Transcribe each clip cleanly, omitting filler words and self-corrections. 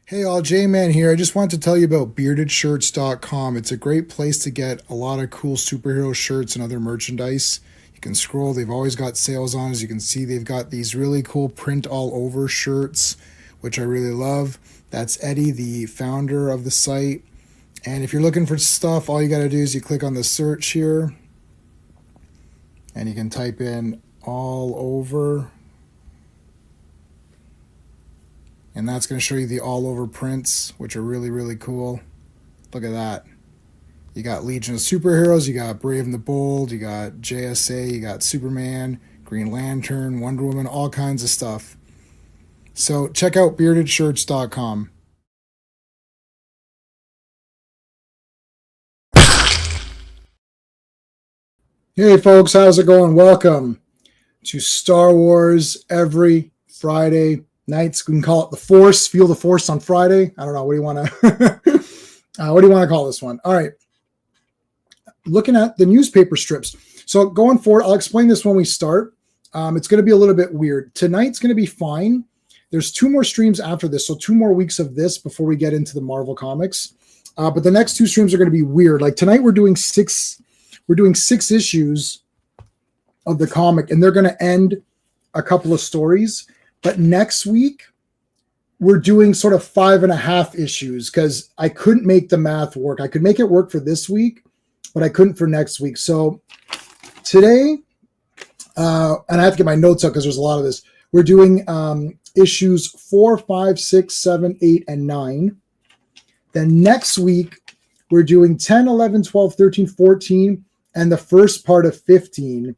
Hey all, J-Man here. I just wanted to tell you about beardedshirts.com. It's a great place to get a lot of cool superhero shirts and other merchandise. You can scroll, they've always got sales on. As you can see, they've got these really cool print all over shirts, which I really love. That's Eddie, the founder of the site. And if you're looking for stuff, all you got to do is you click on the search here and you can type in all over. And that's going to show you the all over prints, which are really, really cool. Look at that. You got Legion of Superheroes, you got Brave and the Bold, you got JSA, you got Superman, Green Lantern, Wonder Woman, all kinds of stuff. So check out beardedshirts.com. Hey folks, how's it going? Welcome to Star Wars every Friday nights. We can call it the Force. Feel the Force on Friday. I don't know. What do you want to? What do you want to call this one? All right. Looking at the newspaper strips. So going forward, I'll explain this when we start. It's going to be a little bit weird. Tonight's going to be fine. There's 2 more streams after this, so 2 more weeks of this before we get into the Marvel comics. But the next 2 streams are going to be weird. Like tonight, we're doing 6 issues of the comic, and they're going to end a couple of stories. But next week, we're doing sort of 5.5 issues because I couldn't make the math work. I could make it work for this week, but I couldn't for next week. So today, and I have to get my notes up because there's a lot of this. We're doing issues 4, 5, 6, 7, 8, and 9. Then next week, we're doing 10, 11, 12, 13, 14, and the first part of 15.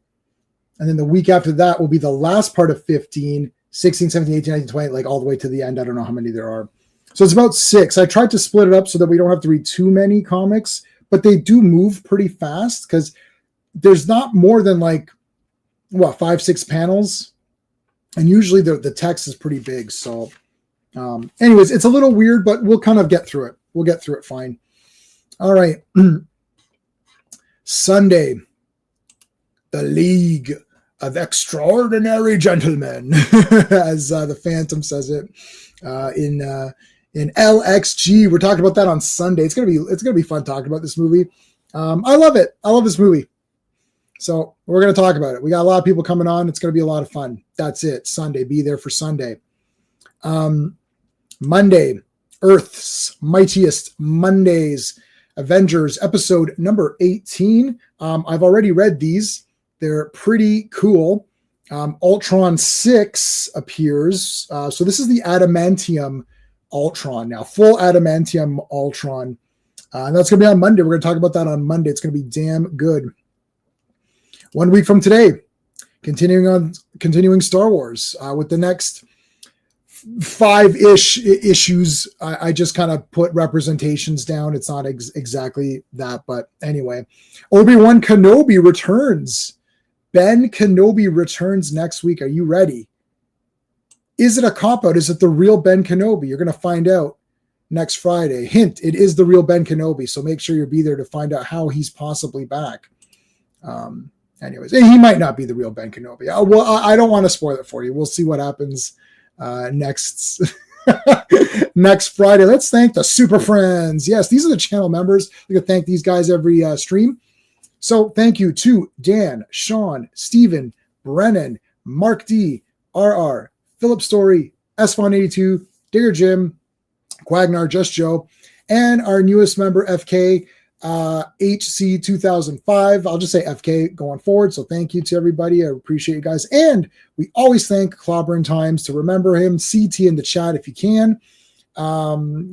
And then the week after that will be the last part of 15, 16, 17, 18, 19, 20, like all the way to the end. I don't know how many there are. So it's about 6. I tried to split it up so that we don't have to read too many comics, but they do move pretty fast because there's not more than 5, 6 panels. And usually the text is pretty big. So anyways, it's a little weird, but we'll kind of get through it. We'll get through it fine. All right. Sunday, the League of Extraordinary Gentlemen, as the Phantom says it in LXG. We're talking about that on Sunday. It's gonna be fun talking about this movie. I love it. I love this movie. So we're gonna talk about it. We got a lot of people coming on. It's gonna be a lot of fun. That's it. Sunday. Be there for Sunday. Monday, Earth's Mightiest Mondays. Avengers episode number 18. I've already read these. They're pretty cool. Ultron 6 appears. So this is the Adamantium Ultron now. Full Adamantium Ultron. And that's going to be on Monday. We're going to talk about that on Monday. It's going to be damn good. 1 week from today, continuing Star Wars with the next 5-ish issues. I just kind of put representations down. It's not exactly that, but anyway. Obi-Wan Kenobi returns. Ben Kenobi returns next week. Are you ready? Is it a cop-out? Is it the real Ben Kenobi? You're going to find out next Friday. Hint, it is the real Ben Kenobi, so make sure you'll be there to find out how he's possibly back. Anyways, he might not be the real Ben Kenobi. Well, I don't want to spoil it for you. We'll see what happens next Friday. Let's thank the Super Friends. Yes, these are the channel members. We can thank these guys every stream. So thank you to Dan, Sean, Steven, Brennan, Mark D, RR, Philip Story, S182, Digger Jim, Quagnar, Just Joe, and our newest member, FK, HC 2005. I'll just say FK going forward. So thank you to everybody. I appreciate you guys. And we always thank Clobberin Times to remember him. CT in the chat if you can.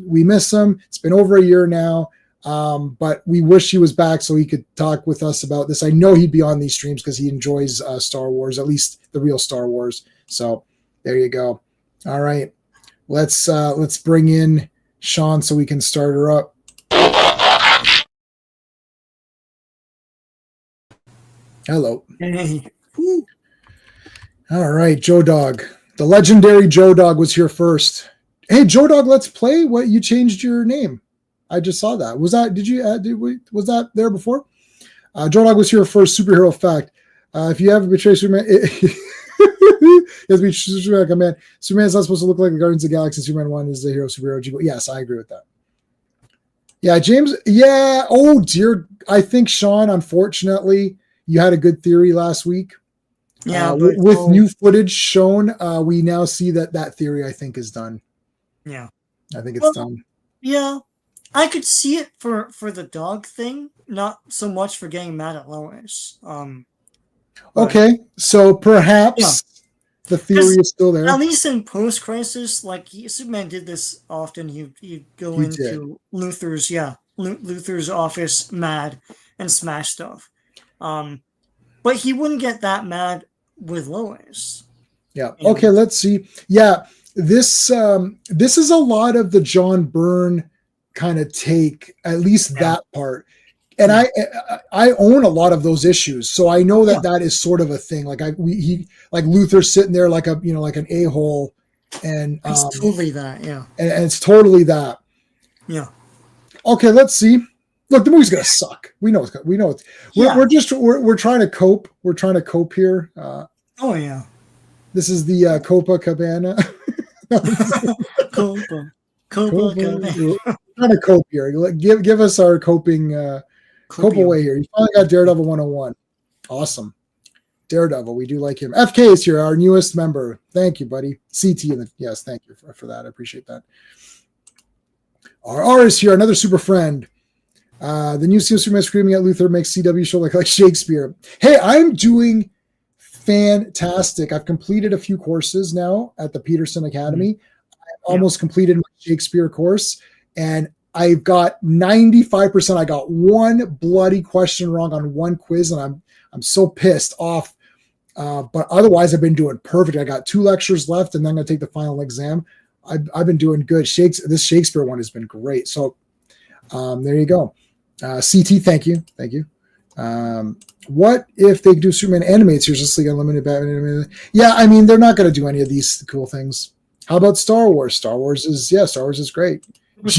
We miss him. It's been over a year now. But we wish he was back so he could talk with us about this. I know he'd be on these streams because he enjoys Star Wars, at least the real Star Wars. So there you go. All right. Let's bring in Sean so we can start her up. Hello. Hey. All right, Joe Dog. The legendary Joe Dog was here first. Hey, Joe Dog, let's play. What, you changed your name? I just saw that. Was that? Was that there before? Joe Dog was here first. Superhero fact. If you have a betrayed Superman, Yes, we Superman like a man. Superman's not supposed to look like the Guardians of the Galaxy. Superman 1 is the hero superhero. Yes, I agree with that. Yeah, James. Yeah. Oh dear. I think Sean, unfortunately, you had a good theory last week. Yeah, with new footage shown, we now see that theory, I think, is done. Yeah, I think it's done. Yeah, I could see it for the dog thing, not so much for getting mad at Lois. Okay, so perhaps the theory is still there. At least in post-crisis, like Superman did this often. He'd go into Luthor's Luthor's office mad and smash stuff. But he wouldn't get that mad with Lois. Yeah. Okay, let's see. Yeah, this is a lot of the John Byrne kind of take, at least that part. And I own a lot of those issues, so I know that is sort of a thing. Like Luthor's sitting there like an a-hole, and it's totally that, and it's totally that. Yeah. Okay, let's see. Look, the movie's gonna suck. We know it's. We're trying to cope. We're trying to cope here. Oh yeah. This is the Copacabana. Copacabana. Trying to cope here. Give us our coping. Cope away here. You finally got Daredevil 101. Awesome. Daredevil, we do like him. FK is here, our newest member. Thank you, buddy. CT, yes, thank you for that. I appreciate that. RR is here, another super friend. The new Superman screaming at Luthor makes CW show like Shakespeare. Hey, I'm doing fantastic. I've completed a few courses now at the Peterson Academy. I almost completed my Shakespeare course, and I've got 95%. I got one bloody question wrong on one quiz, and I'm so pissed off. But otherwise, I've been doing perfect. I got 2 lectures left, and then I'm going to take the final exam. I've been doing good. This Shakespeare one has been great. So there you go. CT, thank you. What if they do Superman animated series, just like Unlimited Batman animated? Yeah, I mean, they're not going to do any of these cool things. How about Star Wars? Star Wars is great. We've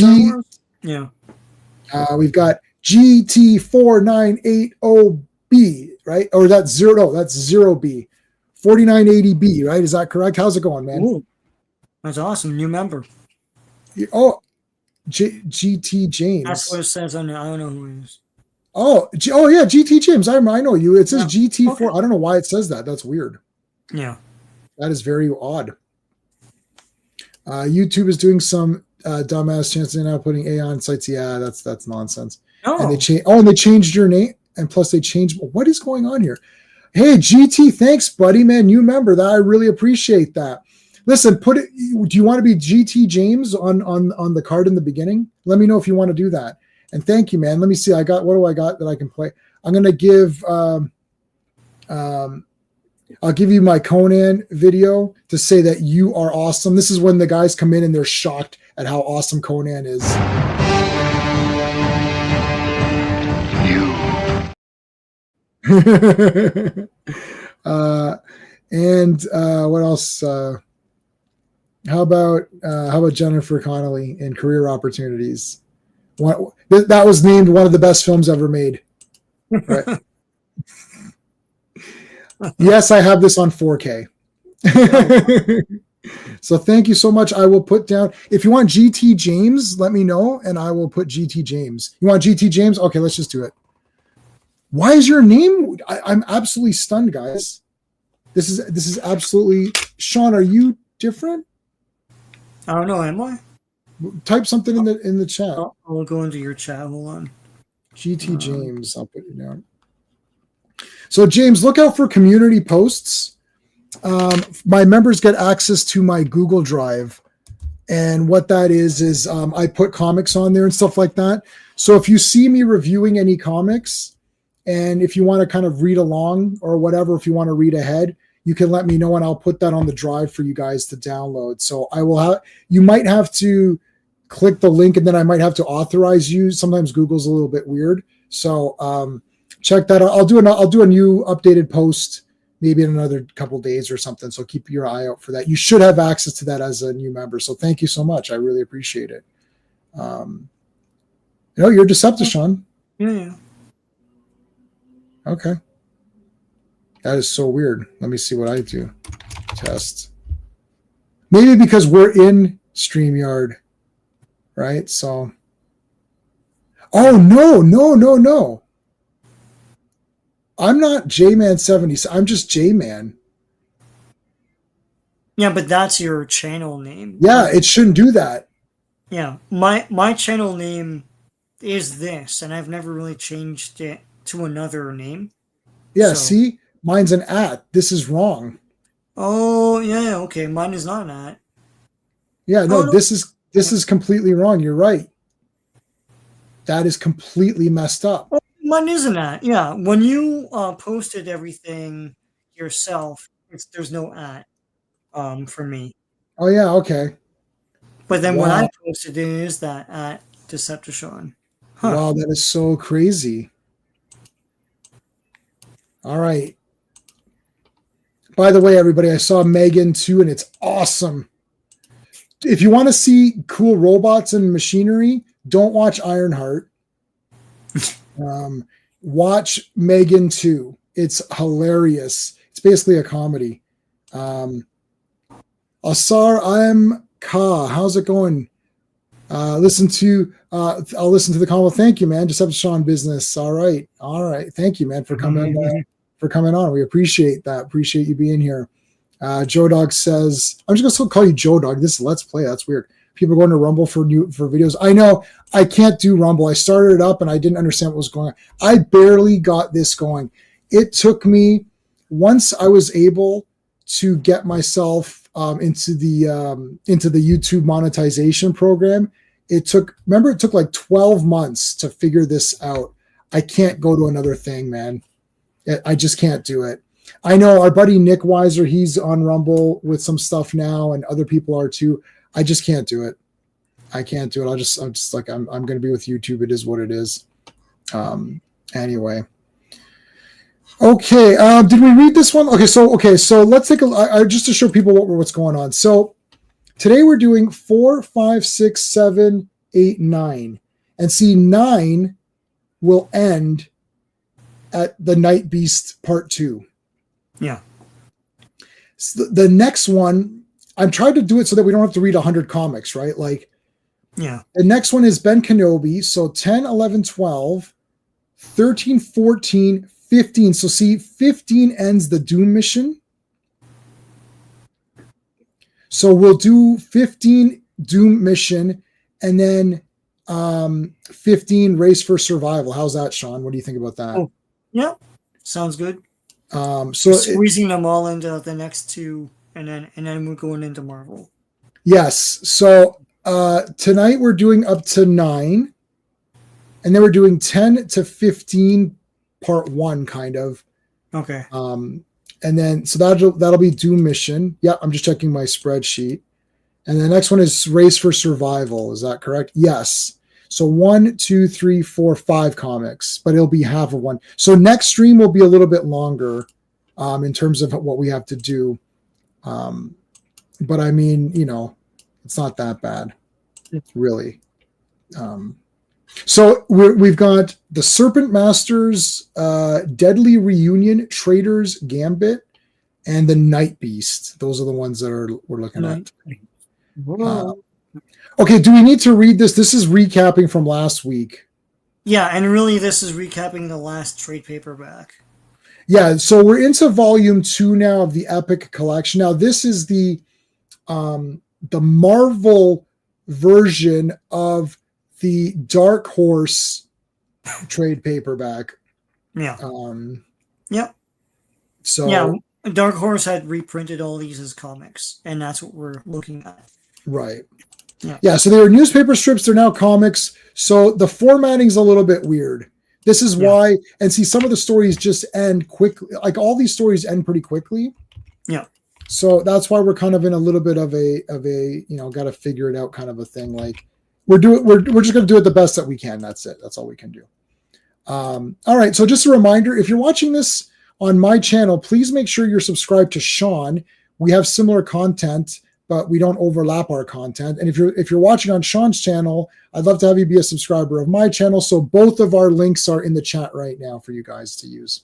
got GT4980B, right? Or that's 0B. 4980B, right? Is that correct? How's it going, man? Ooh, that's awesome. New member. Oh, GT James. That's what it says on there. I don't know who it is. Oh yeah, GT James. I know you. It says GT4. Okay. I don't know why it says that. That's weird. Yeah. That is very odd. YouTube is doing some dumbass chances now putting A on sites. Yeah, that's nonsense. Oh. And they changed your name, and plus they changed. What is going on here? Hey, GT, thanks, buddy, man. New member. That I really appreciate that. Listen, put it. Do you want to be GT James on the card in the beginning? Let me know if you want to do that. And thank you, man. Let me see. What do I got that I can play? I'm gonna give. I'll give you my Conan video to say that you are awesome. This is when the guys come in and they're shocked at how awesome Conan is. And what else? How about Jennifer Connelly in Career Opportunities? That was named one of the best films ever made. Right. Yes, I have this on 4K. So thank you so much. I will put down, if you want GT James, let me know, and I will put GT James. You want GT James? Okay, let's just do it. Why is your name? I'm absolutely stunned, guys. This is absolutely. Sean, are you different? I don't know. Am I? Type something in the chat. I'll go into your chat. Hold on. GT James. I'll put it down. So James, look out for community posts. My members get access to my Google Drive, and what that is I put comics on there and stuff like that. So if you see me reviewing any comics, and if you want to kind of read along or whatever, if you want to read ahead, you can let me know, and I'll put that on the drive for you guys to download. So you might have to click the link, and then I might have to authorize you. Sometimes Google's a little bit weird. So check that out. I'll do a new updated post maybe in another couple days or something. So keep your eye out for that. You should have access to that as a new member. So thank you so much. I really appreciate it. You're Decepticon. Yeah. Okay. That is so weird. Let me see what I do. test. Maybe because we're in StreamYard, right? So, oh no. I'm not J-Man70. I'm just J-Man. Yeah, but that's your channel name. Yeah, it shouldn't do that. Yeah, my channel name is this, and I've never really changed it to another name. Yeah, see? Mine's an @ This is wrong. Oh, yeah, okay. Mine is not an @ Yeah, no, this is completely wrong. You're right. That is completely messed up. Oh, mine is an @ Yeah, when you posted everything yourself, there's no @ for me. Oh yeah, okay. But then when I posted it is that @ Decepticon. Huh. Wow, that is so crazy. All right. By the way, everybody, I saw Megan too, and it's awesome. If you want to see cool robots and machinery, don't watch Ironheart. Watch Megan 2. It's hilarious. It's basically a comedy. Asar, I'm Ka. How's it going? I'll listen to the call. Thank you, man. Decepticon business. All right. Thank you, man, for coming on. We appreciate that. Appreciate you being here. Joe Dog says, I'm just gonna call you Joe Dog. This is Let's Play. That's weird. People are going to Rumble for videos. I know I can't do Rumble. I started it up and I didn't understand what was going on. I barely got this going. It took me, once I was able to get myself into the YouTube monetization program, it took like 12 months to figure this out. I can't go to another thing, man. I just can't do it. I know our buddy Nick Weiser, he's on Rumble with some stuff now, and other people are too. I just can't do it. I can't do it. I'm just like, I'm going to be with YouTube. It is what it is. Anyway. Okay. Did we read this one? Okay. So let's take just to show people what's going on. So today we're doing 4, 5, 6, 7, 8, 9, and see 9 will end at the Night Beast Part 2. Yeah. So the next one, I'm trying to do it so that we don't have to read 100 comics, right? Like, yeah. The next one is Ben Kenobi. So 10, 11, 12, 13, 14, 15. So see, 15 ends the Doom mission. So we'll do 15 Doom mission and then 15 Race for Survival. How's that, Sean? What do you think about that? Oh, yeah. Sounds good. So squeezing them all into the next two, and then we're going into Marvel. Yes. So tonight we're doing up to 9, and then we're doing 10 to 15, part 1, kind of. Okay. And then so that'll be Doom mission. Yeah, I'm just checking my spreadsheet. And the next one is Race for Survival. Is that correct? Yes. So 1, 2, 3, 4, 5 comics, but it'll be half of one. So next stream will be a little bit longer in terms of what we have to do. But I mean, it's not that bad, really. So we've got the Serpent Masters, Deadly Reunion, Traitors, Gambit, and the Night Beast. Those are the ones that we're looking at. Okay, do we need to read this? This is recapping from last week. Yeah, and really this is recapping the last trade paperback. Yeah, so we're into volume 2 now of the Epic Collection. Now this is the Marvel version of the Dark Horse trade paperback. Yeah. Yep. So yeah, Dark Horse had reprinted all these as comics, and that's what we're looking at. Right. Yeah. So they were newspaper strips, they're now comics. So the formatting's a little bit weird. This is why, and see, some of the stories just end quickly. Like all these stories end pretty quickly. Yeah. So that's why we're kind of in a little bit of a got to figure it out kind of a thing. Like we're just going to do it the best that we can. That's it. That's all we can do. All right. So just a reminder, if you're watching this on my channel, please make sure you're subscribed to Sean. We have similar content, but we don't overlap our content. And if you're watching on Sean's channel, I'd love to have you be a subscriber of my channel. So both of our links are in the chat right now for you guys to use.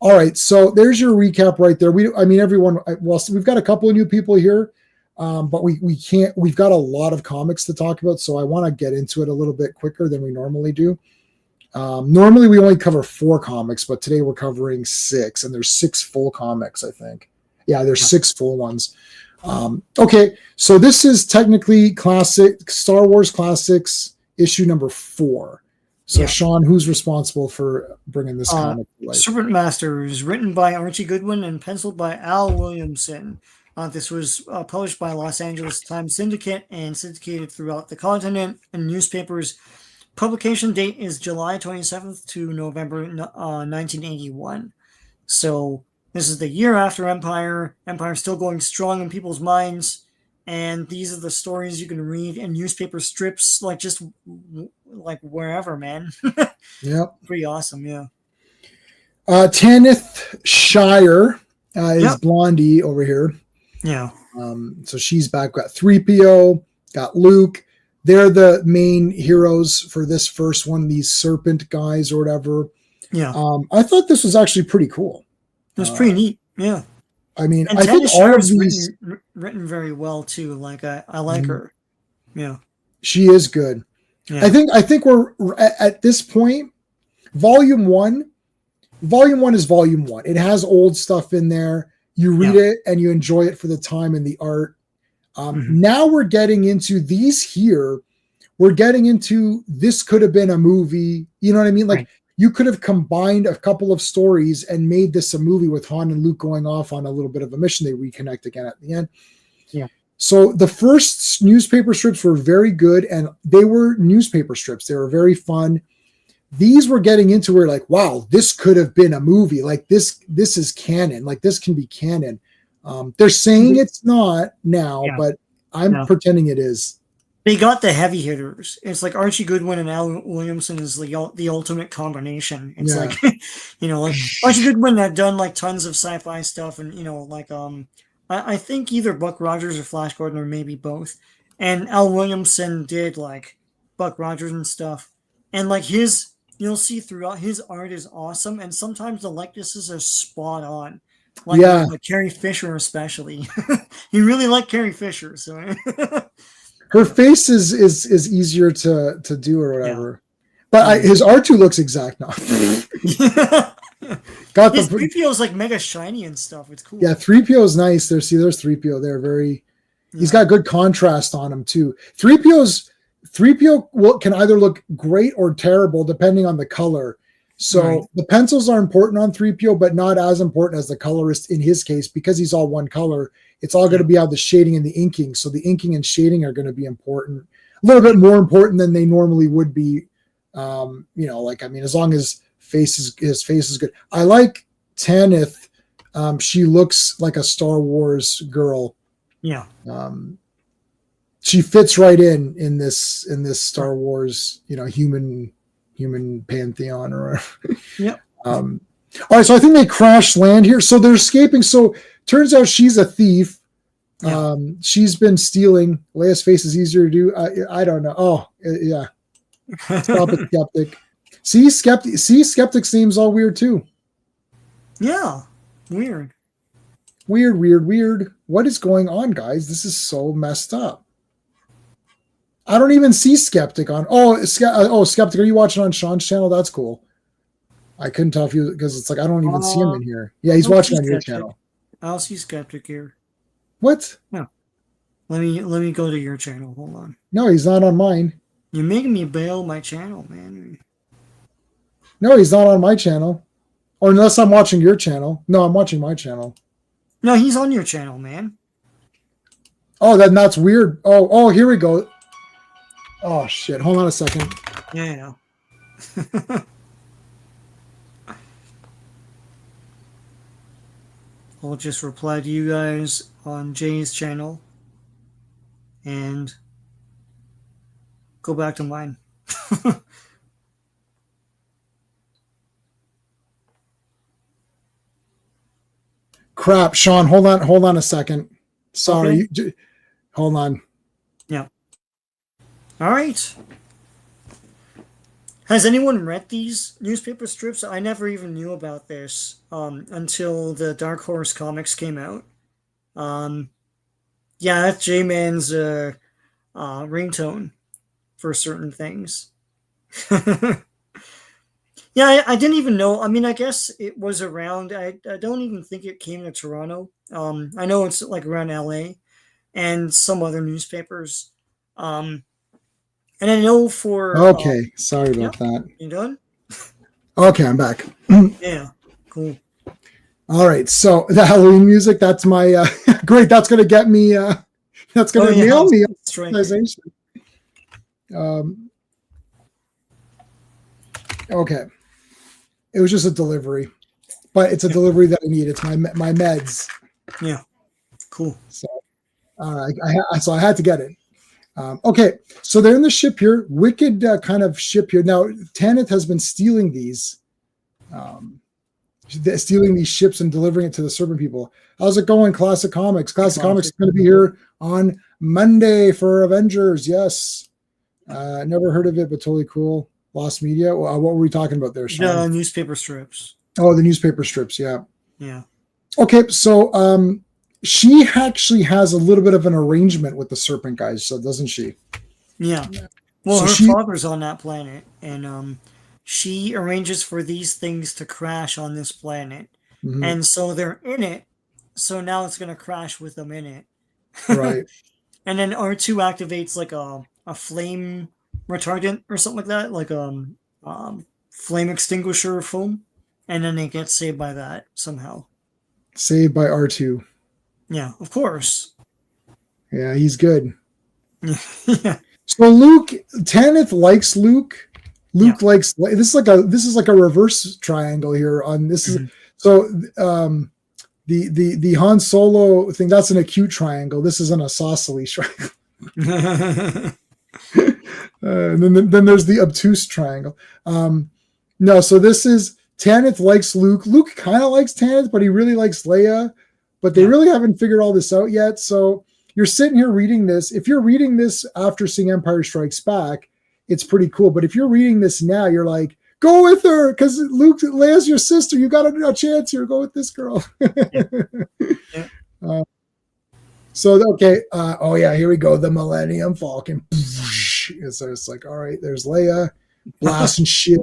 All right, so there's your recap right there. Everyone. Well, so we've got a couple of new people here, but we can't. We've got a lot of comics to talk about, so I want to get into it a little bit quicker than we normally do. Normally we only cover 4 comics, but today we're covering 6, and there's 6 full comics, I think. Yeah, there's 6 full ones. Okay, so this is technically classic Star Wars Classics issue number 4. So, Sean, who's responsible for bringing this comic to life? Serpent Masters, written by Archie Goodwin and penciled by Al Williamson. This was published by Los Angeles Times Syndicate and syndicated throughout the continent in newspapers. Publication date is July 27th to November 1981. So this is the year after Empire. Empire's still going strong in people's minds. And these are the stories you can read in newspaper strips, like just like wherever, man. Yep. Pretty awesome, yeah. Tanith Shire is Blondie over here. Yeah. So she's back. Got 3PO, got Luke. They're the main heroes for this first one, these Serpent guys or whatever. Yeah. I thought this was actually pretty cool. It was pretty neat, yeah. I mean, and I think all of these written very well too. Like I like her. Yeah, she is good. Yeah. I think we're at this point. Volume one is volume 1. It has old stuff in there. You read it and you enjoy it for the time and the art. Now we're getting into these here. We're getting into this could have been a movie. You know what I mean? Like. Right. You could have combined a couple of stories and made this a movie with Han and Luke going off on a little bit of a mission. They reconnect again at the end. Yeah. So the first newspaper strips were very good, and they were newspaper strips. They were very fun. These were getting into where like, wow, this could have been a movie. Like this is canon. Like this can be canon. They're saying it's not now, but I'm pretending it is. They got the heavy hitters. It's like Archie Goodwin and Al Williamson is the ultimate combination. It's like, like Archie Goodwin had done like tons of sci-fi stuff, and like I think either Buck Rogers or Flash Gordon or maybe both. And Al Williamson did like Buck Rogers and stuff, and like you'll see throughout his art is awesome, and sometimes the likenesses are spot on. Like Carrie Fisher especially. You really like Carrie Fisher, so. Her face is easier to do or whatever, but his R2 looks exact now. Got his 3PO is like mega shiny and stuff. It's cool. Yeah, 3PO is nice. There's 3PO there. Very, he's got good contrast on him too. 3PO can either look great or terrible depending on the color. So the pencils are important on 3PO, but not as important as the colorist in his case because he's all one color. It's all going to be out the shading and the inking. So the inking and shading are going to be important, a little bit more important than they normally would be. As long as his face is good. I like Tanith. She looks like a Star Wars girl. Yeah. She fits right in this Star Wars, human pantheon or whatever. Yep. All right, so I think they crash land here. So they're escaping. So turns out she's a thief. Yeah. She's been stealing. Leia's face is easier to do. I don't know. Oh, yeah. Stop it, Skeptic. See, Skeptic's name's all weird too. Yeah. Weird. What is going on, guys? This is so messed up. I don't even see Skeptic on. Skeptic, are you watching on Sean's channel? That's cool. I couldn't tell if you because it's like I don't even see him in here. Yeah, he's watching on your channel. I'll see Skeptic here. What? No. Let me go to your channel. Hold on. No, he's not on mine. You're making me bail my channel, man. No, he's not on my channel. Or unless I'm watching your channel. No, I'm watching my channel. No, he's on your channel, man. Oh, then that's weird. Oh, here we go. Oh shit! Hold on a second. Yeah. I'll just reply to you guys on Jay's channel and go back to mine. Crap, Sean, hold on a second. Sorry. Okay. Hold on. Yeah. All right. Has anyone read these newspaper strips? I never even knew about this until the Dark Horse comics came out. Um, yeah, that's J-Man's ringtone for certain things. Yeah, I didn't even know. I mean, I guess it was around. I don't even think it came to Toronto. I know it's like around LA and some other newspapers. Um, and I know for Okay, sorry yeah, about that. you done? Okay, I'm back. Yeah, cool. All right, so the Halloween music, that's my great. That's gonna get me. That's gonna nail me. Okay, it was just a delivery, but it's a delivery that I need. It's my meds. Yeah, cool. So, all right, so I had to get it. Okay, so they're in the ship here. Wicked kind of ship here. Now, Tanith has been stealing these. Stealing these ships and delivering it to the Serpent people. How's it going, Classic Comics? Classic Comics is going to be here on Monday for Avengers. Yes. Never heard of it, but totally cool. Lost Media. What were we talking about there, Sean? The newspaper strips. Oh, the newspaper strips. Yeah. Yeah. Okay, so she actually has a little bit of an arrangement with the Serpent guys, so doesn't she? Yeah. Well, so her father's on that planet, and she arranges for these things to crash on this planet. Mm-hmm. And so they're in it. So now it's going to crash with them in it. Right. And then R2 activates like a flame retardant or something like that, like flame extinguisher foam. And then they get saved by that somehow. Saved by R2. Yeah, of course. Yeah, he's good. Yeah. So Luke, Tanith likes Luke. Luke likes this is like a reverse triangle here on this is so the Han Solo thing, that's an acute triangle. This is an isosceles triangle. And then there's the obtuse triangle. No, so this is Tanith likes Luke. Luke kind of likes Tanith, but he really likes Leia. But they really haven't figured all this out yet. So you're sitting here reading this. If you're reading this after seeing Empire Strikes Back, it's pretty cool. But if you're reading this now, you're like, go with her, because Leia's your sister. You got a chance here. Go with this girl. So, okay. Oh, yeah, here we go. The Millennium Falcon. So it's like, all right, there's Leia, blasting shit.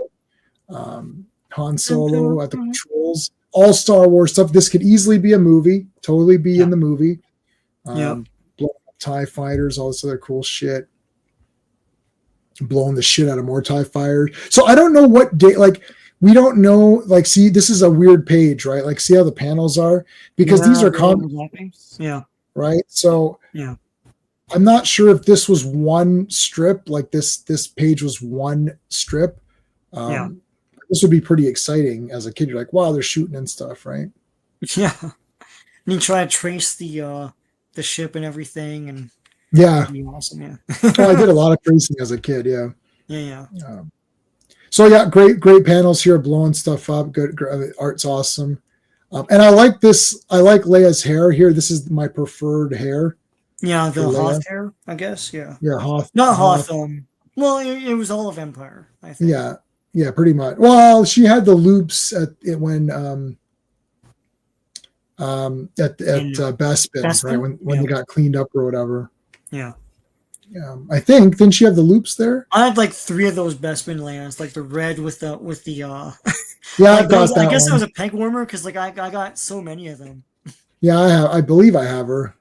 Han Solo at the controls. All Star Wars stuff. This could easily be a movie. Totally be in the movie. Blowing up TIE fighters, all this other cool shit. Blowing the shit out of more TIE fighters. So I don't know what day, like, we don't know, like, see, this is a weird page, right? Like, see how the panels are? Because these are comics. Yeah. Right? So I'm not sure if this was one strip, like this page was one strip. This would be pretty exciting as a kid. You're like, wow, they're shooting and stuff, right? Yeah. And you try to trace the ship and everything, and that'd be awesome. Yeah. I did a lot of tracing as a kid. Yeah. Yeah. So yeah, great panels here, blowing stuff up. Good art's awesome, and I like this. I like Leia's hair here. This is my preferred hair. Yeah, the Hoth hair, I guess. Yeah. Yeah, Hoth. Not Hoth. Well, it was all of Empire, I think. Yeah. Yeah, pretty much. Well, she had the loops at it when at Bespin, right? When they got cleaned up or whatever. Yeah. I think didn't she have the loops there? I had like 3 of those Bespin layers, like the red with the yeah, like I guess it was a peg warmer because like I got so many of them. Yeah, I believe I have her.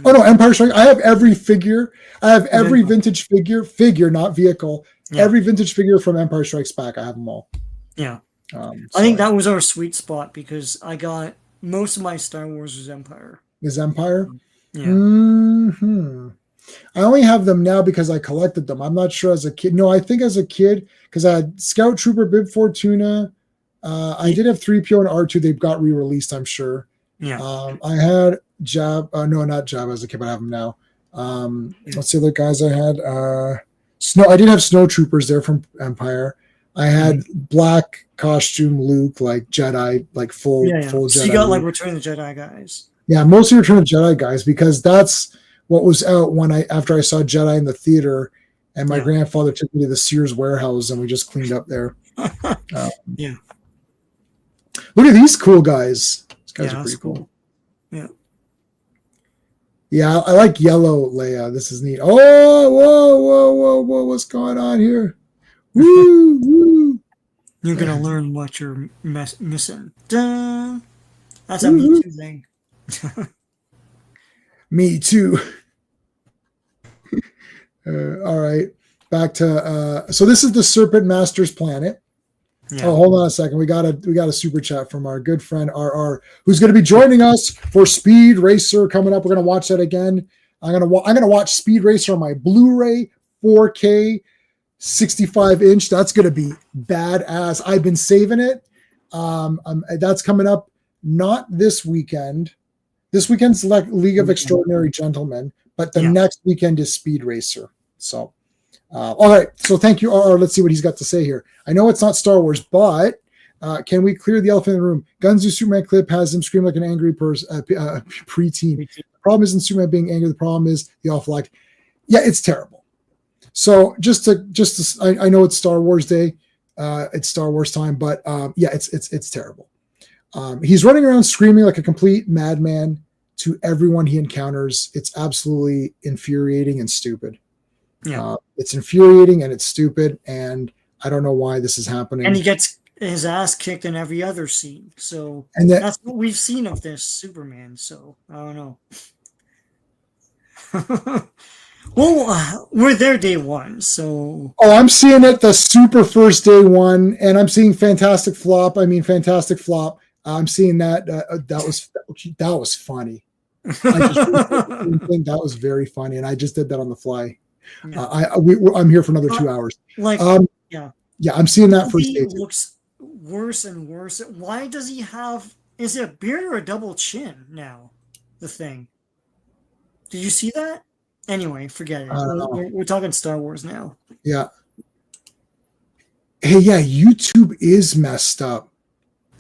Oh no, Empire Strike. I have every figure. I have every vintage figure, not vehicle. Yeah. Every vintage figure from Empire Strikes Back. I have them all. Yeah. I think that was our sweet spot because I got most of my Star Wars was Empire. Is Empire? Yeah. Mm-hmm. I only have them now because I collected them. I'm not sure as a kid. No, I think as a kid, because I had Scout Trooper, Bib Fortuna. I did have 3PO and R2. They got re-released, I'm sure. Yeah. I had Jab. No, not Jab as a kid, but I have them now. What's the other guys I had? I did have Snow Troopers there from Empire. I had black costume Luke, like Jedi, like full Jedi. So you got like Return of the Jedi guys. Yeah, mostly Return of the Jedi guys because that's what was out after I saw Jedi in the theater, And my grandfather took me to the Sears warehouse, and we just cleaned up there. Yeah. Look at these cool guys. These guys are pretty cool. Yeah. Yeah, I like yellow Leia. This is neat. Oh, whoa. What's going on here? Woo, woo. You're going to learn what you're missing. Dun. That's a Me Too thing. Me too. All right. Back to so this is the Serpent Masters planet. Yeah. Oh, hold on a second. We got a super chat from our good friend RR, who's going to be joining us for Speed Racer coming up. We're going to watch that again. I'm going to watch Speed Racer on my Blu-ray 4K 65-inch. That's going to be badass. I've been saving it. That's coming up not this weekend. This weekend's like League of Extraordinary Gentlemen, but the next weekend is Speed Racer. So, all right. So thank you, RR. Let's see what he's got to say here. I know it's not Star Wars, but can we clear the elephant in the room? Gunzu Superman clip has him scream like an angry preteen. The problem isn't Superman being angry. The problem is the awful act. Yeah, it's terrible. So I know it's Star Wars Day. It's Star Wars time, but yeah, it's terrible. He's running around screaming like a complete madman to everyone he encounters. It's absolutely infuriating and stupid. Yeah. It's infuriating and it's stupid, and I don't know why this is happening. And he gets his ass kicked in every other scene. So that's what we've seen of this Superman. So I don't know. Well, we're there day one, so. Oh, I'm seeing it the super first day one, and I'm seeing Fantastic Flop. I'm seeing that. That was funny. That was very funny, and I just did that on the fly. Yeah. I'm here for another 2 hours. I'm seeing that first day. Looks worse and worse. Why does he have? Is it a beard or a double chin now? The thing. Did you see that? Anyway, forget it. We're talking Star Wars now. Yeah. Hey, yeah, YouTube is messed up.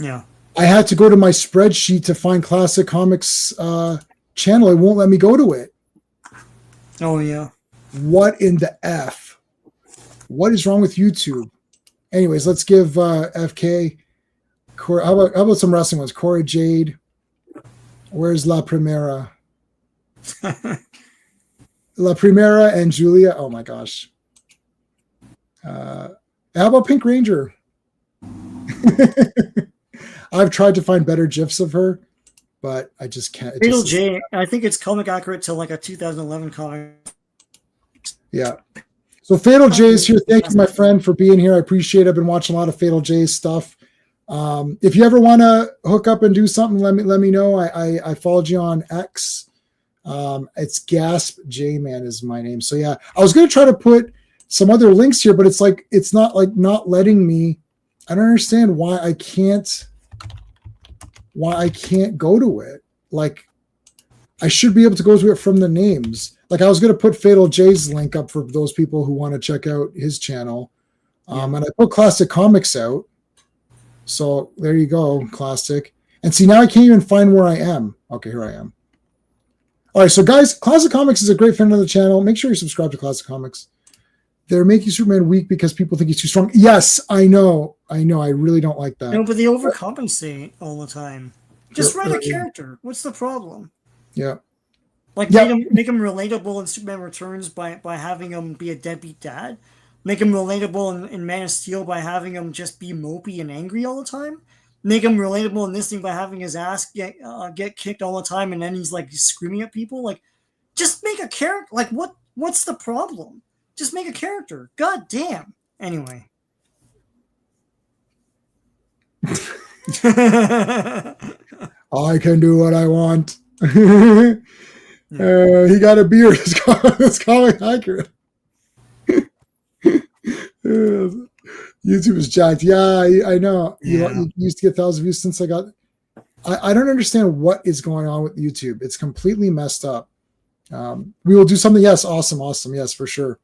Yeah. I had to go to my spreadsheet to find Classic Comics channel. It won't let me go to it. Oh, yeah. What in the F? What is wrong with YouTube? Anyways, let's give FK. How about some wrestling ones? Cora Jade. Where's La Primera? La Primera and Julia. Oh my gosh. How about Pink Ranger? I've tried to find better GIFs of her, but I just can't. Fatal J. I think it's comic accurate to like a 2011 comic. Yeah. So Fatal J is here. Thank you, my friend, for being here. I appreciate it. I've been watching a lot of Fatal J stuff. If you ever want to hook up and do something, let me know. I followed you on X. It's Gasp J Man is my name. So yeah, I was going to try to put some other links here, but it's not letting me. I don't understand why I can't go to it. Like I should be able to go to it from the names. Like I was going to put Fatal J's link up for those people who want to check out his channel. And I put Classic Comics out. So there you go, Classic. And see, now I can't even find where I am. Okay, here I am. All right, so guys, Classic Comics is a great friend of the channel. Make sure you subscribe to Classic Comics. They're making Superman weak because people think he's too strong. Yes, I know. I really don't like that. No, but they overcompensate all the time. Just write a character. What's the problem? Yeah. Like make him relatable in Superman Returns by having him be a deadbeat dad. Make him relatable in Man of Steel by having him just be mopey and angry all the time. Make him relatable in this thing by having his ass get kicked all the time, and then he's like screaming at people. Like, just make a character. Like, what's the problem? Just make a character. God damn. Anyway. I can do what I want. He got a beard. It's comic accurate. YouTube is jacked. Yeah, I know. You used to get thousands of views since I got. I don't understand what is going on with YouTube. It's completely messed up. We will do something. Yes, awesome. Yes, for sure.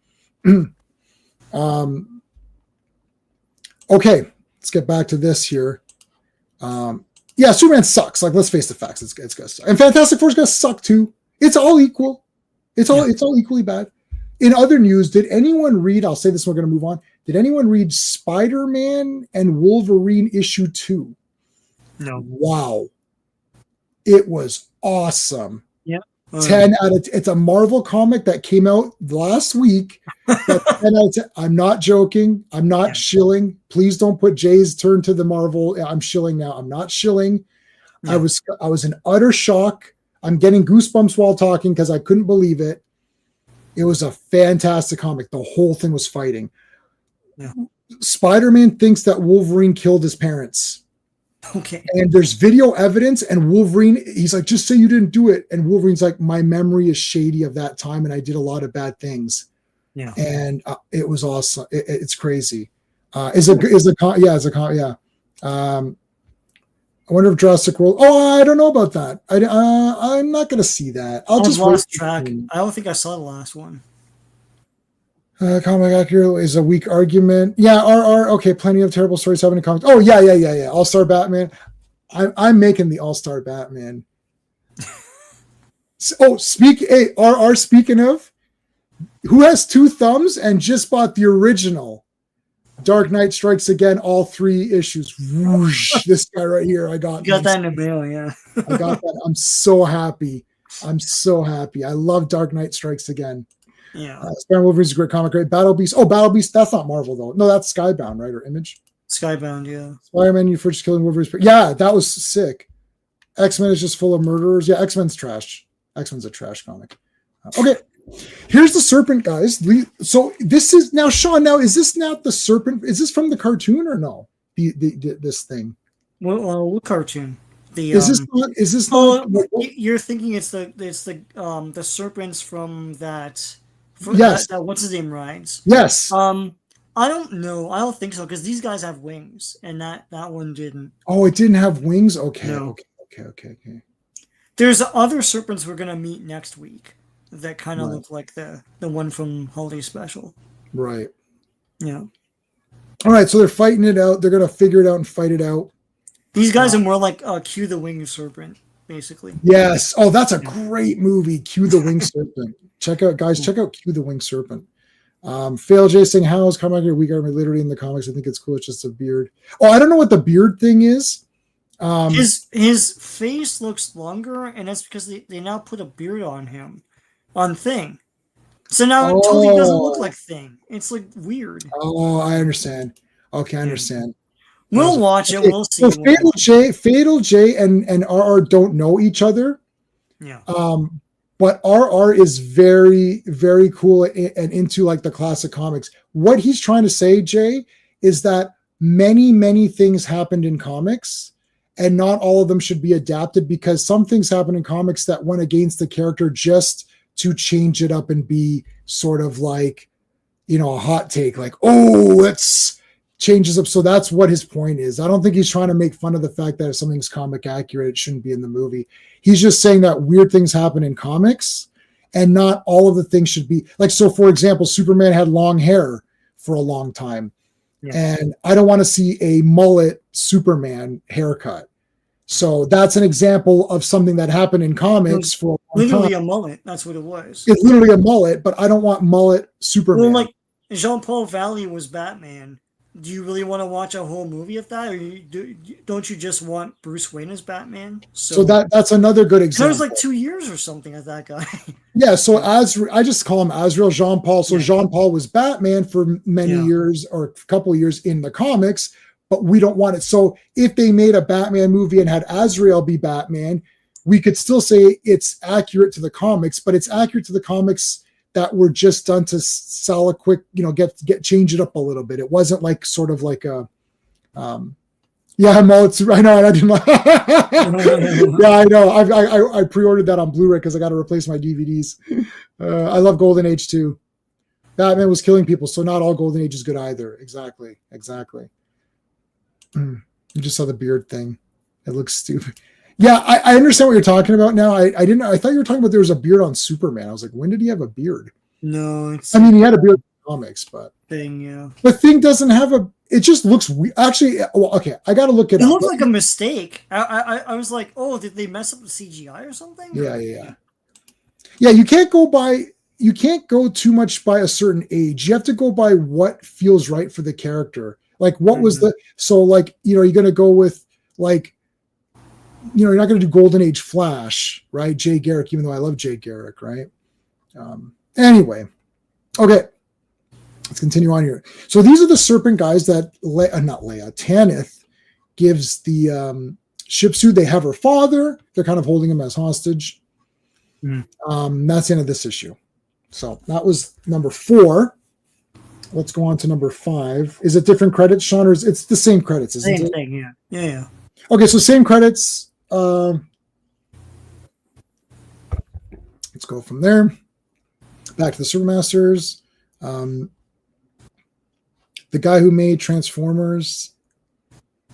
Okay, let's get back to this here. Yeah, Superman sucks. Like, let's face the facts. It's gonna suck. And Fantastic Four's gonna suck too. It's all equal. It's all equally bad. in other news, did anyone read? I'll say this. We're going to move on. Did anyone read Spider-Man and Wolverine issue 2? No. Wow, it was awesome. Yeah. 10 out of it's a Marvel comic that came out last week. 10 out of 10. I'm not joking. I'm not shilling. Please don't put Jay's turn to the Marvel. I'm shilling now. I'm not shilling. Yeah. I was in utter shock. I'm getting goosebumps while talking because I couldn't believe it. It was a fantastic comic. The whole thing was fighting. Yeah. Spider-Man thinks that Wolverine killed his parents. Okay. And there's video evidence, and Wolverine, he's like, just say you didn't do it. And Wolverine's like, my memory is shady of that time, and I did a lot of bad things. Yeah. And it was awesome. It's crazy. I wonder if Jurassic World. Oh, I don't know about that. I'm not going to see that. I'll just lost track. I don't think I saw the last one. Comic accurate is a weak argument. Yeah, okay, plenty of terrible stories happening in comics. Oh, yeah. All-Star Batman. I'm making the All-Star Batman. Speaking of, who has 2 thumbs and just bought the original Dark Knight Strikes Again, all 3 issues. Whoosh, this guy right here. I got that in the mail, yeah. I got that. I'm so happy. I love Dark Knight Strikes Again. Yeah. Spider-Man Wolverine's a great comic. Great. Battle Beast. Oh, Battle Beast. That's not Marvel, though. No, that's Skybound, right? Or Image? Skybound, yeah. Spider-Man, you first killing Wolverine's. Yeah, that was sick. X-Men is just full of murderers. Yeah, X-Men's trash. X-Men's a trash comic. Okay. Here's the Serpent, guys. So this is now, Sean. Now, is this not the Serpent? Is this from the cartoon or no? This thing. What cartoon? Is this not? You're thinking it's the Serpents from that. Yes. That what's his name rides? Yes. I don't know. I don't think so because these guys have wings, and that one didn't. Oh, it didn't have wings. Okay. No. Okay. There's other Serpents we're gonna meet next week that kind of look like the one from Holiday Special. Right. Yeah. All right. So they're fighting it out. They're gonna figure it out and fight it out. These guys are more like Q the Winged Serpent, basically. Yes. Oh, that's a great movie. Q the Winged Serpent. Check out Q the Winged Serpent. Fail J saying, how is Carmichael a weak army literally in the comics? I think it's cool. It's just a beard. Oh, I don't know what the beard thing is. His face looks longer, and that's because they now put a beard on him on Thing. So now it totally doesn't look like Thing. It's like weird. Oh, I understand. Okay, I understand. We'll watch it. We'll see. So Fatal J and RR don't know each other. Yeah. But RR is very, very cool and into like the classic comics. What he's trying to say, Jay, is that many, many things happened in comics and not all of them should be adapted because some things happen in comics that went against the character just to change it up and be sort of like, a hot take, like, oh, let's changes up. So that's what his point is. I don't think he's trying to make fun of the fact that if something's comic accurate, it shouldn't be in the movie. He's just saying that weird things happen in comics and not all of the things should be like, so for example, Superman had long hair for a long time. Yeah. And I don't want to see a mullet Superman haircut. So that's an example of something that happened in comics for a long literally time. A mullet. That's what it was. It's literally a mullet, but I don't want mullet Superman. Well, like Jean-Paul Valley was Batman. Do you really want to watch a whole movie of that, or don't you just want Bruce Wayne as Batman? So that's another good example. It was like 2 years or something of that guy. Yeah, so I just call him Azrael Jean-Paul. So Jean-Paul was Batman for many years or a couple of years in the comics, but we don't want it. So if they made a Batman movie and had Azrael be Batman, we could still say it's accurate to the comics, but it's accurate to the comics that were just done to sell a quick, change it up a little bit. It wasn't like sort of like a, mullets. I know. I didn't. Yeah, I know. I pre-ordered that on Blu-ray because I got to replace my DVDs. I love Golden Age too. Batman was killing people, so not all Golden Age is good either. Exactly. You just saw the beard thing. It looks stupid. Yeah, I understand what you're talking about now. I didn't. I thought you were talking about there was a beard on Superman. I was like, when did he have a beard? No, he had a beard in comics, but Thing, yeah. The Thing doesn't have a. It just looks weird. Actually, well, okay, I got to look it up. It looked like a mistake. I was like, oh, did they mess up the CGI or something? Yeah. You can't go by. you can't go too much by a certain age. You have to go by what feels right for the character. Like what was the, so like, you're going to go with like, you're not going to do Golden Age Flash, right? Jay Garrick, even though I love Jay Garrick, right? Anyway, okay, let's continue on here. So these are the Serpent guys that Tanith gives the ship suit. They have her father. They're kind of holding him as hostage. That's the end of this issue. So that was number 4. Let's go on to number 5. Is it different credits, Sean, or it's the same credits? Isn't Same it? thing, yeah. Yeah. Okay, so same credits. Let's go from there. Back to the Supermasters. The guy who made Transformers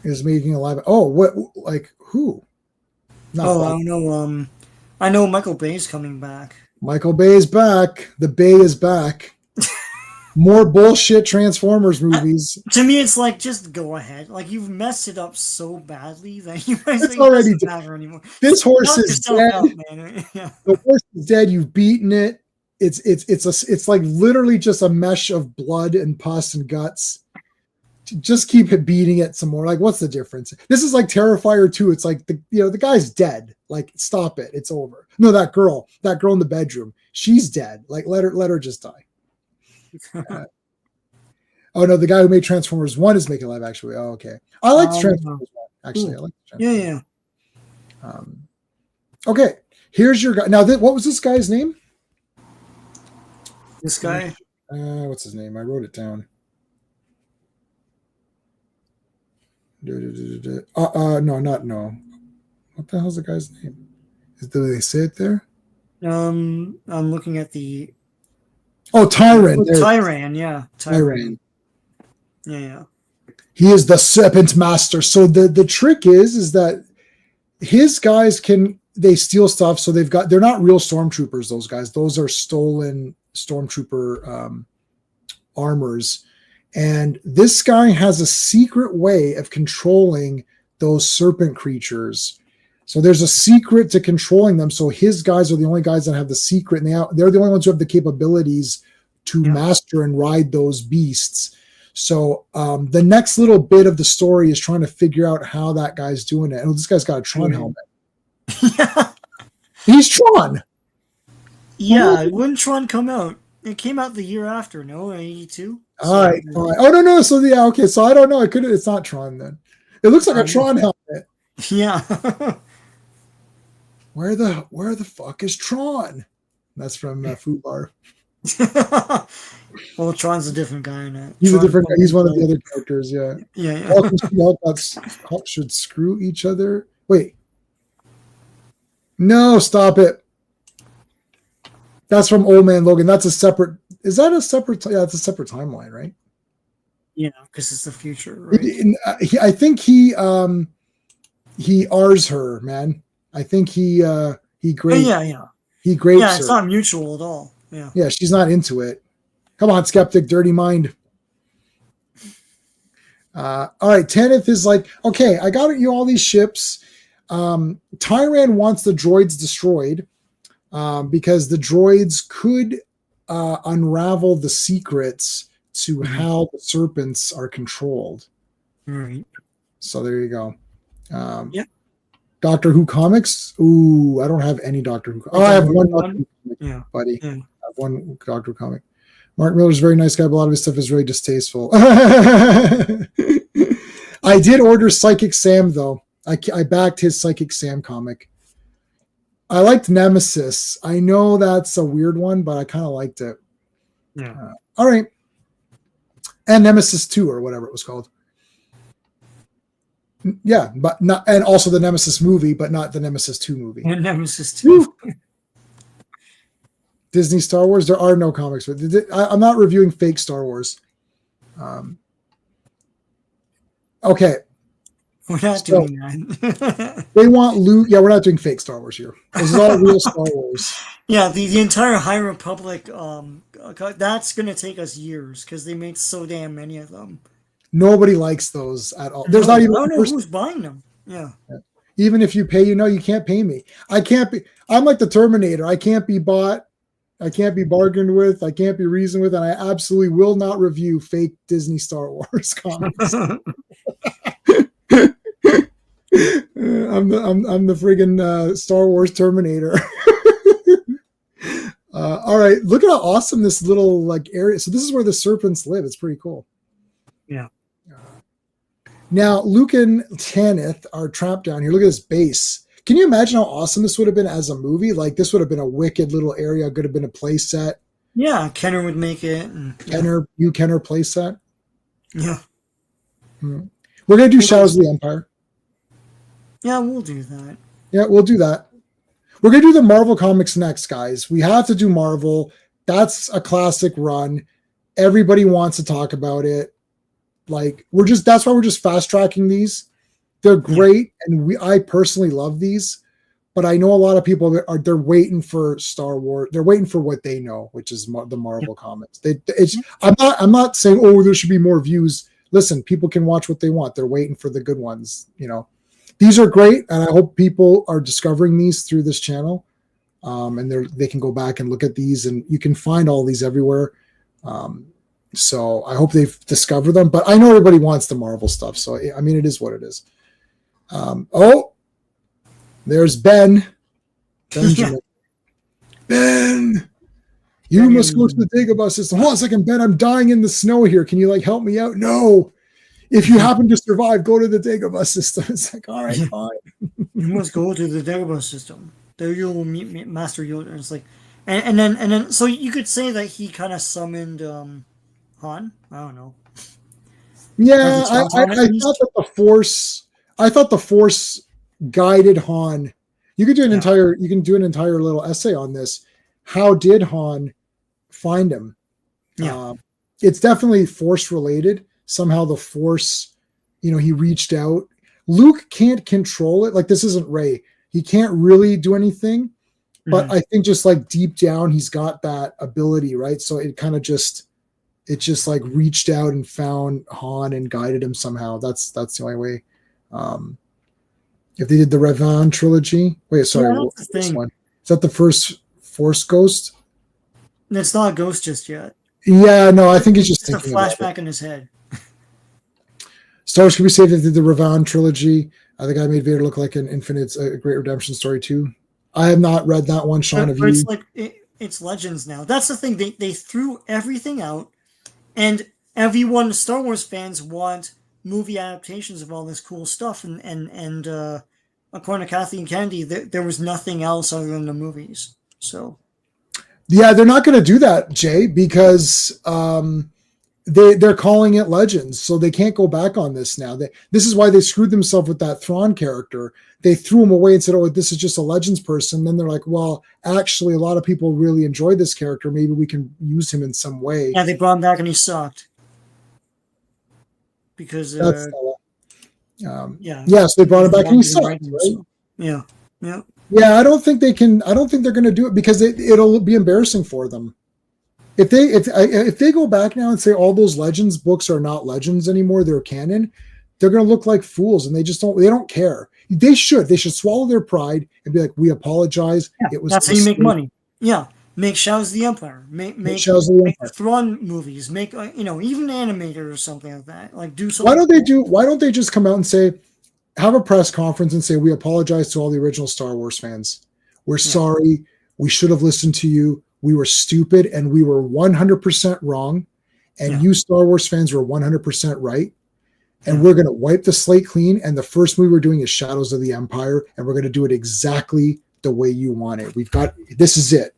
is making a live. Oh, what? Like who? I don't know. I know Michael Bay's coming back. Michael Bay is back. The Bay is back. More bullshit Transformers movies. To me, it's like, just go ahead. Like, you've messed it up so badly that you guys it's already doesn't matter anymore. This horse is dead. Out, man. Yeah. The horse is dead. You've beaten it. It's like literally just a mesh of blood and pus and guts. Just keep beating it some more. Like, what's the difference? This is like Terrifier 2. It's like the guy's dead. Like, stop it. It's over. No, that girl in the bedroom, she's dead. Like, let her just die. Oh no, the guy who made Transformers 1 is making live actually. Oh, okay. I like Transformers 1 actually. I like Transformers. Yeah. Okay, here's your guy. Now, what was this guy's name? This guy. What's his name? I wrote it down. No. What the hell's the guy's name? Do they say it there? I'm looking at the. Oh, Tyran. Tyran, yeah. Tyran. Yeah. He is the Serpent Master. So the trick is that his guys they steal stuff. So they're not real stormtroopers, those guys. Those are stolen stormtrooper armors. And this guy has a secret way of controlling those serpent creatures. So there's a secret to controlling them. So his guys are the only guys that have the secret, and they're the only ones who have the capabilities to master and ride those beasts. So the next little bit of the story is trying to figure out how that guy's doing it. And this guy's got a Tron helmet. Yeah. He's Tron. Yeah, when Tron come out? It came out the year after, no? 82? All right. Oh, no. So, yeah, okay. So I don't know. It's not Tron then. It looks like a Tron helmet. Yeah. Where the fuck is Tron? That's from Food Bar. Well, Tron's a different guy in it. He's a different guy. He's one of the other characters, yeah. Yeah. Hulk should screw each other. Wait. No, stop it. That's from Old Man Logan. That's a separate. Is that a separate? Yeah, it's a separate timeline, right? Yeah, because it's the future, right? I think he R's her, man. I think he grapes. Yeah. He grapes her. Yeah, it's not mutual at all. Yeah. Yeah, she's not into it. Come on, skeptic, dirty mind. All right, Tanith is like, okay, I got you all these ships. Tyran wants the droids destroyed because the droids could unravel the secrets to how the serpents are controlled. Right. So there you go. Yeah. Doctor Who comics. Ooh, I don't have any Doctor Who. I have one Doctor Who comic, buddy. Yeah. I have one Doctor Who comic. Mark Miller's a very nice guy, but a lot of his stuff is really distasteful. I did order Psychic Sam, though. I backed his Psychic Sam comic. I liked Nemesis. I know that's a weird one, but I kind of liked it. Yeah. All right. And Nemesis 2 or whatever it was called. Yeah, but not, and also the Nemesis movie, but not the Nemesis 2 movie. And Nemesis 2. Disney Star Wars, there are no comics. But I'm not reviewing fake Star Wars. Okay. We're not doing that. They want loot. Yeah, we're not doing fake Star Wars here. This is all real Star Wars. Yeah, the entire High Republic, that's going to take us years because they made so damn many of them. Nobody likes those at all. There's not even. I don't know who's buying them. Yeah. Even if you pay, you can't pay me. I can't be. I'm like the Terminator. I can't be bought. I can't be bargained with. I can't be reasoned with, and I absolutely will not review fake Disney Star Wars comics. I'm the friggin' Star Wars Terminator. All right, look at how awesome this little like area. So this is where the serpents live. It's pretty cool. Yeah. Now Luke and Tanith are trapped down here. Look at this base. Can you imagine how awesome this would have been as a movie? Like this would have been a wicked little area. Could have been a play set. Yeah, Kenner would make it. And, Kenner play set. Yeah. We're gonna do Shadows of the Empire. Yeah, we'll do that. Yeah, we'll do that. We're going to do the Marvel comics next, guys. We have to do Marvel. That's a classic run. Everybody wants to talk about it. Like that's why we're just fast tracking these. They're great. And I personally love these, but I know a lot of people they're waiting for Star Wars. They're waiting for what they know, which is the Marvel comics. I'm not saying, oh, there should be more views. Listen, people can watch what they want. They're waiting for the good ones, These are great, and I hope people are discovering these through this channel, and they can go back and look at these, and you can find all these everywhere. So I hope they've discovered them, but I know everybody wants the Marvel stuff, so I mean, it is what it is. There's Ben. Benjamin. Ben, you must go to the Dagobah system. Hold on a second, Ben, I'm dying in the snow here. Can you help me out? No. If you happen to survive, go to the Dagobah system. It's like, all right, fine. You must go to the Dagobah system. There you will meet Master Yoda. And it's like, and then, so you could say that he kind of summoned Han. I don't know. Yeah, I thought that the Force guided Han. You could do an entire little essay on this. How did Han find him? Yeah, it's definitely Force related. Somehow the Force, he reached out. Luke can't control it. Like, this isn't Rey. He can't really do anything. But I think just deep down, he's got that ability, right? So it kind of just reached out and found Han and guided him somehow. That's the only way. If they did the Revan trilogy, this one. Is that the first Force Ghost? It's not a ghost just yet. Yeah, no, I think he's just thinking a flashback in his head. Star Wars could be saved if they did the Revan trilogy. The guy made Vader look like an infant. It's a great redemption story too. I have not read that one. Sean, have you? It's it's Legends now. That's the thing. They threw everything out, and everyone, Star Wars fans, want movie adaptations of all this cool stuff. And according to Kathleen Kennedy, there was nothing else other than the movies. So. Yeah, they're not going to do that, Jay, because they're calling it Legends, so they can't go back on this now. This is why they screwed themselves with that Thrawn character. They threw him away and said, oh, this is just a Legends person. Then they're like, well, actually, a lot of people really enjoy this character. Maybe we can use him in some way. Yeah, they brought him back and he sucked. Because, so they brought him back and he sucked, right? Yeah. Yeah, I don't think they're going to do it because it'll be embarrassing for them. If they go back now and say all those Legends books are not Legends anymore, they're canon, they're going to look like fools, and they don't care. They should swallow their pride and be like, we apologize. Yeah, that's how you make money. Yeah. Make Shadows of the Empire. Make the Thrawn movies. Make even animated or something like that. Do something. Why don't they just come out and say, have a press conference and say, we apologize to all the original Star Wars fans. We're sorry. We should have listened to you. We were stupid and we were 100% wrong. And you Star Wars fans were 100% right. And we're going to wipe the slate clean. And the first movie we're doing is Shadows of the Empire. And we're going to do it exactly the way you want it. This is it.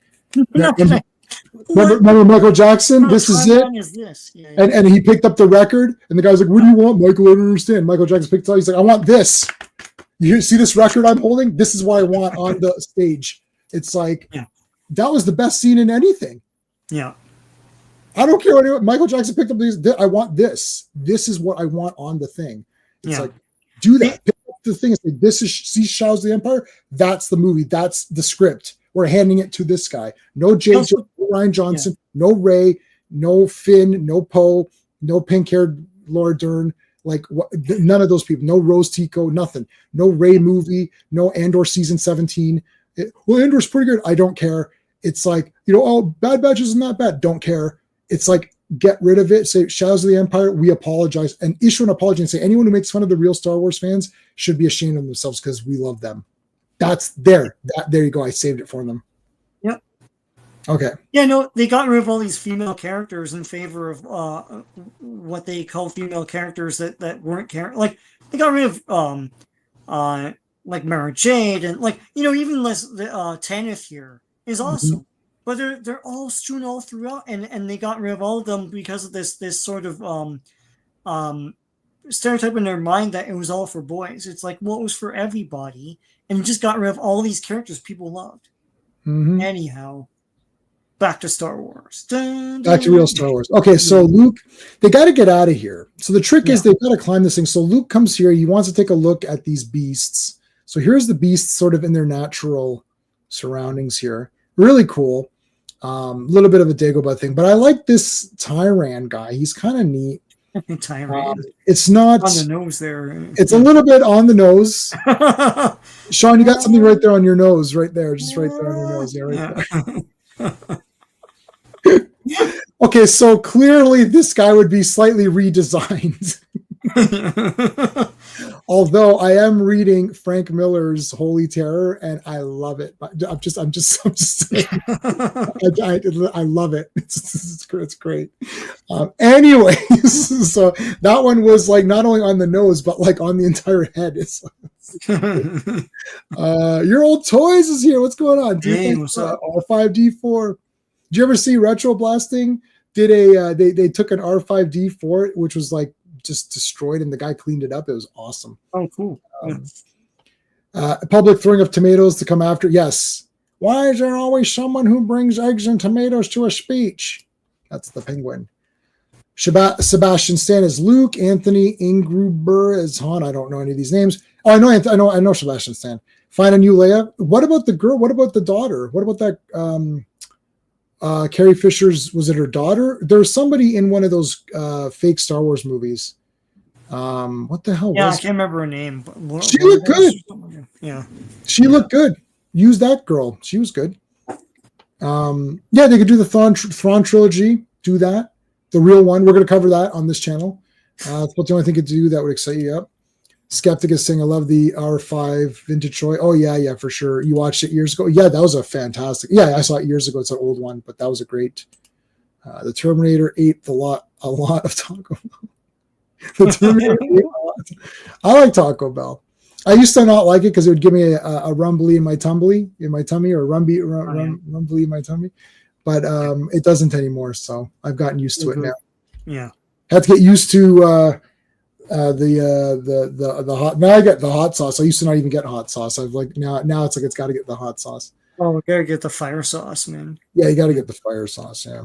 Remember Michael Jackson? This is it. And he picked up the record, and the guy's like, what do you want, Michael? I don't understand. Michael Jackson picked it up. He's like, I want this. You see this record I'm holding? This is what I want on the stage. It's like, that was the best scene in anything. Yeah. I don't care what Michael Jackson picked up these. I want this. This is what I want on the thing. It's like, do that. Pick up the thing and say, this is Shadows of the Empire. That's the movie. That's the script. We're handing it to this guy. No J.J. No Ryan Johnson, no Ray, no Finn, no Poe, no pink-haired Laura Dern. None of those people. No Rose Tico, nothing. No Ray movie, no Andor season 17. Andor's pretty good. I don't care. It's like, oh, Bad Batch isn't that bad. Don't care. It's like, get rid of it. Say, Shadows of the Empire, we apologize, and issue an apology and say anyone who makes fun of the real Star Wars fans should be ashamed of themselves because we love them. That's there. There you go. I saved it for them. Yep. Okay. Yeah, no, they got rid of all these female characters in favor of what they call female characters that weren't like they got rid of like Mara Jade and like even less Tanith here is awesome. But they're all strewn all throughout, and they got rid of all of them because of this sort of stereotype in their mind that it was all for boys. It's like, well, it was for everybody, and just got rid of all these characters people loved. Anyhow, back to Star Wars. Dun, dun. Back to real Star Wars. Okay, so Luke, they got to get out of here. So the trick is they've got to climb this thing. So Luke comes here. He wants to take a look at these beasts. So here's the beasts sort of in their natural surroundings here. Really cool. Little bit of a Dagobah thing, but I like this Tyran guy. He's kind of neat. Tyran. It's not on the nose there. It's a little bit on the nose. Sean, you got something right there on your nose, right there, just right there on your nose. Yeah, right there. Okay, so clearly this guy would be slightly redesigned. Although I am reading Frank Miller's Holy Terror and I love it. I'm just saying. I love it. It's great. Anyways, so that one was like not only on the nose but like on the entire head. Your old toys is here. What's going on? Hey, what's up? R5D4. Did you ever see Retro Blasting? They took an R5D4 which was like just destroyed and the guy cleaned it up. It was awesome. Oh, cool. Public throwing of tomatoes to come after. Yes. Why is there always someone who brings eggs and tomatoes to a speech? That's the penguin. Sebastian Stan is Luke. Anthony Ingruber is Han. I don't know any of these names. Oh, I know Sebastian Stan. Find a new Leia. What about the girl? What about the daughter? What about that? Carrie Fisher's, was it her daughter? There was somebody in one of those fake Star Wars movies. What the hell was I can't remember her name. But she looked good. Yeah. She looked good. Use that girl. She was good. Yeah, they could do the Thrawn trilogy. Do that. The real one. We're going to cover that on this channel. That's about the only thing to do that would excite you up. Skeptic is saying, I love the R5 vintage toy. Oh, yeah, for sure. You watched it years ago? Yeah, that was a fantastic. Yeah, I saw it years ago. It's an old one, but that was a great. The Terminator ate a lot of Taco Bell. The Terminator ate a lot. I like Taco Bell. I used to not like it because it would give me a rumbly in my tummy, or rumbly in my tummy. But it doesn't anymore, so I've gotten used to it now. Yeah. I had to get used to the hot. Now I get the hot sauce. I used to not even get hot sauce. I've like now it's like it's got to get the hot sauce. Oh, we gotta get the fire sauce, man. Yeah, you got to get the fire sauce. Yeah,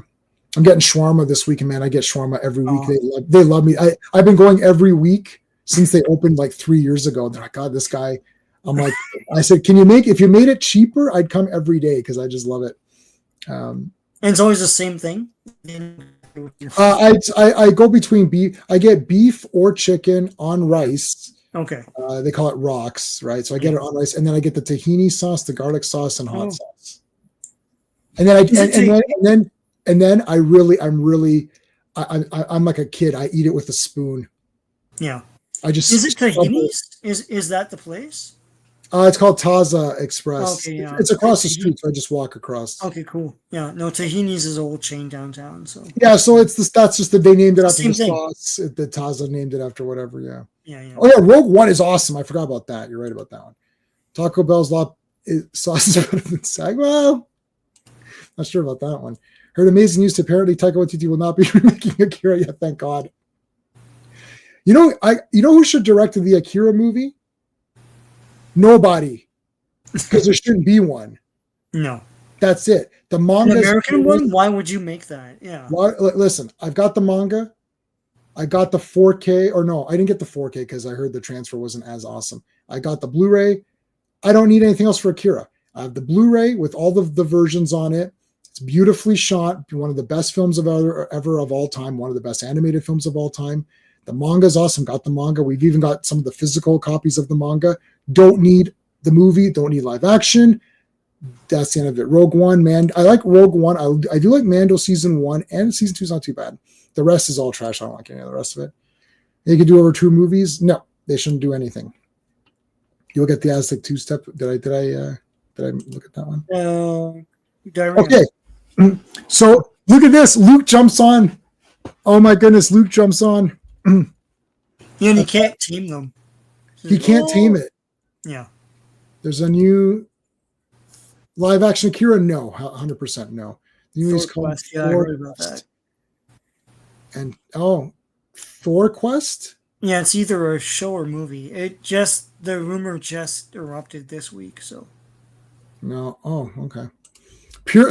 I'm getting shawarma this week, and man, I get shawarma every week. They love me. I've been going every week since they opened like 3 years ago. They're like, God, this guy. I'm like, I said, if you made it cheaper, I'd come every day because I just love it. And it's always the same thing. I go between beef. I get beef or chicken on rice. Okay. They call it rocks, right? So I get it on rice, and then I get the tahini sauce, the garlic sauce, and hot sauce. And then I'm like a kid. I eat it with a spoon. Yeah. Is it Tahini's? Is that the place? It's called Taza Express. Okay, yeah. It's across the street, so I just walk across. Okay, cool. Yeah, no, Tahini's is an old chain downtown. So yeah, so that's just that they named it after the thing. sauce. The Taza named it after whatever. Yeah. Yeah. Oh yeah, Rogue One is awesome. I forgot about that. You're right about that one. Taco Bell's sauce is better than Sag. Well, not sure about that one. Heard amazing news. Apparently, Taika Waititi will not be remaking Akira. Yeah, thank God. You know who should direct the Akira movie? Nobody, because there shouldn't be one. No, that's it. The manga, American one. Why would you make that? Yeah. Listen, I've got the manga. I got the 4K, or no, I didn't get the 4K because I heard the transfer wasn't as awesome. I got the Blu-ray. I don't need anything else for Akira. I have the Blu-ray with all the versions on it. It's beautifully shot. One of the best films ever of all time. One of the best animated films of all time. The manga is awesome. Got the manga. We've even got some of the physical copies of the manga. Don't need the movie. Don't need live action. that's the end of it. Rogue One, man. I like Rogue One. I do like Mando season 1, and season 2 is not too bad. The rest is all trash. I don't like any of the rest of it. They could do over 2 movies. No, they shouldn't do anything. You'll get the Aztec 2 step. Did I look at that one? Okay. So look at this. Luke jumps on. Oh my goodness, Luke jumps on. Yeah, and you can't tame them. He can't tame it. Yeah. There's a new live action Akira. No, 100% no. The new is called Quest. Yeah, I heard about that. And Thor Quest? Yeah, it's either a show or movie. The rumor just erupted this week, so. No. Oh, okay.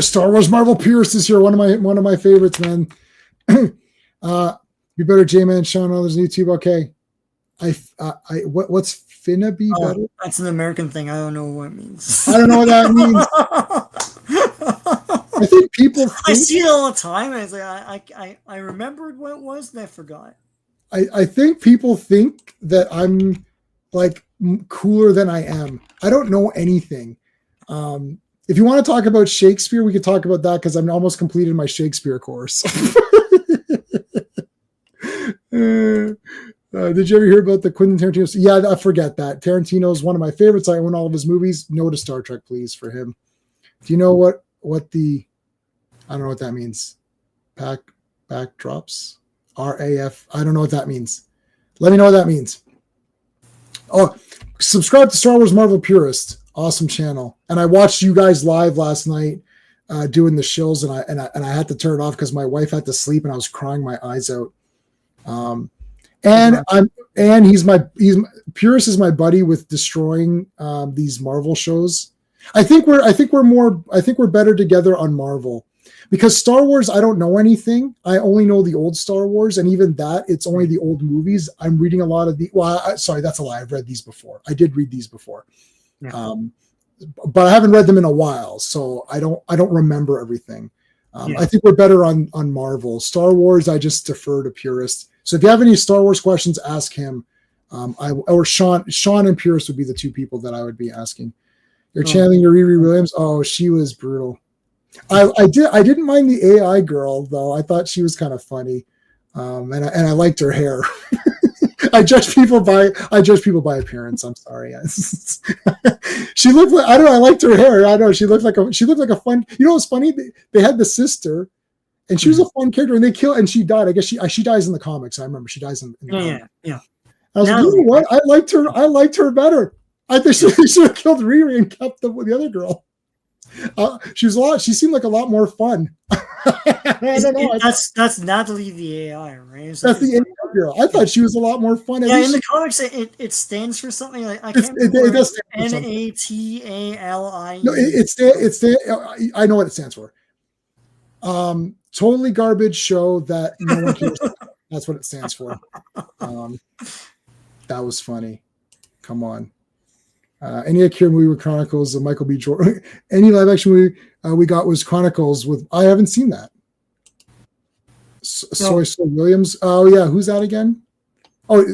Star Wars Marvel Pierce is here. One of my favorites, man. Be better, J-Man, Sean, others on YouTube. Okay. What's finna be better? That's an American thing. I don't know what it means. I don't know what that means. I think people I see it all the time. And it's like I remembered what it was and I forgot. I think people think that I'm like cooler than I am. I don't know anything. If you want to talk about Shakespeare, we could talk about that because I'm almost completed my Shakespeare course. Did you ever hear about the Quentin Tarantino? Yeah, I forget that. Tarantino is one of my favorites. I own all of his movies. No to Star Trek, please, for him. Do you know what the, I don't know what that means. Backdrops? RAF. I don't know what that means. Let me know what that means. Oh, subscribe to Star Wars Marvel Purist. Awesome channel. And I watched you guys live last night doing the shills, and I had to turn it off because my wife had to sleep and I was crying my eyes out. He's Purist is my buddy with destroying these Marvel shows. I think we're better together on Marvel because Star Wars, I don't know anything. I only know the old Star Wars, and even that, it's only the old movies. I'm reading a lot of sorry, that's a lie. I've read these before. I did read these before. Yeah. But I haven't read them in a while, so I don't remember everything. I think we're better on Marvel. Star Wars, I just defer to Purist. So if you have any Star Wars questions, ask him. Or Sean and Purist would be the two people that I would be asking. You're channeling your Riri Williams. Oh, she was brutal. I didn't mind the AI girl though. I thought she was kind of funny, and I liked her hair. I judge people by appearance. I'm sorry. She looked like, I don't know. I liked her hair. I know she looked like a fun. You know what's funny? They had the sister, and she was a fun character. And they killed, and she died. I guess she dies in the comics. I remember she dies in the comics. Yeah. I was like, you know what? I liked her better. I think she should have killed Riri and kept the other girl. She seemed like a lot more fun. I don't know. That's Natalie the AI, right? That's the AI girl. I thought she was a lot more fun. Yeah, in the comics, it stands for something like I can't remember. It does NATALI. No, I know what it stands for. Totally garbage show that no one cares about. That's what it stands for. That was funny. Come on. Any Akira movie with Chronicles of Michael B. Jordan. Any live action movie we got was Chronicles with. I haven't seen that. Soy Williams. Oh yeah, who's that again? Oh,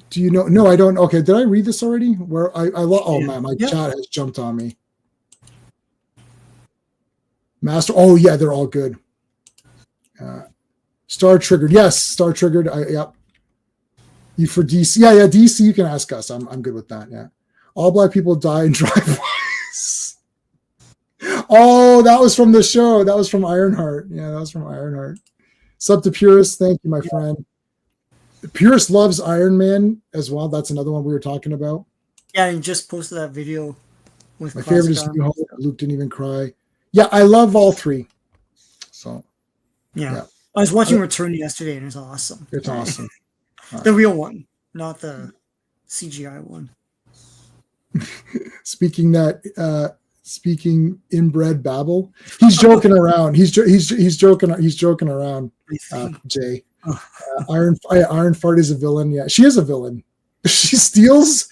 do you know? No, I don't. Okay, did I read this already? Where oh man, my chat has jumped on me. Master. Oh yeah, they're all good. Star Triggered. Yes, Star Triggered. Yep. You for DC? Yeah, DC. You can ask us. I'm good with that. Yeah. All black people die in drive-bys. Oh, that was from the show. That was from Ironheart. Yeah, that was from Ironheart. Sub to Purist. Thank you, my friend. Purist loves Iron Man as well. That's another one we were talking about. Yeah, he just posted that video with my favorite is New Hope. Luke didn't even cry. Yeah, I love all three. So yeah. I was watching Return yesterday and it's awesome. It's awesome. The real one, not the CGI one. Speaking inbred babble. He's joking around. He's joking around. Jay. Iron Fart is a villain. Yeah, she is a villain. She steals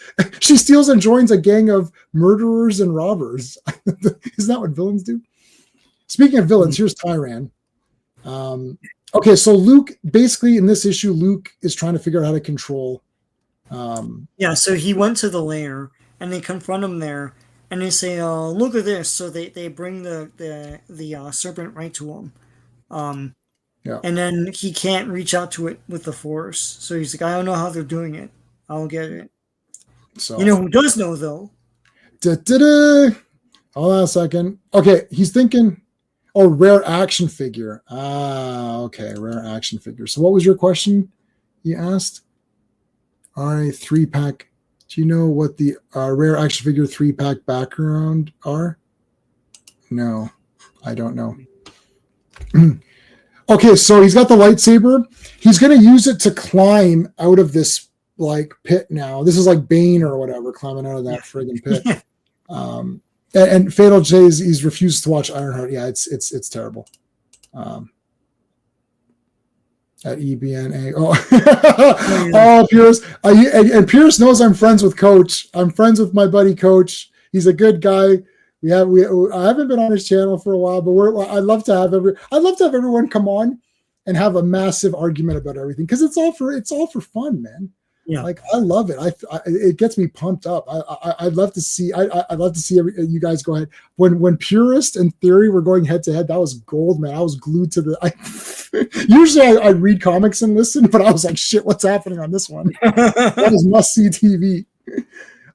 and joins a gang of murderers and robbers. Isn't that what villains do? Speaking of villains, here's Tyran. Okay, so Luke, basically in this issue, Luke is trying to figure out how to control. So he went to the lair and they confront him there, and they say, "Look at this." So they bring the serpent right to him. Yeah. And then he can't reach out to it with the force. So he's like, I don't know how they're doing it. I'll get it. So You know who does know though? da-da-da. Hold on a second. Okay, he's thinking, oh, rare action figure. Ah, okay, rare action figure. So what was your question you asked? All right, 3-pack. Do you know what the rare action figure 3-pack background are? No, I don't know. Okay, so he's got the lightsaber. He's going to use it to climb out of this like pit now. This is like Bane or whatever, climbing out of that friggin' pit. And Fatal says he's refused to watch Ironheart. Yeah, it's terrible. At EBNA. Oh, Pierce. And Pierce knows I'm friends with Coach. I'm friends with my buddy Coach. He's a good guy. I haven't been on his channel for a while, but I'd love to have everyone come on and have a massive argument about everything because it's all for fun, man. Yeah. Like I love it. It gets me pumped up. I'd love to see. I'd love to see you guys go ahead. When Purist and Theory were going head to head, that was gold, man. I was glued to the. Usually I read comics and listen, but I was like, shit, what's happening on this one? That is must see TV.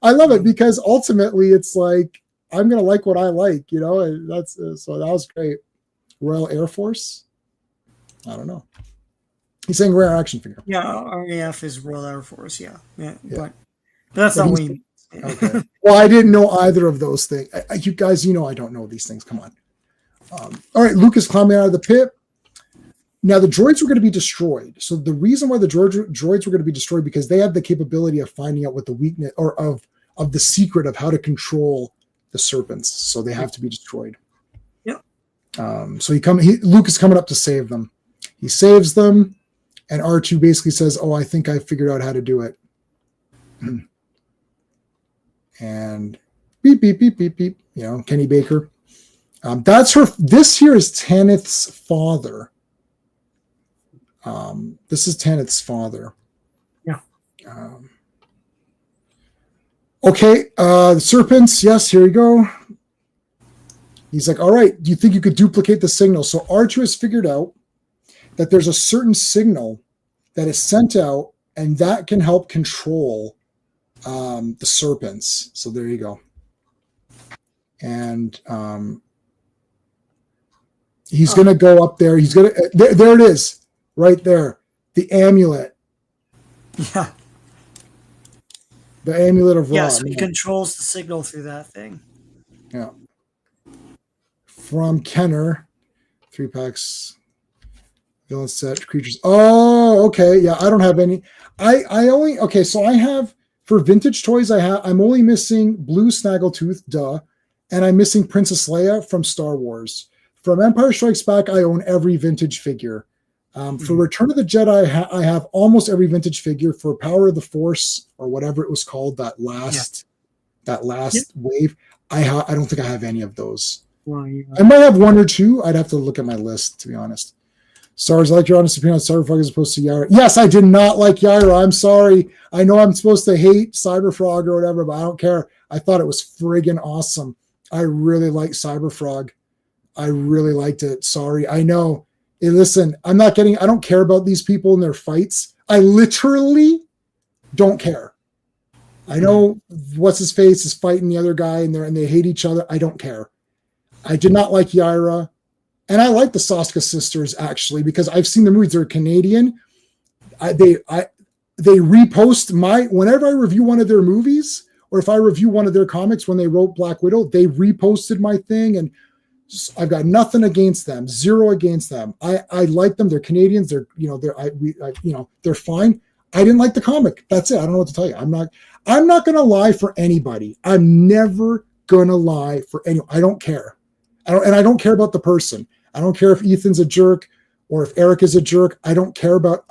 I love it because ultimately it's like I'm gonna like what I like, you know. And that's so that was great. Royal Air Force. I don't know. He's saying rare action figure. Yeah, RAF is Royal Air Force. Yeah. But that's not what he means. Okay. Well, I didn't know either of those things. You guys, you know, I don't know these things. Come on. All right, Luke is climbing out of the pit. Now the droids were going to be destroyed. So the reason why the droids were going to be destroyed because they have the capability of finding out what the weakness or of the secret of how to control the serpents. So they have to be destroyed. Yeah. So Luke is coming up to save them. He saves them. And R2 basically says, oh, I think I figured out how to do it. And beep, beep, beep, beep, beep. You know, Kenny Baker. This here is Tanith's father. This is Tanith's father. Yeah. Okay. The serpents. Yes, here we go. He's like, all right, do you think you could duplicate the signal? So R2 has figured out that there's a certain signal that is sent out and that can help control the serpents. So there you go. And he's going to go up there. He's going to, there it is right there. The amulet. Yeah. The amulet of Ra. Yeah, so he controls the signal through that thing. Yeah. From Kenner, 3-packs. Villain set creatures. Oh, okay. Yeah, I don't have any. So I have for vintage toys. I'm only missing Blue Snaggletooth, duh, and I'm missing Princess Leia from Star Wars. From Empire Strikes Back, I own every vintage figure. For Return of the Jedi, I have almost every vintage figure. For Power of the Force or whatever it was called, that last wave, I don't think I have any of those. Well, yeah. I might have one or two. I'd have to look at my list, to be honest. Stars, I like your honest opinion on Cyberfrog as opposed to Yaira. Yes, I did not like Yaira. I'm sorry. I know I'm supposed to hate Cyberfrog or whatever, but I don't care. I thought it was friggin' awesome. I really like Cyberfrog. I really liked it. Sorry. I know. Hey, listen, I don't care about these people and their fights. I literally don't care. I know what's his face is fighting the other guy and they hate each other. I don't care. I did not like Yaira. And I like the Soska sisters actually because I've seen the movies. They're Canadian. They repost whenever I review one of their movies or if I review one of their comics when they wrote Black Widow, they reposted my thing and I've got nothing against them, zero against them. I like them. They're Canadians. They're fine. I didn't like the comic. That's it. I don't know what to tell you. I'm not going to lie for anybody. I'm never going to lie for anyone. I don't care. I don't care about the person. I don't care if Ethan's a jerk or if Eric is a jerk. I don't care about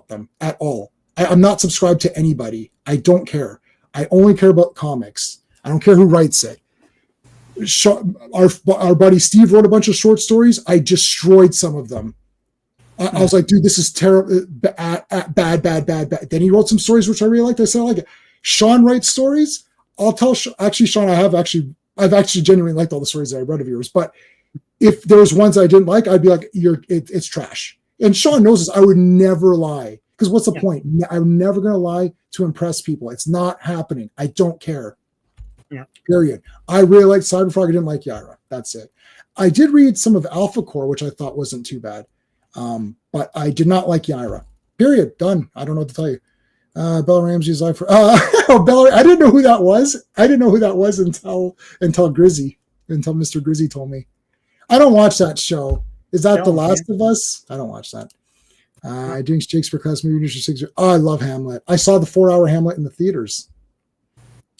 them at all. I'm not subscribed to anybody. I don't care. I only care about comics. I don't care who writes it. Our buddy Steve wrote a bunch of short stories. I destroyed some of them. I was like, dude, this is terrible, bad. Then he wrote some stories which I really liked. I said, I like it. Sean writes stories. I'll tell. Actually, Sean, I've actually genuinely liked all the stories that I read of yours. But if there's ones I didn't like, I'd be like, it's trash. And Sean knows this. I would never lie, because what's the point? I'm never going to lie to impress people. It's not happening. I don't care. Yeah. Period. I really liked Cyberfrog. I didn't like Yaira. That's it. I did read some of Alpha Core, which I thought wasn't too bad. But I did not like Yaira. Period. Done. I don't know what to tell you. Bella Ramsey's life for Bella. I didn't know who that was. Until Mr. Grizzy told me. I don't watch that show. Is that The Last of Us? I don't watch that. Doing Shakespeare class movie. Oh, I love Hamlet. I saw the 4-hour Hamlet in the theaters.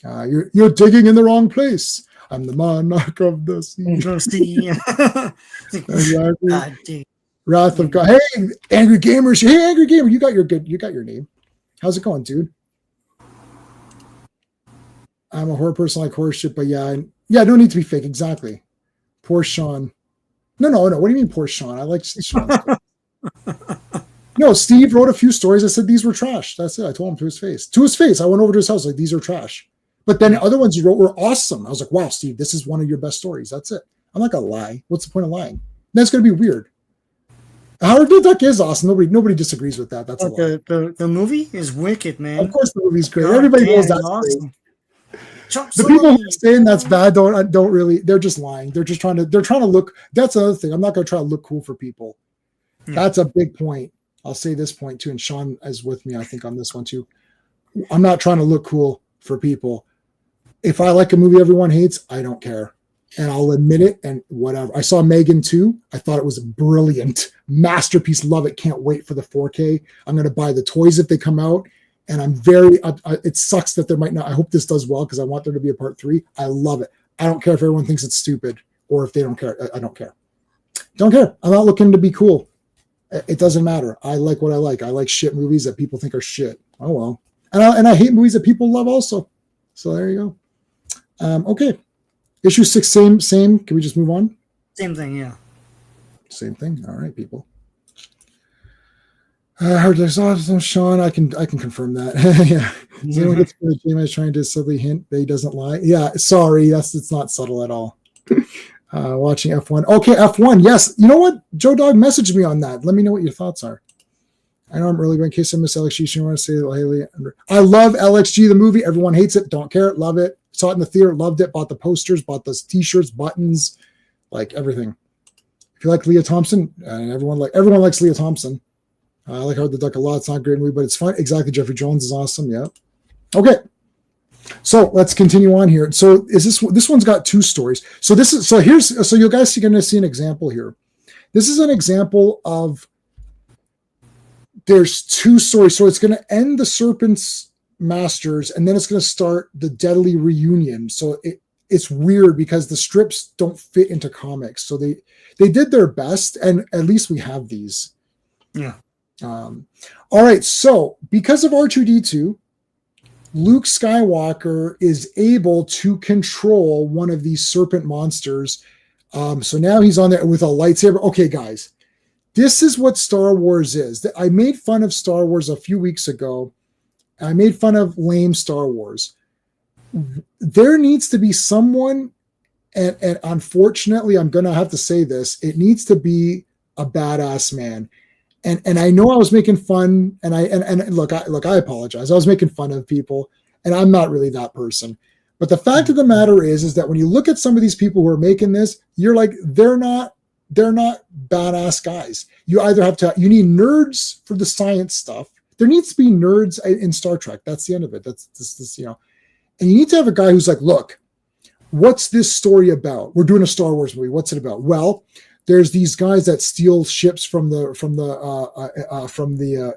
You're digging in the wrong place. I'm the monarch of the sea. Exactly. Wrath of God. Hey, Angry Gamers. Hey, Angry Gamer. You got your name. How's it going, dude? I'm a horror person, like horror shit, but yeah, no need to be fake. Exactly. Poor Sean. No. What do you mean, poor Sean? I like Sean. No, Steve wrote a few stories. I said these were trash. That's it. I told him to his face. To his face. I went over to his house like, these are trash. But then the other ones you wrote were awesome. I was like, wow, Steve, this is one of your best stories. That's it. I'm not gonna lie. What's the point of lying? That's gonna be weird. Howard the Duck is awesome. Nobody disagrees with that. That's a lie. The movie is wicked, man. Of course, the movie's great. Everybody knows that's awesome. The people who are saying that's bad don't really. They're just lying. They're trying to look. That's another thing. I'm not going to try to look cool for people. Yeah. That's a big point. I'll say this point too, and Sean is with me, I think, on this one too. I'm not trying to look cool for people. If I like a movie everyone hates, I don't care. And I'll admit it, and whatever. I saw Megan 2. I thought it was brilliant. Masterpiece. Love it. Can't wait for the 4K. I'm going to buy the toys if they come out. And I'm it sucks that there might not. I hope this does well, because I want there to be a part 3. I love it. I don't care if everyone thinks it's stupid or if they don't care. I don't care. Don't care. I'm not looking to be cool. It doesn't matter. I like what I like. I like shit movies that people think are shit. Oh, well. And I hate movies that people love also. So there you go. Okay. Issue 6, same. Can we just move on? Same thing, yeah. Same thing. All right, people. I heard there's awesome, Sean. I can confirm that. Yeah. Does anyone get the game I was trying to subtly hint that he doesn't lie? Yeah, sorry. It's not subtle at all. Watching F1. Okay, F1. Yes. You know what? Joe Dog messaged me on that. Let me know what your thoughts are. I know I'm early, but in case I miss LXG, you want to say, Haley? I love LXG, the movie. Everyone hates it. Don't care. Love it. Saw it in the theater. Loved it. Bought the posters. Bought the t-shirts, buttons, like everything. If you like Leah Thompson, and everyone likes Leah Thompson. I like Howard the Duck a lot. It's not a great movie, but it's fun. Exactly. Jeffrey Jones is awesome. Yeah. Okay. So let's continue on here. So this one's got 2 stories. So you guys are going to see an example here. This is an example of there's 2 stories. So it's going to end the Serpent's Masters, and then it's going to start the Deadly Reunion. So it's weird because the strips don't fit into comics. So they did their best, and at least we have these. Yeah. All right. So because of R2D2, Luke Skywalker is able to control one of these serpent monsters. So now he's on there with a lightsaber. Okay, guys, this is what Star Wars is. I made fun of Star Wars a few weeks ago. I made fun of lame Star Wars. There needs to be someone, and unfortunately, I'm going to have to say this, it needs to be a badass man. And I know I was making fun, and look, I apologize. I was making fun of people, and I'm not really that person. But the fact of the matter is that when you look at some of these people who are making this, you're like, they're not badass guys. You need nerds for the science stuff. There needs to be nerds in Star Trek. That's the end of it. That's this, and you need to have a guy who's like, look, what's this story about? We're doing a Star Wars movie. What's it about? Well, there's these guys that steal ships from the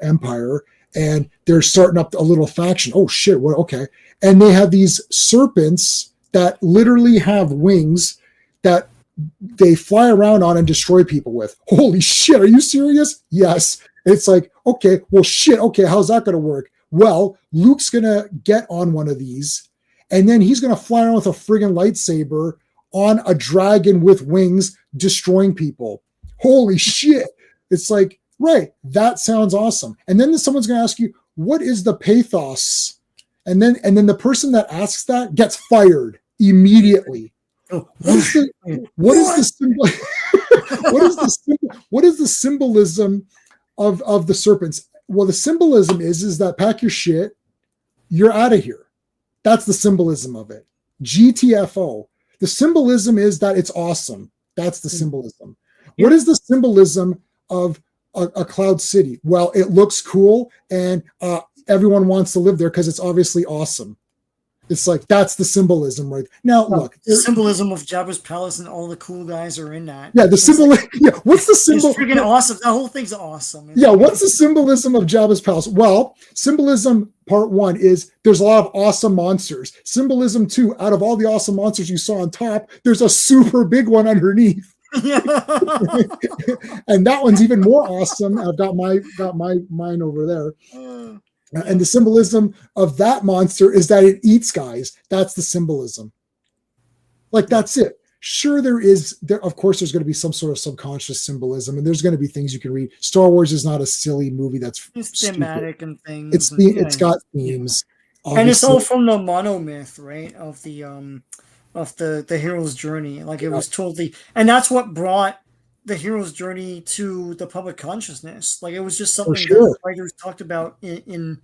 Empire, and they're starting up a little faction. Oh shit! What? Okay, and they have these serpents that literally have wings that they fly around on and destroy people with. Holy shit! Are you serious? Yes. It's like, okay, well, shit. Okay, how's that going to work? Well, Luke's going to get on one of these, and then he's going to fly around with a friggin' lightsaber on a dragon with wings, destroying people. Holy shit. It's like, right, that sounds awesome. And then someone's going to ask you, what is the pathos? And then the person that asks that gets fired immediately. Oh. What is the symbol? What is the symbolism of the serpents? Well, the symbolism is that pack your shit, you're out of here. That's the symbolism of it. GTFO. The symbolism is that it's awesome. That's the symbolism. What is the symbolism of a cloud city? Well, it looks cool and everyone wants to live there because it's obviously awesome. It's like, that's the symbolism, right? Now, look. The symbolism of Jabba's palace and all the cool guys are in that. Yeah, the symbol. Like, yeah, what's the symbol? It's freaking awesome. The whole thing's awesome. Yeah, what's the symbolism of Jabba's palace? Well, symbolism part 1 is there's a lot of awesome monsters. Symbolism 2, out of all the awesome monsters you saw on top, there's a super big one underneath. Yeah. And that one's even more awesome. I've got mine over there. And the symbolism of that monster is that it eats guys. That's the symbolism. Like, that's it. Sure, of course, there's going to be some sort of subconscious symbolism, and there's going to be things you can read. Star Wars is not a silly movie that's thematic and things. It's got themes. Obviously. And it's all from the monomyth, right? Of the hero's journey. Like, it was totally, and that's what brought the hero's journey to the public consciousness. Like, it was just something that writers talked about in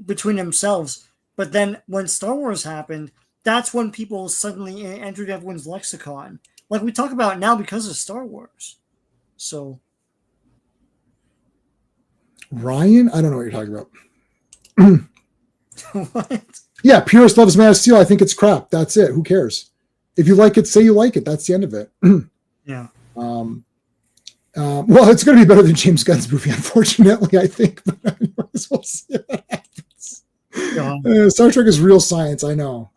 between themselves. But then when Star Wars happened, that's when people suddenly entered everyone's lexicon. Like, we talk about it now because of Star Wars. So, Ryan, I don't know what you're talking about. What? Yeah, Purist loves Man of Steel. I think it's crap. That's it. Who cares? If you like it, say you like it. That's the end of it. Yeah. Well, it's going to be better than James Gunn's movie, unfortunately, I think. But anyways, we'll see what happens. Star Trek is real science. I know.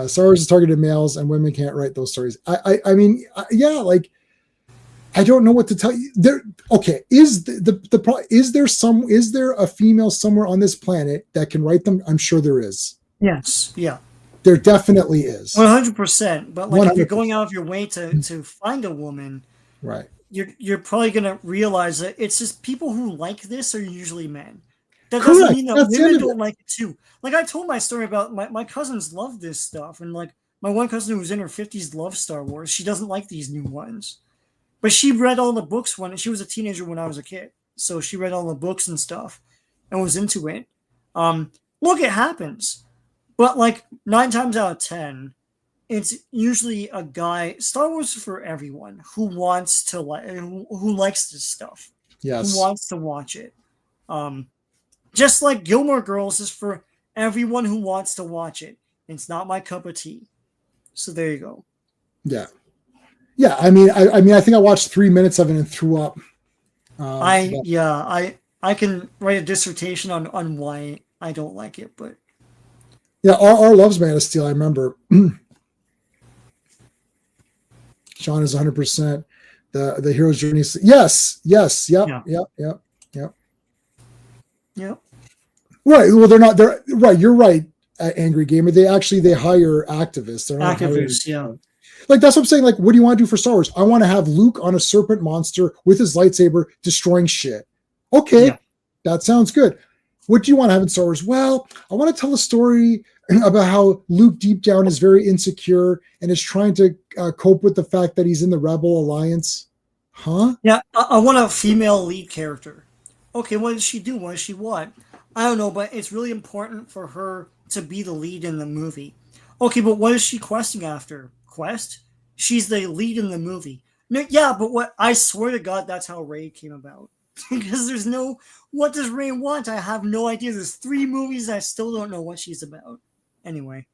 Star Wars is targeted males, and women can't write those stories. I mean, like, I don't know what to tell you. Is there a female somewhere on this planet that can write them? I'm sure there is. Yes. Yeah. There definitely is. 100%. But like, 100%. If you're going out of your way to find a woman, right, you're probably going to realize that it's just people who like this are usually men. That doesn't mean that women don't like it too. Like, I told my story about my cousins love this stuff, and like, my one cousin who was in her 50s loves Star Wars. She doesn't like these new ones, but she read all the books when she was a teenager when I was a kid. So she read all the books and stuff and was into it. Look, it happens. But like 9 times out of 10, it's usually a guy. Star Wars is for everyone who wants to who likes this stuff. Yes. Who wants to watch it. Just like Gilmore Girls is for everyone who wants to watch it. It's not my cup of tea. So there you go. Yeah. Yeah. I mean, I think I watched 3 minutes of it and threw up. I can write a dissertation on why I don't like it, but. Yeah, R loves Man of Steel. I remember. Sean is 100%. The hero's journey. Yes. Yep. Right. Well, they're right. You're right. Angry Gamer. They hire activists. They're not activists. Yeah. Like, that's what I'm saying. Like, what do you want to do for Star Wars? I want to have Luke on a serpent monster with his lightsaber destroying shit. Okay, that sounds good. What do you want to have in Star Wars? Well, I want to tell a story about how Luke deep down is very insecure and is trying to cope with the fact that he's in the Rebel Alliance. Huh? Yeah, I want a female lead character. Okay, what does she do? What does she want? I don't know, but it's really important for her to be the lead in the movie. Okay, but what is she questing after? Quest? She's the lead in the movie. No, yeah, but what? I swear to God, that's how Rey came about. Because there's no, what does Rey want? I have no idea. There's 3 movies. I still don't know what she's about. Anyway.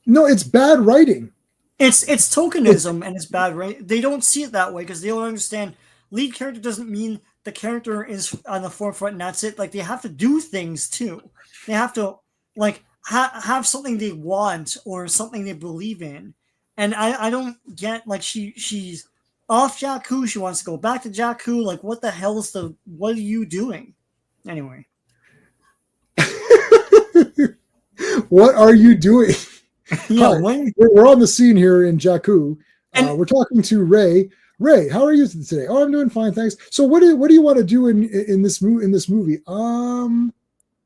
No, it's bad writing. It's tokenism and it's bad writing. They don't see it that way because they don't understand. Lead character doesn't mean the character is on the forefront and that's it. Like, they have to do things too. They have to like have something they want or something they believe in. And I don't get, like, she's off Jakku. She wants to go back to Jakku. Like, what the hell is what are you doing? Anyway. What are you doing? Yeah, we're on the scene here in Jakku. We're talking to Rey. Rey, how are you today? Oh, I'm doing fine, thanks. So what do you want to do in this movie?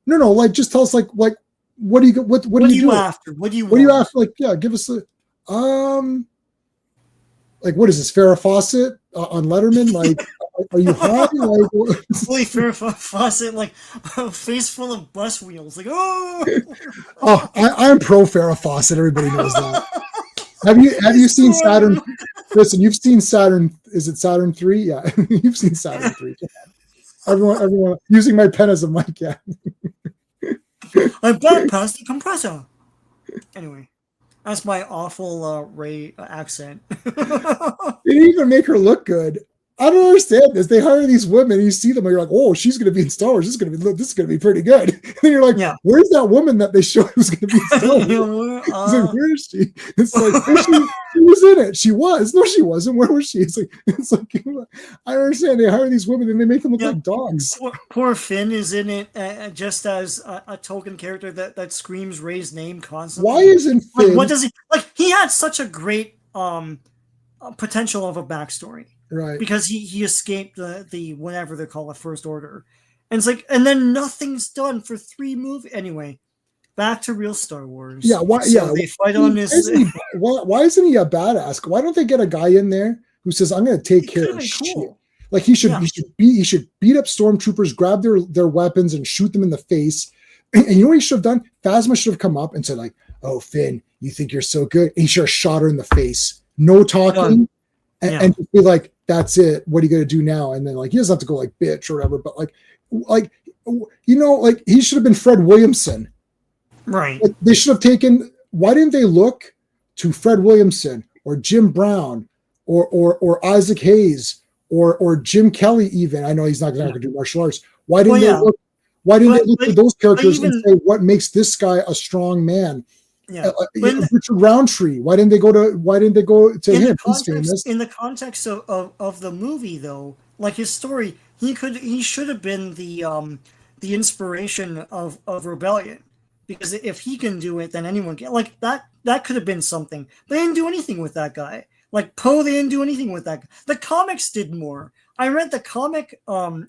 No, like just tell us like what do you what do you do after? What do you what do you after? Like, yeah, give us a like, what is this, Farrah Fawcett on Letterman? Like, are you high? Like, fully Farrah Fawcett, like a face full of bus wheels. Like, oh, oh, I'm pro Farrah Fawcett. Everybody knows that. Have you seen Saturn? Listen, you've seen Saturn. Is it Saturn 3? Yeah, you've seen Saturn 3. Everyone using my pen as a mic. Yeah. I bypassed the compressor. Anyway, that's my awful Ray accent. They didn't even make her look good. I don't understand this. They hire these women, and you see them, and you're like, "Oh, she's going to be in Star Wars. This is going to be pretty good." And you're like, yeah. "Where's that woman that they showed who's going to be in Star Wars?" It's like, where is she? It's like, she was in it. She was. No, she wasn't. Where was she? It's like I don't understand. They hire these women and they make them look like dogs. Poor Finn is in it just as a token character that screams Ray's name constantly. Why isn't Finn? Like, what does he like? He had such a great potential of a backstory. Right. Because he escaped the whatever they call it, First Order. And it's like, and then nothing's done for 3 movies. Anyway, back to real Star Wars. Yeah, why they fight on this. Why isn't he a badass? Why don't they get a guy in there who says, I'm gonna take care of shit? Cool. Like he should beat up stormtroopers, grab their weapons and shoot them in the face. And you know what he should have done? Phasma should have come up and said, like, oh Finn, you think you're so good? And he should have shot her in the face. No talking. And just be like, that's it. What are you going to do now? And then like, he doesn't have to go like bitch or whatever, but like, you know, like he should have been Fred Williamson. Right. Like, they should have taken, why didn't they look to Fred Williamson or Jim Brown or Isaac Hayes or Jim Kelly even? I know he's not going to do martial arts. Why didn't they look at those characters and say, what makes this guy a strong man? Yeah, Richard Roundtree. Why didn't they go to him? He's famous. In the context of the movie, though, like his story, he should have been the inspiration of Rebellion, because if he can do it, then anyone can. Like that could have been something. They didn't do anything with that guy. Like Poe, they didn't do anything with that guy. The comics did more. I read the comic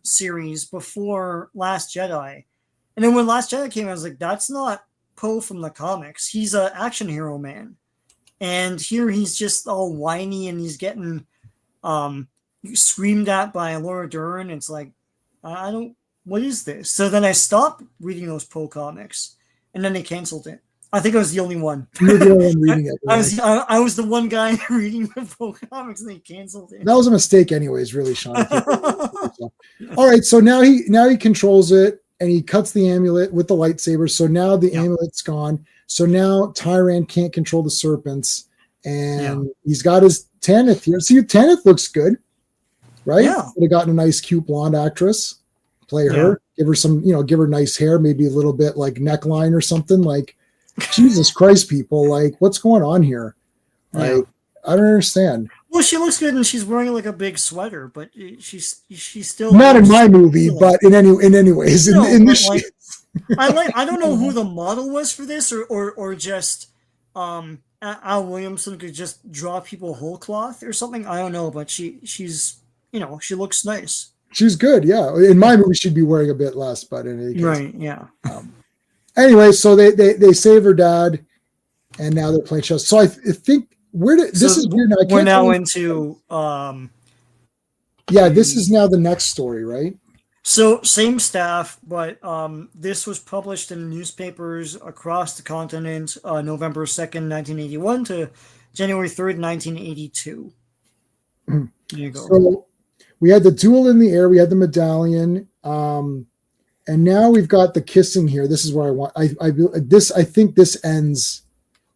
series before Last Jedi, and then when Last Jedi came, I was like, that's not Poe from the comics. He's an action hero man, and here he's just all whiny and he's getting screamed at by Laura Dern. It's like, I don't, what is this? So then I stopped reading those Poe comics, and then they canceled it. I think I was the only one. You're the only one reading it. Right? I was the one guy reading the Poe comics, and they canceled it. That was a mistake, anyways. Really, Sean. All right, so now he controls it. And he cuts the amulet with the lightsaber. So now the amulet's gone. So now Tyran can't control the serpents. And he's got his Tanith here. See, Tanith looks good, right? Yeah. Would have gotten a nice, cute blonde actress. Play her. Give her some, give her nice hair, maybe a little bit like neckline or something. Like, Jesus Christ, people. Like, what's going on here? Like, I don't understand. Well, she looks good, and she's wearing like a big sweater, but she's still not in my movie, but in any ways. In this, like, I don't know who the model was for this, or just Al Williamson could just draw people whole cloth or something. I don't know, but she's she looks nice. She's good, yeah. In my movie, she'd be wearing a bit less, but in any case, right, yeah. Anyway, so they save her dad, and now they're playing chess. So I think. This is weird. We're now into this is now the next story, right? So same staff, but this was published in newspapers across the continent November 2nd, 1981 to January 3rd, 1982. There you go. So we had the duel in the air, we had the medallion, and now we've got the kissing here. This is where I want I think this ends.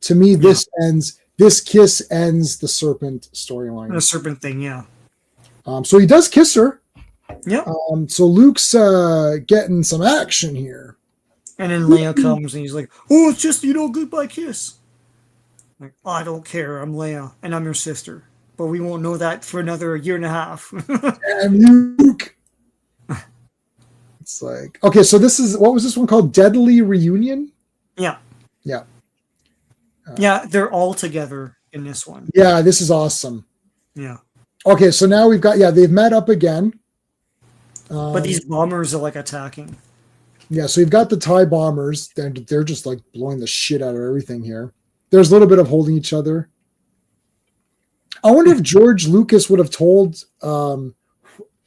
To me, this ends. This kiss ends the Serpent storyline. The Serpent thing, yeah. So he does kiss her. Yeah. So Luke's getting some action here. And then Leia comes and he's like, "Oh, it's just, goodbye kiss." Like, I don't care. I'm Leia and I'm your sister. But we won't know that for another year and a half. And Luke. It's like, okay, so this is, what was this one called? Deadly Reunion? Yeah. Yeah. Yeah, they're all together in this one. Yeah, this is awesome. Yeah. Okay, so now we've got, they've met up again. But these bombers are like attacking. Yeah, so you've got the TIE bombers, and they're just like blowing the shit out of everything here. There's a little bit of holding each other. I wonder if George Lucas would have told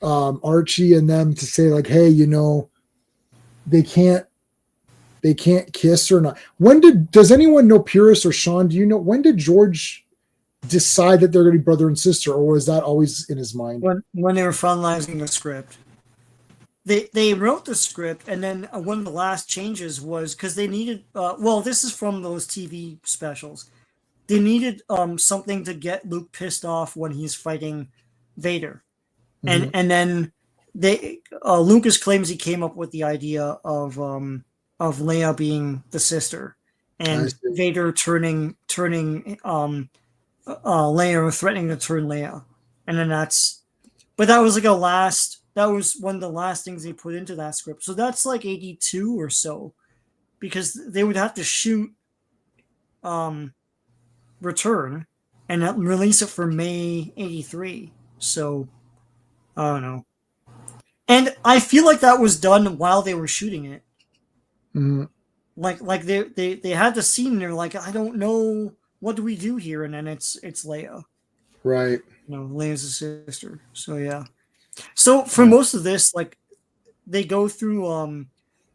Archie and them to say like, "Hey, they can't kiss or not." Does anyone know, Purist or Sean? Do you know when did George decide that they're going to be brother and sister, or was that always in his mind? When they were finalizing the script. They wrote the script, and then one of the last changes was because they needed. This is from those TV specials. They needed something to get Luke pissed off when he's fighting Vader, and then Lucas claims he came up with the idea of Leia being the sister, and Vader turning Leia, or threatening to turn Leia, and then but that was like that was one of the last things they put into that script. So that's like 82 or so, because they would have to shoot Return and release it for May 83. So I don't know. And I feel like that was done while they were shooting it. Mm-hmm. Like they had the scene and they're like, I don't know, what do we do here? And then it's Leia. Right. Leia's a sister. So yeah. So for most of this, like they go through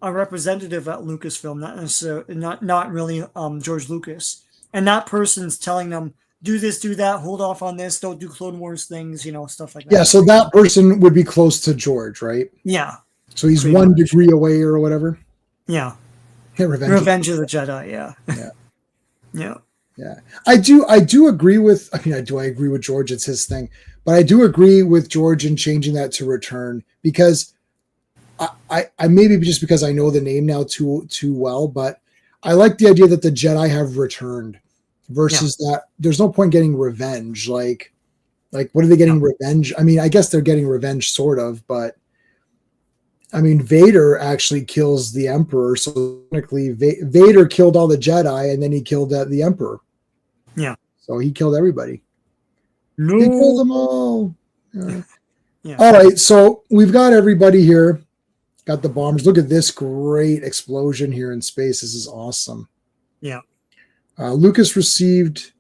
a representative at Lucasfilm, not necessarily, not really George Lucas, and that person's telling them, do this, do that, hold off on this, don't do Clone Wars things, stuff like that. Yeah, so that person would be close to George, right? Yeah. So he's 1 degree away or whatever. Yeah. Revenge of the Jedi. Yeah. Yeah. Yeah. Yeah. I do agree with. I agree with George. It's his thing. But I do agree with George in changing that to Return, because I maybe just because I know the name now too well, but I like the idea that the Jedi have returned versus that there's no point getting revenge. Like what are they getting revenge? I mean, I guess they're getting revenge sort of, but I mean, Vader actually kills the Emperor. So technically Vader killed all the Jedi and then he killed the Emperor. Yeah. So he killed everybody. No. He killed them all. Yeah. Yeah. All right. So we've got everybody here. Got the bombers. Look at this great explosion here in space. This is awesome. Yeah. Lucas received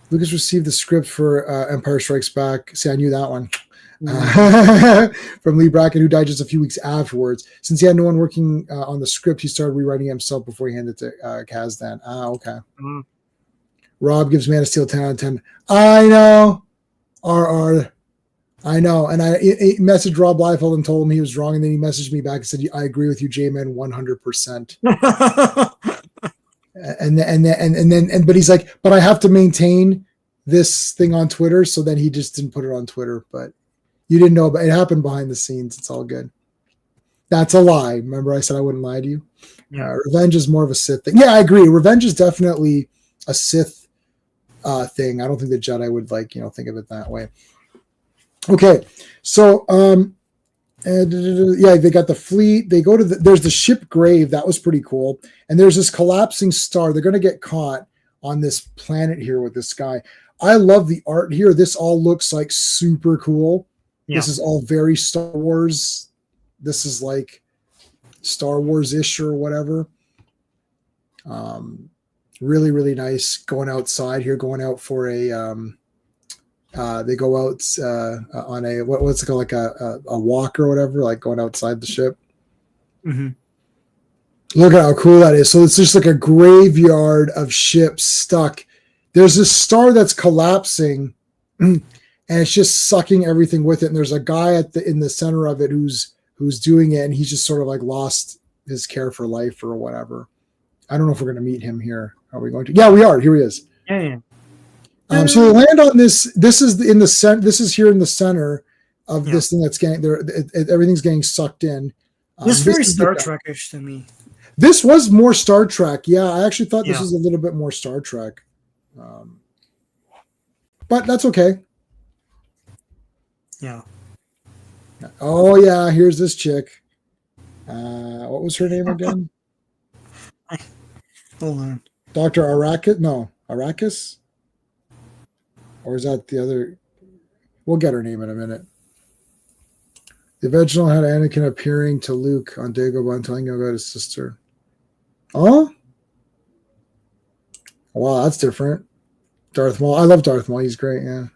the script for Empire Strikes Back. See, I knew that one. From Lee Brackett, who died just a few weeks afterwards. Since he had no one working on the script, he started rewriting it himself before he handed it to Kazdan. Okay. Mm-hmm. Rob gives Man of Steel 10 out of 10. I know. RR. I know. And I messaged Rob Liefeld and told him he was wrong. And then he messaged me back and said, I agree with you, J-Man, 100%. But he's like, but I have to maintain this thing on Twitter. So then he just didn't put it on Twitter. But you didn't know, but it happened behind the scenes. It's all good. That's a lie. Remember I said I wouldn't lie to you? Yeah. Revenge is more of a Sith thing. Yeah, I agree. Revenge is definitely a Sith thing. I don't think the Jedi would think of it that way. Okay, so they got the fleet. They go to there's the ship grave. That was pretty cool. And there's this collapsing star. They're going to get caught on this planet here with this guy. I love the art here. This all looks like super cool. Yeah. This is all very Star Wars. This is like Star Wars-ish or whatever. Really, really nice. Going outside here, going out for a they go out on a what's it called, like a walk or whatever, like going outside the ship. Mm-hmm. Look at how cool that is. So it's just like a graveyard of ships stuck. There's this star that's collapsing, and it's just sucking everything with it. And there's a guy in the center of it who's doing it, and he's just sort of like lost his care for life or whatever. I don't know if we're going to meet him here. Are we going to? Yeah, we are. Here he is. Yeah. So they land on this. This is in the center. This is here in the center of this thing that's getting there. Everything's getting sucked in. This is very Star Trek-ish to me. This was more Star Trek. Yeah, I actually thought this was a little bit more Star Trek. But that's okay. Yeah. Oh yeah, here's this chick. What was her name again? Hold on. Dr. Arrakis? No, Arrakis? Or is that the other? We'll get her name in a minute. The original had Anakin appearing to Luke on Dagobah and telling him about his sister. Oh? Wow, that's different. Darth Maul. I love Darth Maul. He's great, yeah.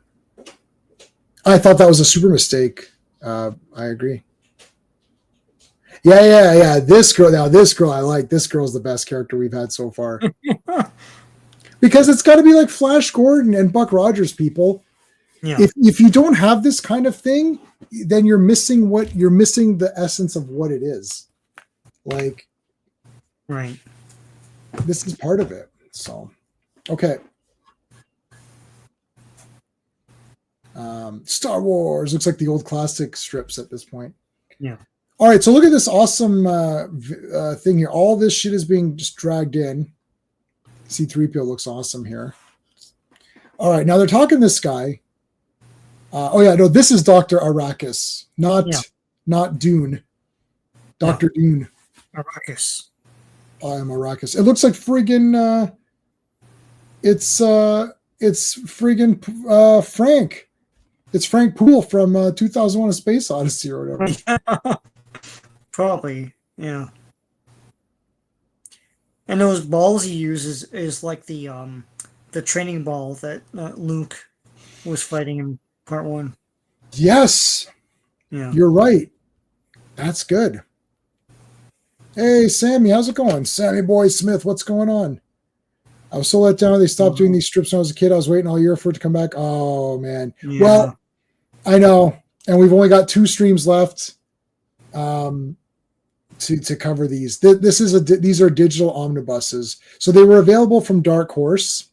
I thought that was a super mistake. I agree. Yeah. This girl I like. This girl's the best character we've had so far. Because it's got to be like Flash Gordon and Buck Rogers, people. Yeah. If you don't have this kind of thing, then you're missing the essence of what it is. Like, right. This is part of it. So, okay. Star Wars looks like the old classic strips at this point. Yeah. All right, so look at this awesome thing here. All this shit is being just dragged in. C-3PO looks awesome here. All right, now they're talking this guy. This is Dr. Arrakis, not Dune. Dr. Dune. Arrakis. I am Arrakis. It looks like friggin' it's friggin' Frank. It's Frank Poole from 2001: A Space Odyssey or whatever. Probably, yeah. And those balls he uses is like the training ball that Luke was fighting in Part 1. Yes. Yeah. You're right. That's good. Hey, Sammy, how's it going? Sammy Boy Smith, what's going on? I was so let down. They stopped doing these strips when I was a kid. I was waiting all year for it to come back. Oh, man. Yeah. Well, I know. And we've only got 2 streams left to cover these. These are digital omnibuses. So they were available from Dark Horse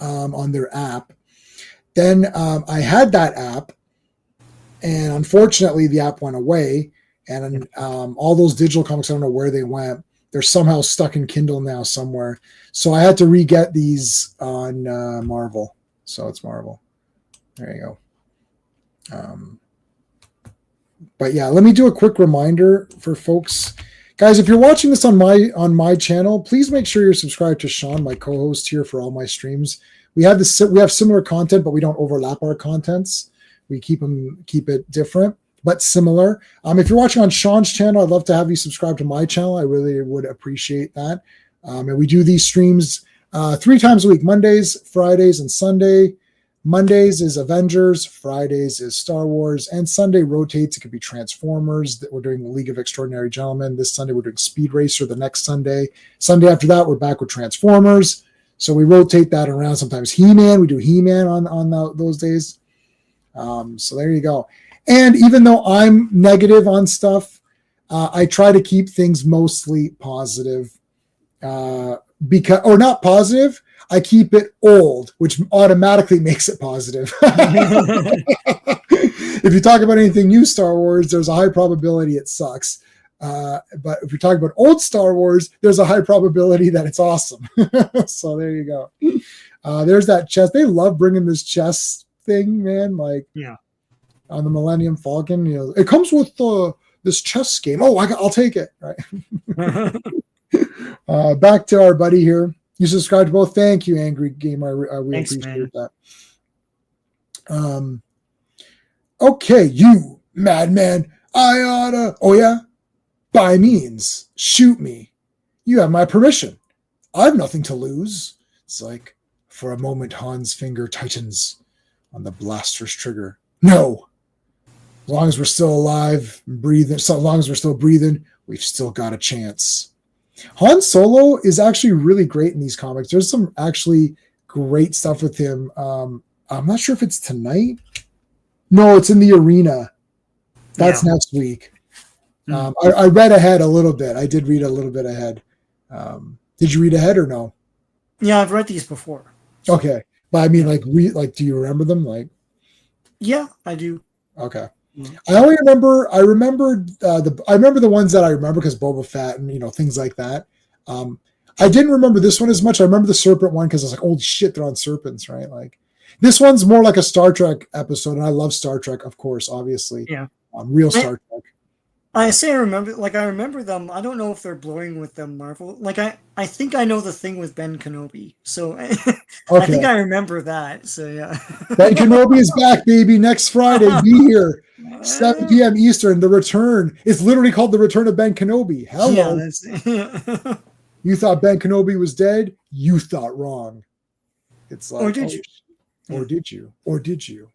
on their app. Then I had that app, and unfortunately the app went away. And all those digital comics, I don't know where they went. They're somehow stuck in Kindle now somewhere. So I had to re-get these on Marvel. So it's Marvel. There you go. But yeah, let me do a quick reminder for folks. Guys, if you're watching this on my channel, please make sure you're subscribed to Sean, my co-host here for all my streams. We have similar content, but we don't overlap our contents. We keep it different, but similar. If you're watching on Sean's channel, I'd love to have you subscribe to my channel. I really would appreciate that. And we do these streams 3 times a week: Mondays, Fridays, and Sunday. Mondays is Avengers, Fridays is Star Wars, and Sunday rotates. It could be Transformers. That we're doing the League of Extraordinary Gentlemen. This Sunday we're doing Speed Racer. The next Sunday after that, we're back with Transformers. So we rotate that around. Sometimes He-Man. We do He-Man on those days. So there you go. And even though I'm negative on stuff, I try to keep things mostly positive. Not positive. I keep it old, which automatically makes it positive. If you talk about anything new Star Wars, there's a high probability it sucks. But if you're talking about old Star Wars, there's a high probability that it's awesome. So there you go. There's that chess. They love bringing this chess thing, man. Like, yeah, on the Millennium Falcon, it comes with this chess game. Oh, I'll take it. Right. Back to our buddy here. You subscribe to both. Thank you, Angry Gamer. We Thanks, appreciate man. That. Okay, you madman. I oughta. Oh yeah. By means, shoot me. You have my permission. I've nothing to lose. It's like, for a moment, Han's finger tightens on the blaster's trigger. No. As long as we're still alive and breathing, as long as we're still breathing, we've still got a chance. Han Solo is actually really great in these comics. There's some actually great stuff with him. I'm not sure if it's tonight. No, it's in the arena. That's next week. I read ahead a little bit. I did read a little bit ahead. Did you read ahead or no? Yeah, I've read these before. Okay, but I mean, do you remember them? Yeah, I do. Okay. I remember the ones that I remember because Boba Fett and things like that. I didn't remember this one as much. I remember the Serpent one because I was like, "Holy shit, they're on serpents!" Right? Like this one's more like a Star Trek episode, and I love Star Trek, of course, obviously. Yeah, real Star Trek. I remember them. I don't know if they're blurring with them Marvel. I think I know the thing with Ben Kenobi. So I think I remember that. So yeah. Ben Kenobi is back, baby. Next Friday, be here. 7 p.m. Eastern, The Return. It's literally called The Return of Ben Kenobi. Hello. Yeah, You thought Ben Kenobi was dead? You thought wrong. It's like, or did you? Or did you? Or did you?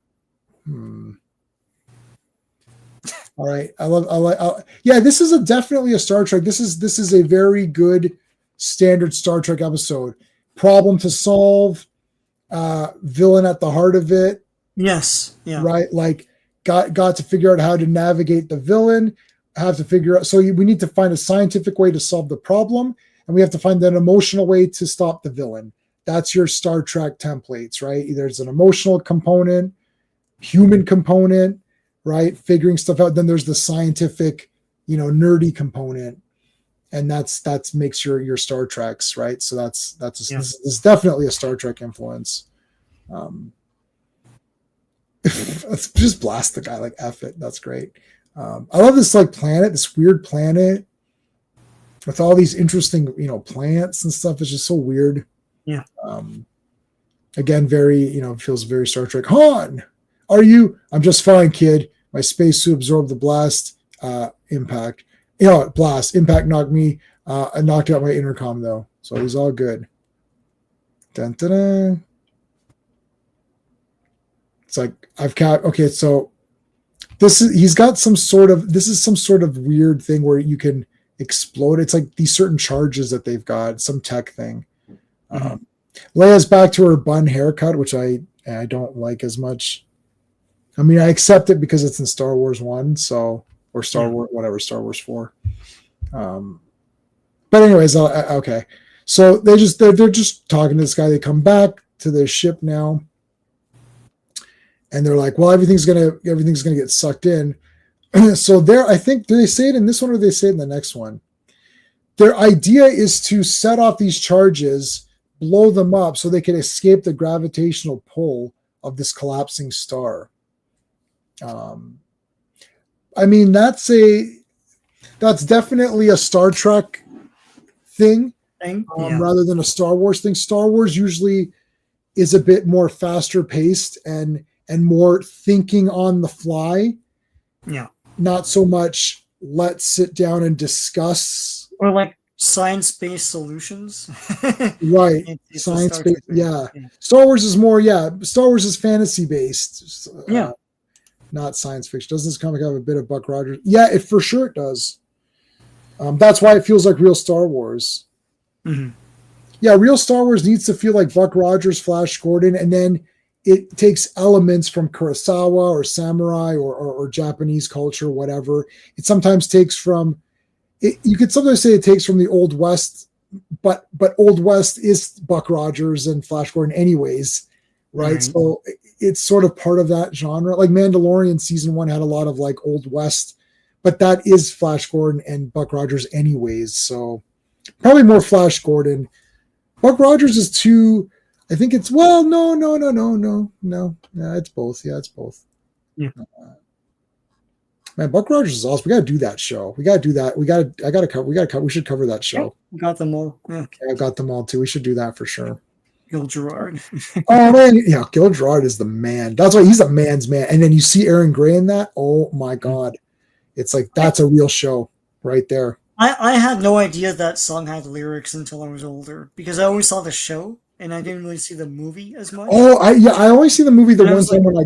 All right. Yeah, this is definitely a Star Trek. This is a very good standard Star Trek episode. Problem to solve, villain at the heart of it. Yes. Yeah. Right. Like got to figure out how to navigate the villain, have to figure out. So we need to find a scientific way to solve the problem, and we have to find an emotional way to stop the villain. That's your Star Trek templates, right? There's an emotional component, human component, right? Figuring stuff out. Then there's the scientific, nerdy component, and that's makes your Star Treks, right? So this is definitely a Star Trek influence. Just blast the guy, like F it. That's great. I love this planet, this weird planet with all these interesting, plants and stuff. It's just so weird. Yeah. Again, very, feels very Star Trek. Han, are you? I'm just fine, kid. My spacesuit absorbed the blast impact. Blast impact knocked me. I knocked out my intercom though, so he's all good. Dun, dun, dun. It's like okay, so this is some sort of weird thing where you can explode. It's like these certain charges that they've got, some tech thing. Leia's back to her bun haircut, which I don't like as much. I mean, I accept it because it's in Star Wars 1, or Star Wars, whatever, Star Wars 4. But anyways, okay. So they're just talking to this guy. They come back to their ship now, and they're like, "Well, everything's gonna get sucked in." So I think, do they say it in this one or do they say it in the next one? Their idea is to set off these charges, blow them up, so they can escape the gravitational pull of this collapsing star. I mean, that's definitely a Star Trek thing, rather than a Star Wars thing. Star Wars usually is a bit more faster paced and more thinking on the fly. Yeah. Not so much let's sit down and discuss. Or like science-based solutions. Right. Science-based. Yeah. Star Wars is more, Star Wars is fantasy-based. Not science fiction. Doesn't this comic have a bit of Buck Rogers? Yeah, it for sure it does. That's why it feels like real Star Wars. Mm-hmm. Yeah, real Star Wars needs to feel like Buck Rogers, Flash Gordon, and then it takes elements from Kurosawa or samurai or Japanese culture, whatever. It sometimes takes from it. You could sometimes say it takes from the Old West, but Old West is Buck Rogers and Flash Gordon anyways, right? Mm-hmm. So it's sort of part of that genre. Like Mandalorian season 1 had a lot of like Old West, but that is Flash Gordon and Buck Rogers anyways. So probably more Flash Gordon. Buck Rogers is too, I think it's, well, no. Yeah, it's both. Yeah, it's both. Yeah. Man, Buck Rogers is awesome. We got to do that show. We got to do that. We should cover that show. We got them all. Yeah. I got them all too. We should do that for sure. Gil Gerard. Oh man, yeah, Gil Gerard is the man. That's why he's a man's man. And then you see Aaron Gray in that. Oh my God, it's like that's a real show right there. I had no idea that song had lyrics until I was older because I always saw the show and I didn't really see the movie as much. Oh, I only see the movie the one time when I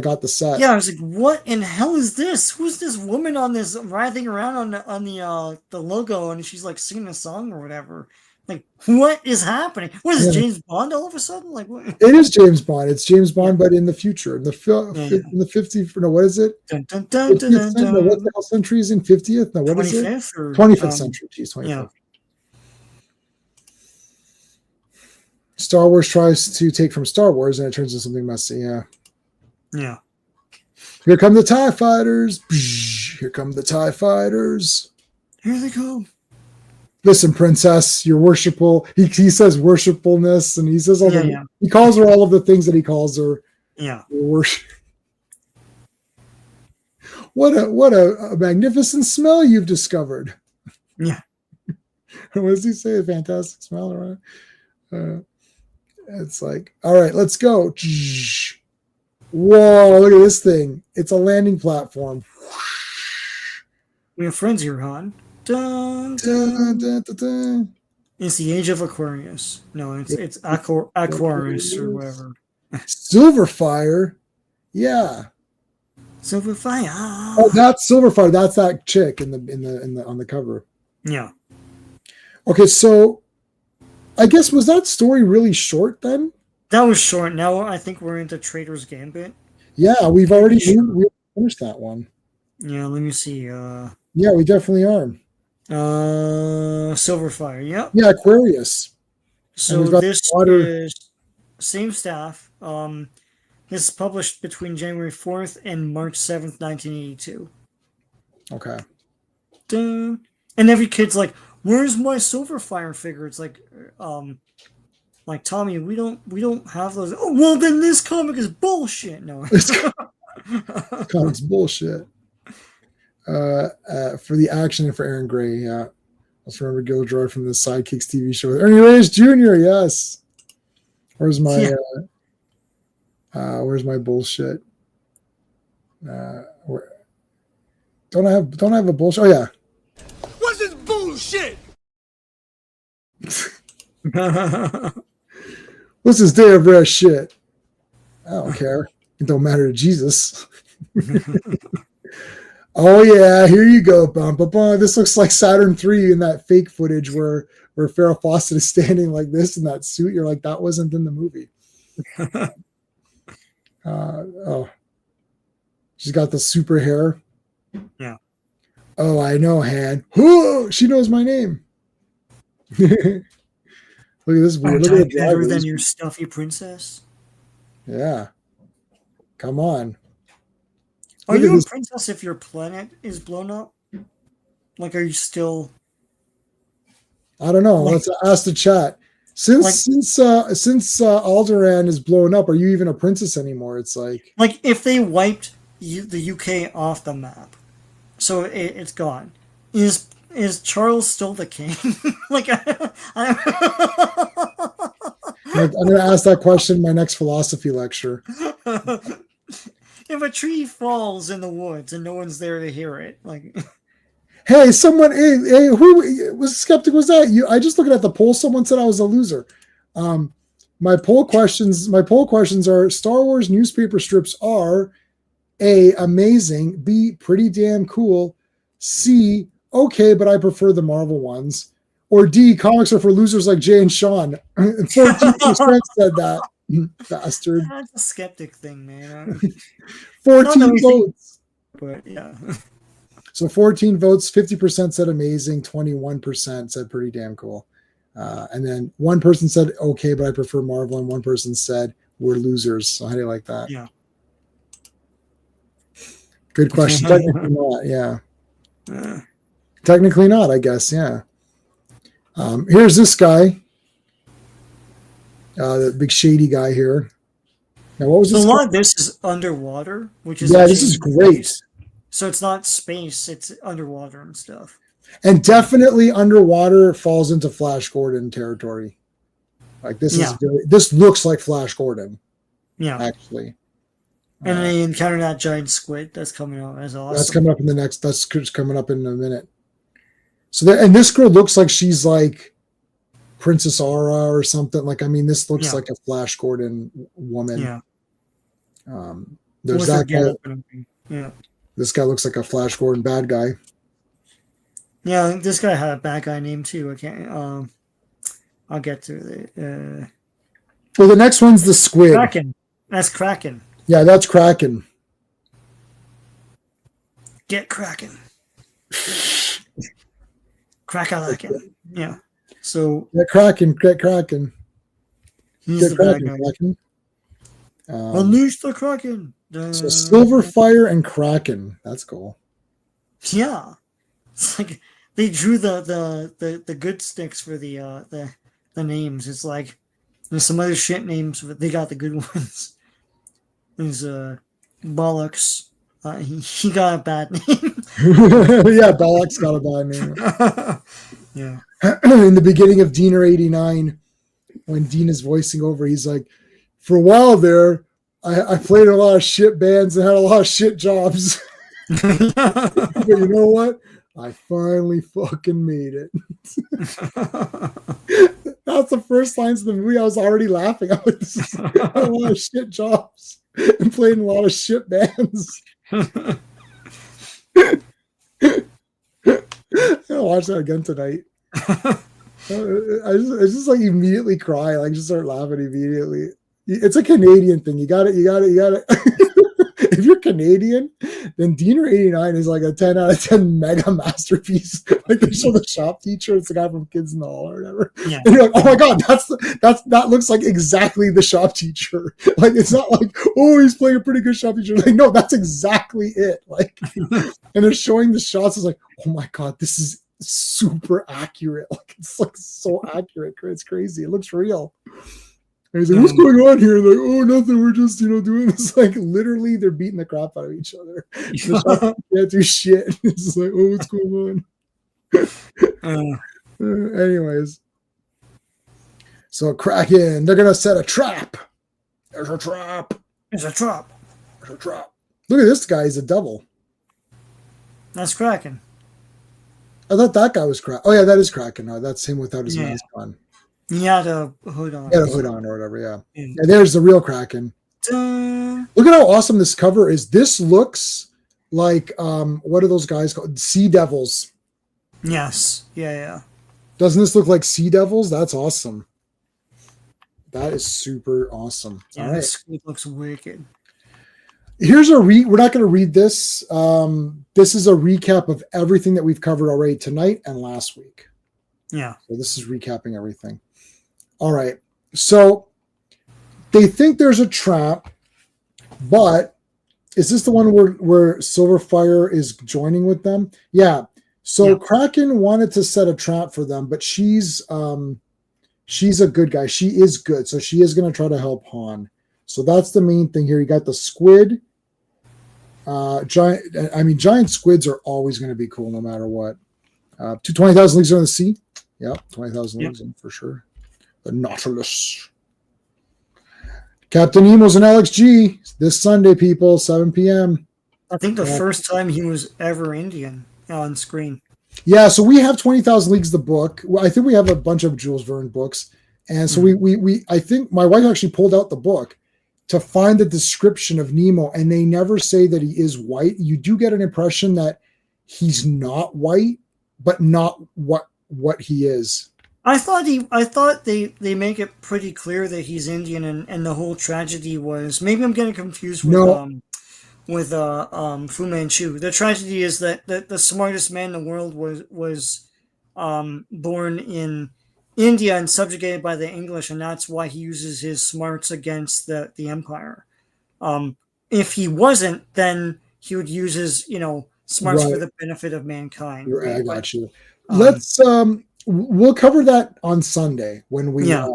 got the set. Yeah, I was like, what in hell is this? Who's this woman on this writhing around on the logo and she's like singing a song or whatever? Like, what is happening? What is James Bond all of a sudden? Like, what? It is James Bond. It's James Bond, but in the future, in the 50th. No, what is it? Dun, dun, dun, dun, dun, dun. No, what the hell century is in 50th? No, what 25th is it? 25th century. Geez, 25th. Yeah. Star Wars tries to take from Star Wars, and it turns into something messy. Yeah. Yeah. Here come the TIE fighters. Here come the TIE fighters. Here they come. Listen, princess, you're worshipful. He says worshipfulness, and he says all he calls her all of the things that he calls her. Yeah. Worship. What a magnificent smell you've discovered. Yeah. What does he say? A fantastic smell, right? It's like, all right, let's go. Whoa, look at this thing. It's a landing platform. We have friends here, Han. Dun, Dun, dun. dun, dun, dun. It's the age of Aquarius. No, it's Aquarius or whatever. Silverfire? Yeah. Silverfire. Oh, that's Silverfire. That's that chick in the on the cover. Yeah. Okay, so I guess was that story really short then? That was short. Now I think we're into Traitor's Gambit. Yeah, we finished that one. Yeah, let me see. Yeah, we definitely are. Silverfire. Yep. Yeah, Aquarius. So this is same staff. This is published between January 4th and March 7th, 1982. Okay. Dun. And every kid's like, "Where's my Silverfire figure?" It's like Tommy, we don't have those. Oh, well, then this comic is bullshit. No, comic's bullshit. For the action and for Aaron Gray, yeah. Let's remember Gilderoy from the Sidekicks TV show with Ernie Reyes Jr. Yes. Where's my bullshit? Don't I have a bullshit? Oh yeah. What's this bullshit? What's this day of rest shit? I don't care. It don't matter to Jesus. Oh yeah, here you go. Bum, bum, bum. This looks like Saturn 3 in that fake footage where Farrah Fawcett is standing like this in that suit. You're like, that wasn't in the movie. She's got the super hair. Yeah. Oh, I know, Han. Whoa, she knows my name. Look at this weird. Look at better than your stuffy princess. Yeah. Come on. Are you a princess if your planet is blown up? Like, are you still? I don't know. Let's ask the chat. Since Alderaan is blown up, are you even a princess anymore? It's like if they wiped the UK off the map, so it's gone. Is Charles still the king? I'm going to ask that question in my next philosophy lecture. If a tree falls in the woods and no one's there to hear it, hey, someone, hey, who was skeptic? Was that you? I just looking at the poll. Someone said I was a loser. My poll questions are: Star Wars newspaper strips are A, amazing, B, pretty damn cool, C, okay, but I prefer the Marvel ones, or D, comics are for losers like Jay and Sean. 14% said that. Bastard. That's a skeptic thing, man. 14 votes. But yeah. So 14 votes, 50% said amazing, 21% said pretty damn cool. And then one person said okay, but I prefer Marvel, and one person said we're losers. So how do you like that? Yeah. Good question. Technically not, yeah. Technically not, I guess, yeah. Here's this guy. The big shady guy here. Now, what was this? A lot of this is underwater, which is this is great. So it's not space; it's underwater and stuff. And definitely underwater falls into Flash Gordon territory. Like this is this looks like Flash Gordon. Yeah, actually. And they encounter that giant squid that's coming out. That's awesome. That's coming up in the next. That's coming up in a minute. So and this girl looks like she's like Princess Aura or something. Like, I mean, this looks like a Flash Gordon woman. Yeah. There's that guy. Yeah. This guy looks like a Flash Gordon bad guy. Yeah, this guy had a bad guy name too. I can't. I'll get to it. Well, the next one's the squid. Kraken. That's Kraken. Yeah, that's Kraken. Get Kraken. Kraken. Yeah. So get Kraken. He's the bad guy. Unleash the Kraken. So Silverfire and Kraken. That's cool. Yeah. It's like they drew the good sticks for the names. It's like there's some other shit names, but they got the good ones. There's Bollocks. He got a bad name. Yeah, Bollocks got a bad name. Yeah. In the beginning of Diener 89, when Dean is voicing over, he's like, for a while there, I played in a lot of shit bands and had a lot of shit jobs. But you know what? I finally fucking made it. That's the first lines of the movie. I was already laughing. I was just, a lot of shit jobs and played in a lot of shit bands. I'll watch that again tonight. I just like immediately cry, like just start laughing immediately. It's a Canadian thing. You got it. If you're Canadian, then Diener 89 is like a 10 out of 10 mega masterpiece. Like they show the shop teacher, it's the guy from Kids in the Hall or whatever. Yeah. And you're like, oh my god, that looks like exactly the shop teacher. Like it's not like, oh, he's playing a pretty good shop teacher. Like, no, that's exactly it. Like, and they're showing the shots. It's like, oh my god, this is super accurate. Like it's like so accurate. It's crazy. It looks real. And he's like, what's going on here? Like, oh, nothing. We're just, doing this. Like, literally, they're beating the crap out of each other. They can't do shit. It's just like, oh, what's going on? Anyways. So, Kraken, they're going to set a trap. There's a trap. There's a trap. There's a trap. Look at this guy. He's a devil. That's Kraken. I thought that guy was Kraken. Oh, yeah, that is Kraken. No, that's him without his mask on. He had a hood on. He had a hood on or whatever, yeah. And there's the real Kraken. Dun. Look at how awesome this cover is. This looks like, what are those guys called? Sea Devils. Yes. Yeah. Doesn't this look like Sea Devils? That's awesome. That is super awesome. Yeah, all right. This looks wicked. Here's we're not going to read this. This is a recap of everything that we've covered already tonight and last week. Yeah. So this is recapping everything. All right. So they think there's a trap, but is this the one where Silverfire is joining with them? Yeah. So Kraken wanted to set a trap for them, but she's a good guy. She is good. So she is going to try to help Han. So that's the main thing here. You got the squid. Giant squids are always going to be cool no matter what. 20,000 leagues under the sea. Yep, 20,000 leagues in for sure. The Nautilus. Captain Nemo's an LXG this Sunday, people, 7 p.m. I think the first time he was ever Indian on screen. Yeah, so we have 20,000 Leagues, the book. I think we have a bunch of Jules Verne books. And so I think my wife actually pulled out the book to find the description of Nemo, and they never say that he is white. You do get an impression that he's not white, but not what he is. I thought they make it pretty clear that he's Indian, and the whole tragedy was, maybe I'm getting confused with Fu Manchu. The tragedy is that the smartest man in the world was born in India and subjugated by the English, and that's why he uses his smarts against the empire. If he wasn't, then he would use his smarts for the benefit of mankind. Right? I got you. Let's we'll cover that on Sunday when we. Yeah.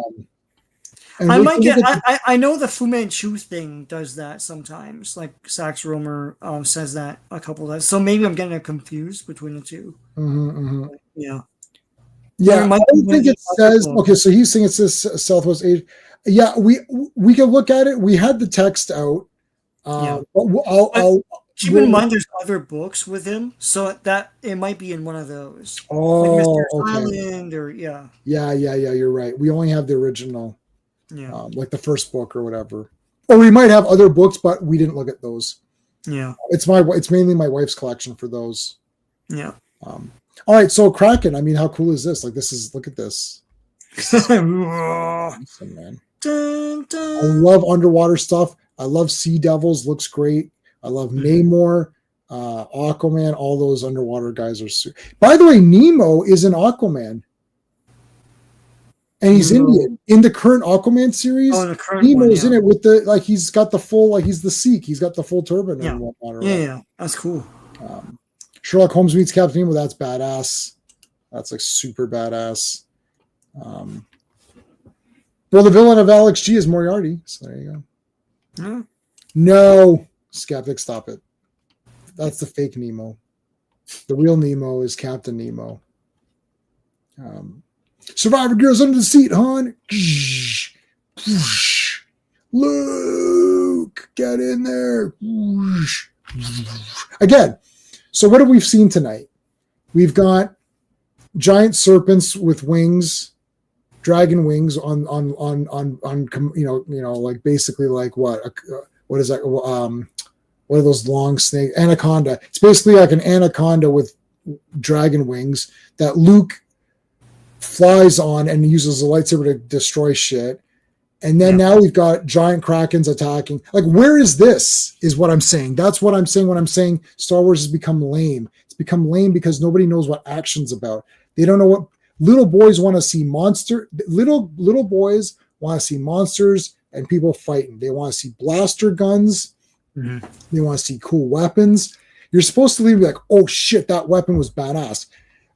I know the Fu Manchu thing does that sometimes. Like Sax Romer says that a couple of times. So maybe I'm getting confused between the two. Yeah. Yeah, I don't think it says. Okay, so he's saying it says Southwest Asia. Yeah, we can look at it. We had the text out. I'll keep in mind there's other books with him, so that it might be in one of those. Oh, like Mr. okay. Island or Yeah. You're right. We only have the original. Yeah. Like the first book or whatever. Or we might have other books, but we didn't look at those. Yeah. It's mainly my wife's collection for those. Yeah. All right, so Kraken. I mean, how cool is this? Like, look at this. Awesome, man. Dun, dun. I love underwater stuff. I love Sea Devils. Looks great. I love Namor, Aquaman. All those underwater guys are. By the way, Nemo is an Aquaman. And he's Indian in the current Aquaman series. Oh, the current Nemo's in it with he's got the full he's the Sikh. He's got the full turban and whatnot. Yeah, that's cool. Sherlock Holmes meets Captain Nemo. That's badass. That's like super badass. Well, the villain of Alex G is Moriarty. So there you go. No, Skeptic, stop it. That's the fake Nemo. The real Nemo is Captain Nemo. Survivor Girls under the seat, hon. Luke. Get in there. Again, so what have we seen tonight? We've got giant serpents with wings, dragon wings on like basically like what is that? What are those long snakes? Anaconda. It's basically like an anaconda with dragon wings that Luke flies on and uses a lightsaber to destroy shit. And then now we've got giant krakens attacking. Like, where is this? Is what I'm saying. That's what I'm saying when I'm saying Star Wars has become lame. It's become lame because nobody knows what action's about. They don't know what little boys want to see. Little boys want to see monsters and people fighting. They want to see blaster guns. Mm-hmm. They want to see cool weapons. You're supposed to leave like, oh shit, that weapon was badass.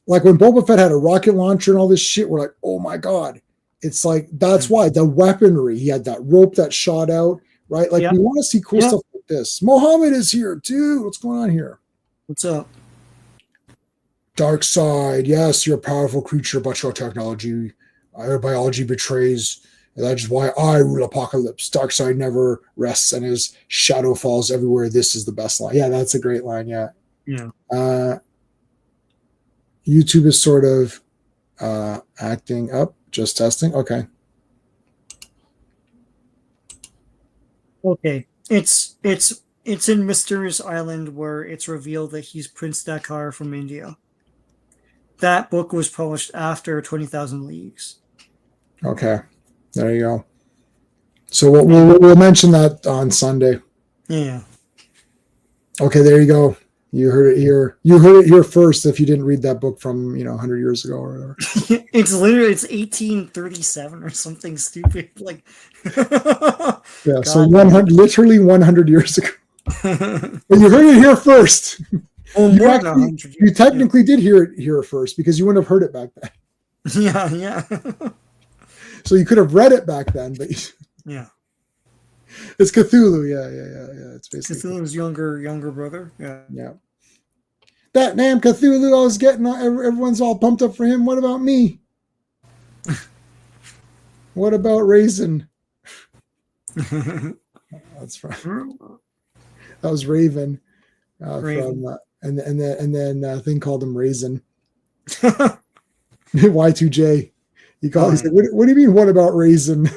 Like when Boba Fett had a rocket launcher and all this shit, we're like, oh my God. It's like, that's why the weaponry, he had that rope that shot out, right? Like we want to see cool stuff like this. Mohammed is here too. What's going on here? What's up? Dark side. Yes, you're a powerful creature, but your technology, your biology betrays. That is why I rule apocalypse. Dark side never rests and his shadow falls everywhere. This is the best line. Yeah, that's a great line. Yeah. Yeah. YouTube is sort of acting up. Just testing. Okay. Okay. It's in Mysterious Island where it's revealed that he's Prince Dakar from India. That book was published after 20,000 Leagues. Okay. There you go. So we'll mention that on Sunday. Yeah. Okay, there you go. You heard it here. You heard it here first. If you didn't read that book from 100 years ago or whatever. It's 1837 or something stupid. Like yeah. So 100, literally 100 years ago. But you heard it here first. Well, you technically did hear it here first because you wouldn't have heard it back then. Yeah. So you could have read it back then, but yeah. It's Cthulhu, yeah. It's basically Cthulhu's younger brother. Yeah. That damn Cthulhu, I was getting everyone's all pumped up for him. What about me? What about Raisin? That's from that was Raven, Raven. From and then thing called him Raisin. Y2J. He said, what do you mean? What about Raisin?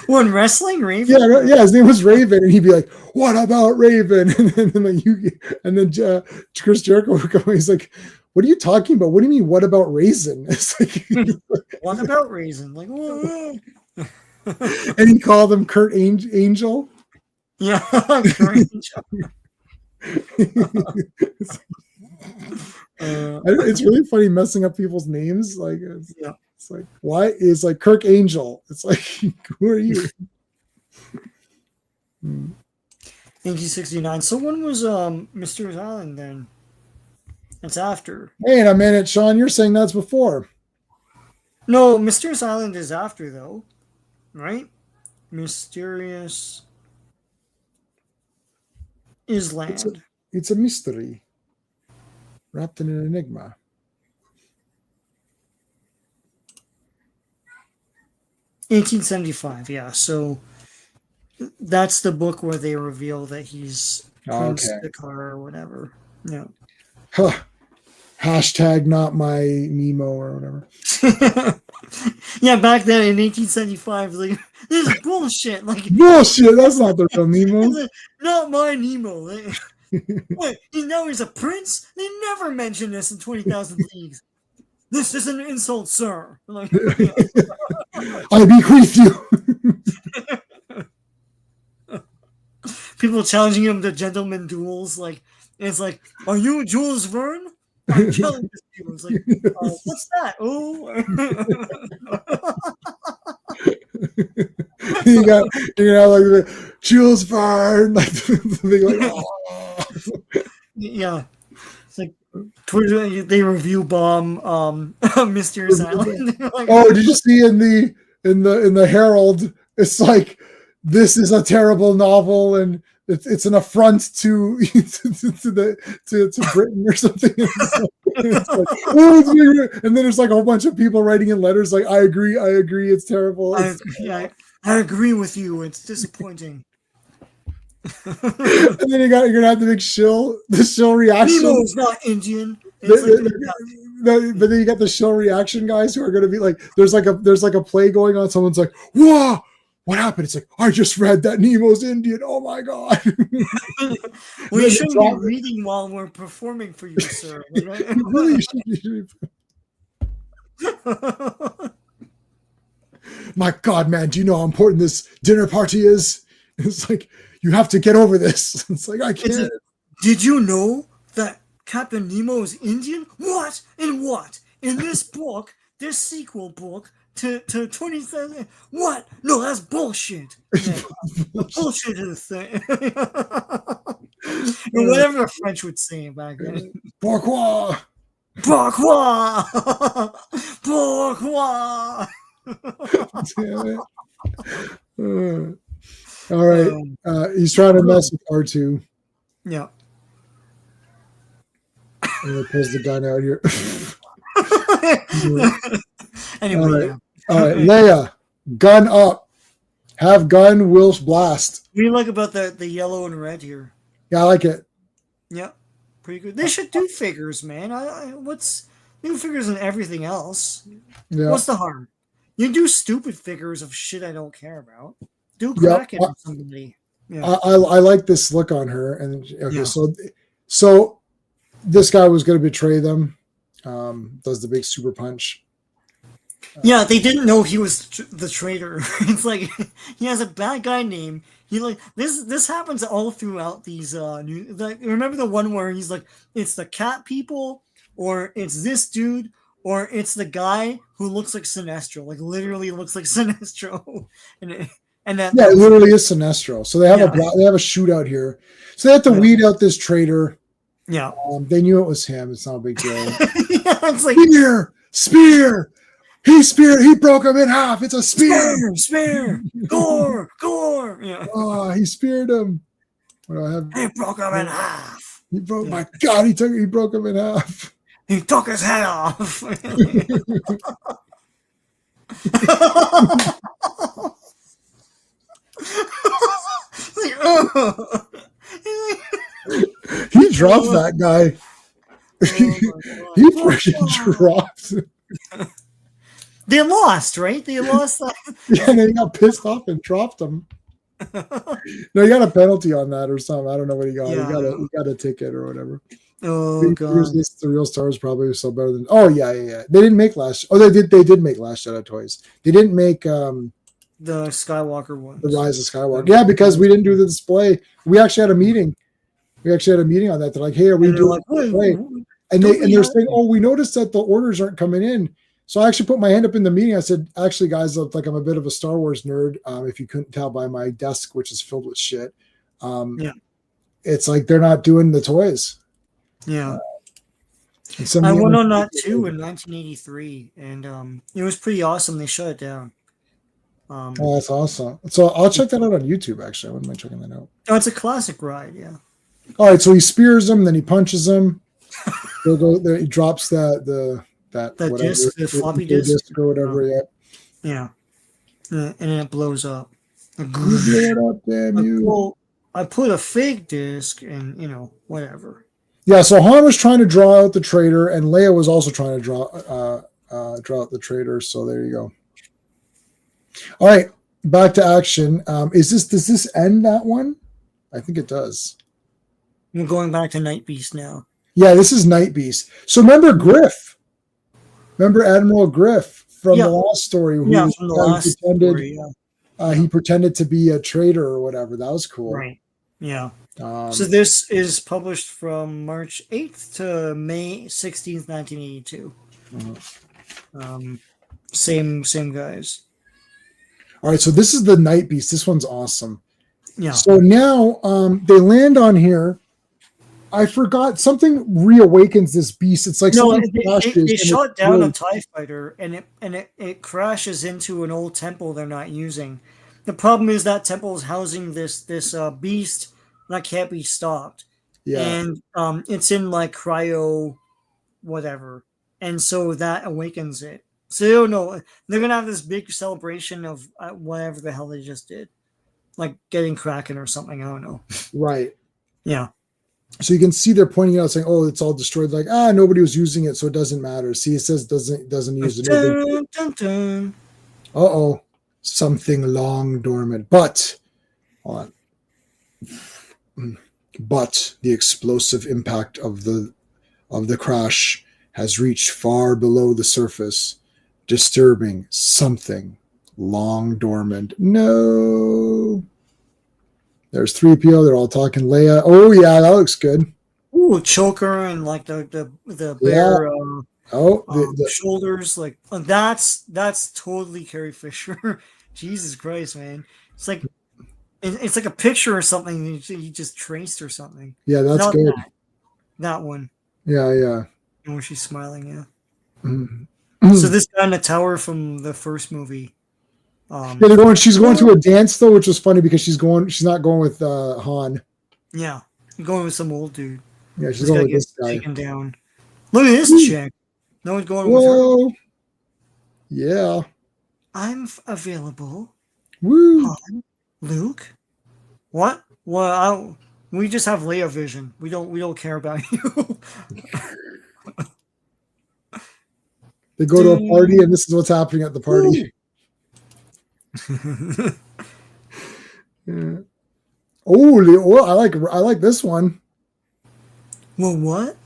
When wrestling, Raven? Yeah, his name was Raven, and he'd be like, "What about Raven?" And then Chris Jericho would come. He's like, "What are you talking about? What do you mean? What about Raisin?" It's like, what about Raisin? Like, whoa. And he called him Kurt Angel. Yeah, Kurt Angel. It's really funny messing up people's names. Like, it's like, why is like Kirk Angel? It's like, who are you? 1969. So when was Mysterious Island then? It's after. Wait a minute, Sean. You're saying that's before. No, Mysterious Island is after though, right? Mysterious Island. It's a mystery wrapped in an enigma. $1875, yeah. So that's the book where they reveal that he's Prince Dakar or whatever. Yeah. Huh. Hashtag not my Nemo or whatever. Yeah, back then in 1875, like, this is bullshit. Like, bullshit. That's not the real Nemo. Like, not my Nemo. What? Now he's a prince? They never mentioned this in 20,000 Leagues. This is an insult, sir. Like, I bequeath you. People challenging him to gentleman duels. Like, it's like, are you Jules Verne? I'm challenging you. It's like, what's that? Oh. you got like the Jules Verne, like the big, like, oh. Yeah. It's like Twitter, they review bomb Mysterious Island. Like, oh, did you see in the Herald? It's like, this is a terrible novel and it's an affront to Britain or something. It's like, oh, and then there's like a whole bunch of people writing in letters like, I agree, it's terrible. yeah, I agree with you. It's disappointing. And then you're gonna have to make the shill reaction. Nemo's not Indian. It's But then you got the shill reaction guys who are gonna be like, there's like a play going on. Someone's like, "Whoa, what happened?" It's like, I just read that Nemo's Indian. Oh my god. We shouldn't be reading while we're performing for you, sir. Really should be. My god, man, do you know how important this dinner party is? It's like, you have to get over this. It's like, I can't. Did you know that Captain Nemo is Indian? What? In what? In this book, this sequel book to 20,000. What? No, that's bullshit. Yeah. Bullshit is the thing. Or whatever the French would say back then. Pourquoi? Pourquoi? Pourquoi? Damn it. All right. He's trying to mess with R2. Yeah. I'm going to pulls the gun out here. Anyway. All right. Leia, gun up. Have gun, will blast. What do you like about the yellow and red here? Yeah, I like it. Yeah. Pretty good. They should do figures, man. What's new figures and everything else? Yeah. What's the harm? You do stupid figures of shit I don't care about. Do Kraken or somebody. Yeah. I like this look on her. And okay, so this guy was going to betray them. Does the big super punch. Yeah, they didn't know he was the traitor. It's like he has a bad guy name. He like this happens all throughout these new. Like, remember the one where he's like, it's the cat people, or it's this dude, or it's the guy who looks like Sinestro, like literally looks like Sinestro, and that it literally is Sinestro. So they have they have a shootout here. So they have to weed out this traitor. Yeah, they knew it was him. It's not a big deal. It's like spear. He broke him in half. It's a spear. Spear. Gore. Yeah. Oh, he speared him. What do I have? He broke him in half. He broke. My God, he broke him in half. He took his head off. He dropped that guy. He freaking dropped. They lost, right? They lost that. Yeah, and then he got pissed off and dropped him. No, he got a penalty on that or something. I don't know what he got. Yeah. He got a ticket or whatever. Oh god! The real stars probably so better than. Oh yeah. They didn't make last. Oh, they did. They did make Last Jedi toys. They didn't make the Skywalker one. The Rise of Skywalker. Yeah, because we didn't do the display. We actually had a meeting. On that. They're like, "Hey, are we doing display?" And they're saying, "Oh, we noticed that the orders aren't coming in." So I actually put my hand up in the meeting. I said, "Actually, guys, look like I'm a bit of a Star Wars nerd. If you couldn't tell by my desk, which is filled with shit, it's like they're not doing the toys." Yeah, I went on that too in 1983, and it was pretty awesome. They shut it down. Oh, that's awesome. So I'll check that out on YouTube. Actually, I wouldn't mind checking that out. Oh, it's a classic ride. Yeah. All right, so he spears him, then he punches him. He drops the disc, the floppy disk or whatever. Yeah, and then it blows up. You blow it up, damn you! I put a fake disc, and whatever. Yeah, so Han was trying to draw out the traitor, and Leia was also trying to draw out the traitor. So there you go. All right, back to action. Does this end that one? I think it does. We're going back to Night Beast now. Yeah, this is Night Beast. So remember Griff? Remember Admiral Griff from the last story? From the last story. He pretended to be a traitor or whatever. That was cool. Right. Yeah. So this is published from March 8th to May 16th, 1982. Same guys. All right, so this is the Night Beast. This one's awesome. Yeah. So now they land on here. I forgot something reawakens this beast. It's like they shot down a TIE fighter and it crashes into an old temple they're not using. The problem is that temple is housing this beast that can't be stopped. Yeah. And it's in like cryo whatever. And so that awakens it. So they don't know. They're gonna have this big celebration of whatever the hell they just did, like getting Kraken or something. I don't know. Right. Yeah. So you can see they're pointing out saying, "Oh, it's all destroyed." Like, nobody was using it, so it doesn't matter. See, it says doesn't use it. Dun, dun, dun. Uh-oh, something long dormant. But hold on. But the explosive impact of the crash has reached far below the surface, disturbing something long dormant. No. There's 3PO. They're all talking Leia. Oh yeah, that looks good. Ooh, choker and like the bare the shoulders. Like that's totally Carrie Fisher. Jesus Christ, man! It's like a picture or something you just traced or something. Yeah, that's Not good. That one. Yeah. And where she's smiling, yeah. Mm-hmm. So this guy in the tower from the first movie. Yeah, she's going to a dance though, which was funny because she's not going with Han. Yeah. Going with some old dude. Yeah, she's going with this guy. Taken down. Look at this chick. No one's going with her. Yeah. I'm available. Woo. Han, Luke. What? Well, we just have Leia vision. We don't care about you. They go to a party, and this is what's happening at the party. Yeah. Oh, I like this one. Well, what?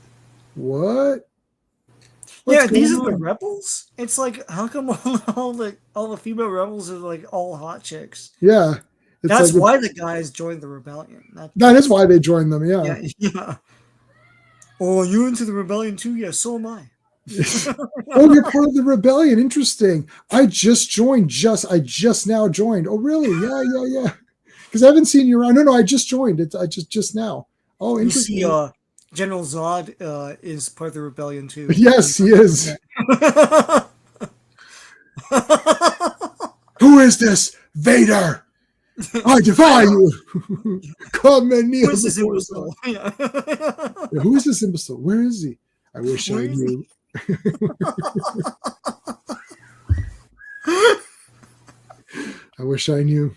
What? Yeah, these are the rebels. It's like, how come all the female rebels are like all hot chicks? Yeah, that's like why the guys joined the rebellion. That is why they joined them. Yeah. Yeah. Oh, you into the rebellion too? Yeah, so am I. Oh, you're part of the rebellion. Interesting. I just joined. I just now joined. Oh, really? Yeah. Because I haven't seen you around. No, I just joined. I just now. Oh, interesting. You see, General Zod is part of the rebellion too. Yes, he is. Who is this? Vader! I defy you! Come and kneel. Who is this imbecile? Yeah, who is this imbecile? Where is he? I wish I knew. I wish I knew.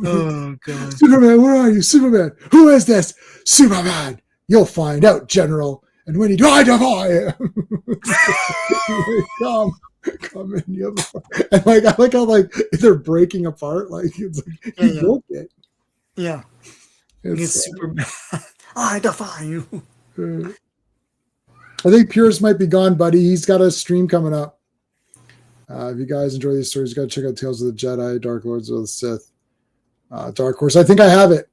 Oh, God. Superman, where are you? Superman, who is this? Superman! You'll find out, General. And when he do, I defy him. Come in, you. And I like how they're breaking apart. Like it's like you broke it. Yeah. It's super bad. I defy you. I think Pierce might be gone, buddy. He's got a stream coming up. If you guys enjoy these stories, you got to check out Tales of the Jedi, Dark Lords of the Sith, Dark Horse. I think I have it.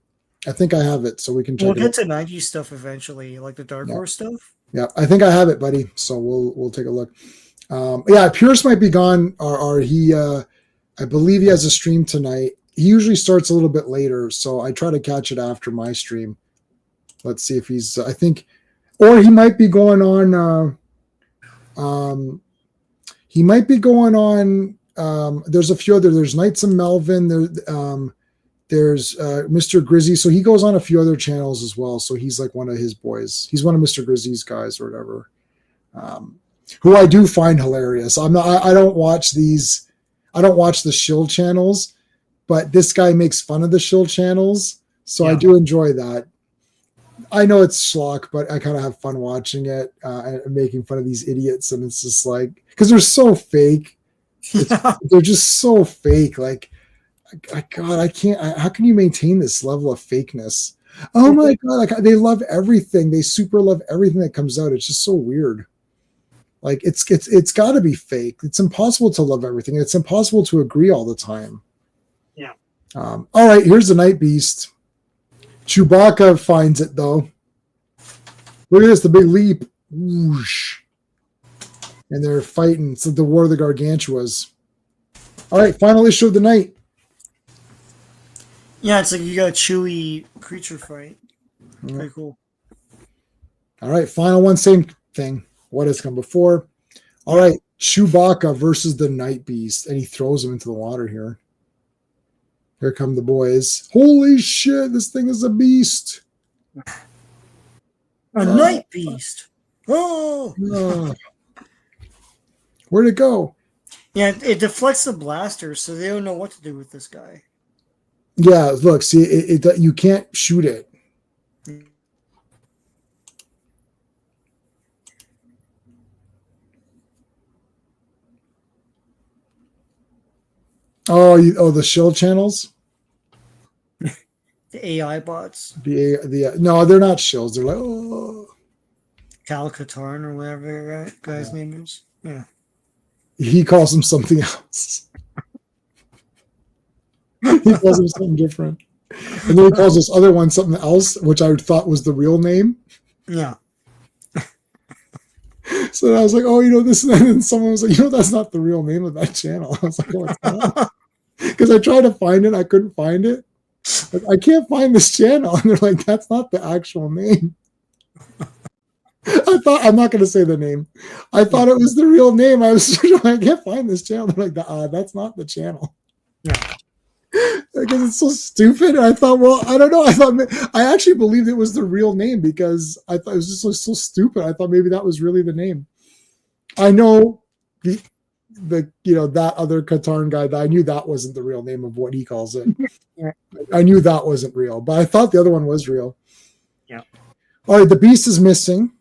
So we can check. We'll get to 90s stuff eventually, like the Dark Horse stuff. Yeah, I think I have it, buddy. So we'll take a look. Pierce might be gone, or he. I believe he has a stream tonight. He usually starts a little bit later, so I try to catch it after my stream. Let's see if he's. I think, or he might be going on. He might be going on. There's a few other. There's Knights of Melvin. There's Mr. Grizzy. So he goes on a few other channels as well. So he's like one of his boys. He's one of Mr. Grizzy's guys or whatever. Who I do find hilarious. I don't watch these. I don't watch the shill channels, but this guy makes fun of the shill channels. So I do enjoy that. I know it's schlock, but I kind of have fun watching it and making fun of these idiots. And it's just like, because they're so fake. They're just so fake. Like, God, I can't. How can you maintain this level of fakeness? Oh my God! Like they love everything. They super love everything that comes out. It's just so weird. Like it's got to be fake. It's impossible to love everything. It's impossible to agree all the time. Yeah. All right. Here's the Night Beast. Chewbacca finds it though. Look at this, the big leap. Whoosh. And they're fighting. It's like the War of the Gargantuas. All right, final issue of the night. Yeah, it's like you got a Chewie creature fight. Very cool. All right, final one, same thing. What has come before? All right, Chewbacca versus the Night Beast, and he throws him into the water here. Here come the boys. Holy shit, this thing is a beast. A Night Beast. Oh. Where'd it go? Yeah, it deflects the blaster, so they don't know what to do with this guy. Yeah, look, see, it you can't shoot it. Oh, the shield channels. The AI bots. No, they're not shills. They're like, oh. Cal Katarn or whatever that guy's name is. Yeah. He calls him something else. He calls him something different. And then he calls this other one something else, which I thought was the real name. Yeah. So I was like, oh, this, and then someone was like, that's not the real name of that channel. I was like, oh, it's not. Because I tried to find it, I couldn't find it. Like, I can't find this channel. And they're like, that's not the actual name. I'm not going to say the name. I thought it was the real name. I was I can't find this channel. They're like, that's not the channel. Yeah. Because it's so stupid. And I thought, well, I don't know. I actually believed it was the real name because I thought it was just so stupid. I thought maybe that was really the name. I know the that other Katarn guy, that I knew that wasn't the real name of what he calls it. Yeah. I knew that wasn't real, but I thought the other one was real. Yeah. All right, the beast is missing.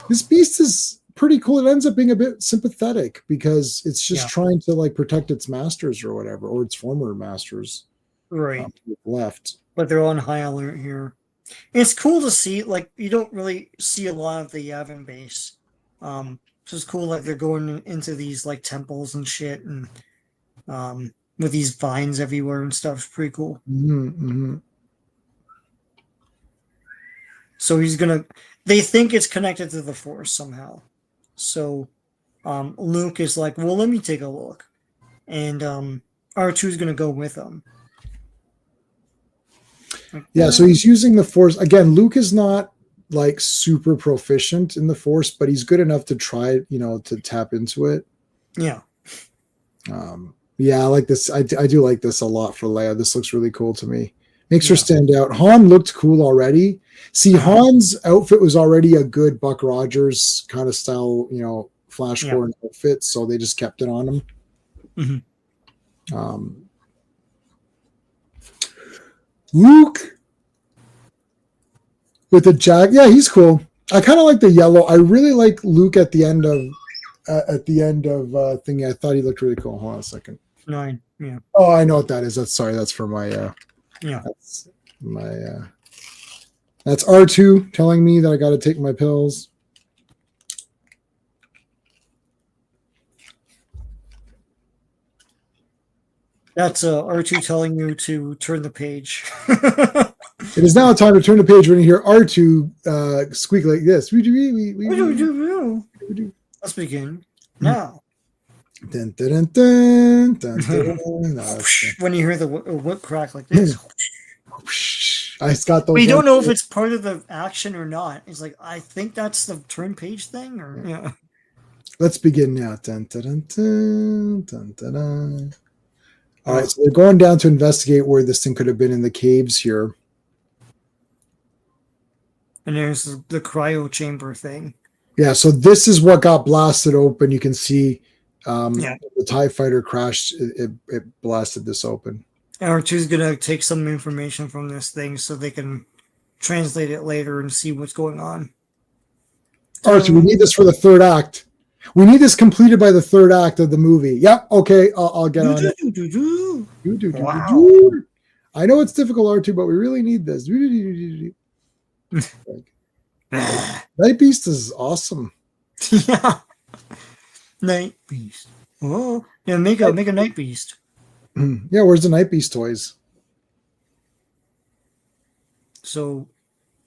This beast is pretty cool. It ends up being a bit sympathetic because it's just trying to like protect its masters or whatever, or its former masters. Right. Left. But they're on high alert here. It's cool to see, like, you don't really see a lot of the Yavin base. So it's cool, like, they're going into these, like, temples and shit, and with these vines everywhere and stuff. It's pretty cool. Mm-hmm. So they think it's connected to the Force somehow. So Luke is like, well, let me take a look. And R2 is going to go with him. Yeah, so he's using the Force. Again, Luke is not like super proficient in the Force, but he's good enough to try, to tap into it. Yeah. Yeah, I like this. I do like this a lot for Leia. This looks really cool to me. Makes her stand out. Han looked cool already. See, Han's outfit was already a good Buck Rogers kind of style, Flash Gordon outfit, so they just kept it on him. Mm-hmm. Luke with the jack, yeah, he's cool. I kind of like the yellow. I really like Luke at the end of thingy. I thought he looked really cool. Hold on a second. 9, yeah. Oh, I know what that is. That's for my That's my that's R2 telling me that I got to take my pills. That's R2 telling you to turn the page. It is now time to turn the page when you hear R2 squeak like this. Let's begin now. Dun, dun, dun, dun, dun, dun. When you hear the whip crack like this. I got those. We don't know if it's part of the action or not. It's like, I think that's the turn page thing. Or yeah. Let's begin now. Dun, dun, dun, dun, dun, dun, dun. All right, so they're going down to investigate where this thing could have been in the caves here. And there's the cryo chamber thing. Yeah, so this is what got blasted open. You can see the TIE fighter crashed. It blasted this open. And R2 is going to take some information from this thing so they can translate it later and see what's going on. R2, we need this for the third act. We need this completed by the third act of the movie. Yep, okay, I'll get on it. Wow. I know it's difficult, R2, but we really need this. Night Beast is awesome. Yeah. Night Beast. Oh, yeah, make a Night Beast. Yeah, where's the Night Beast toys? So,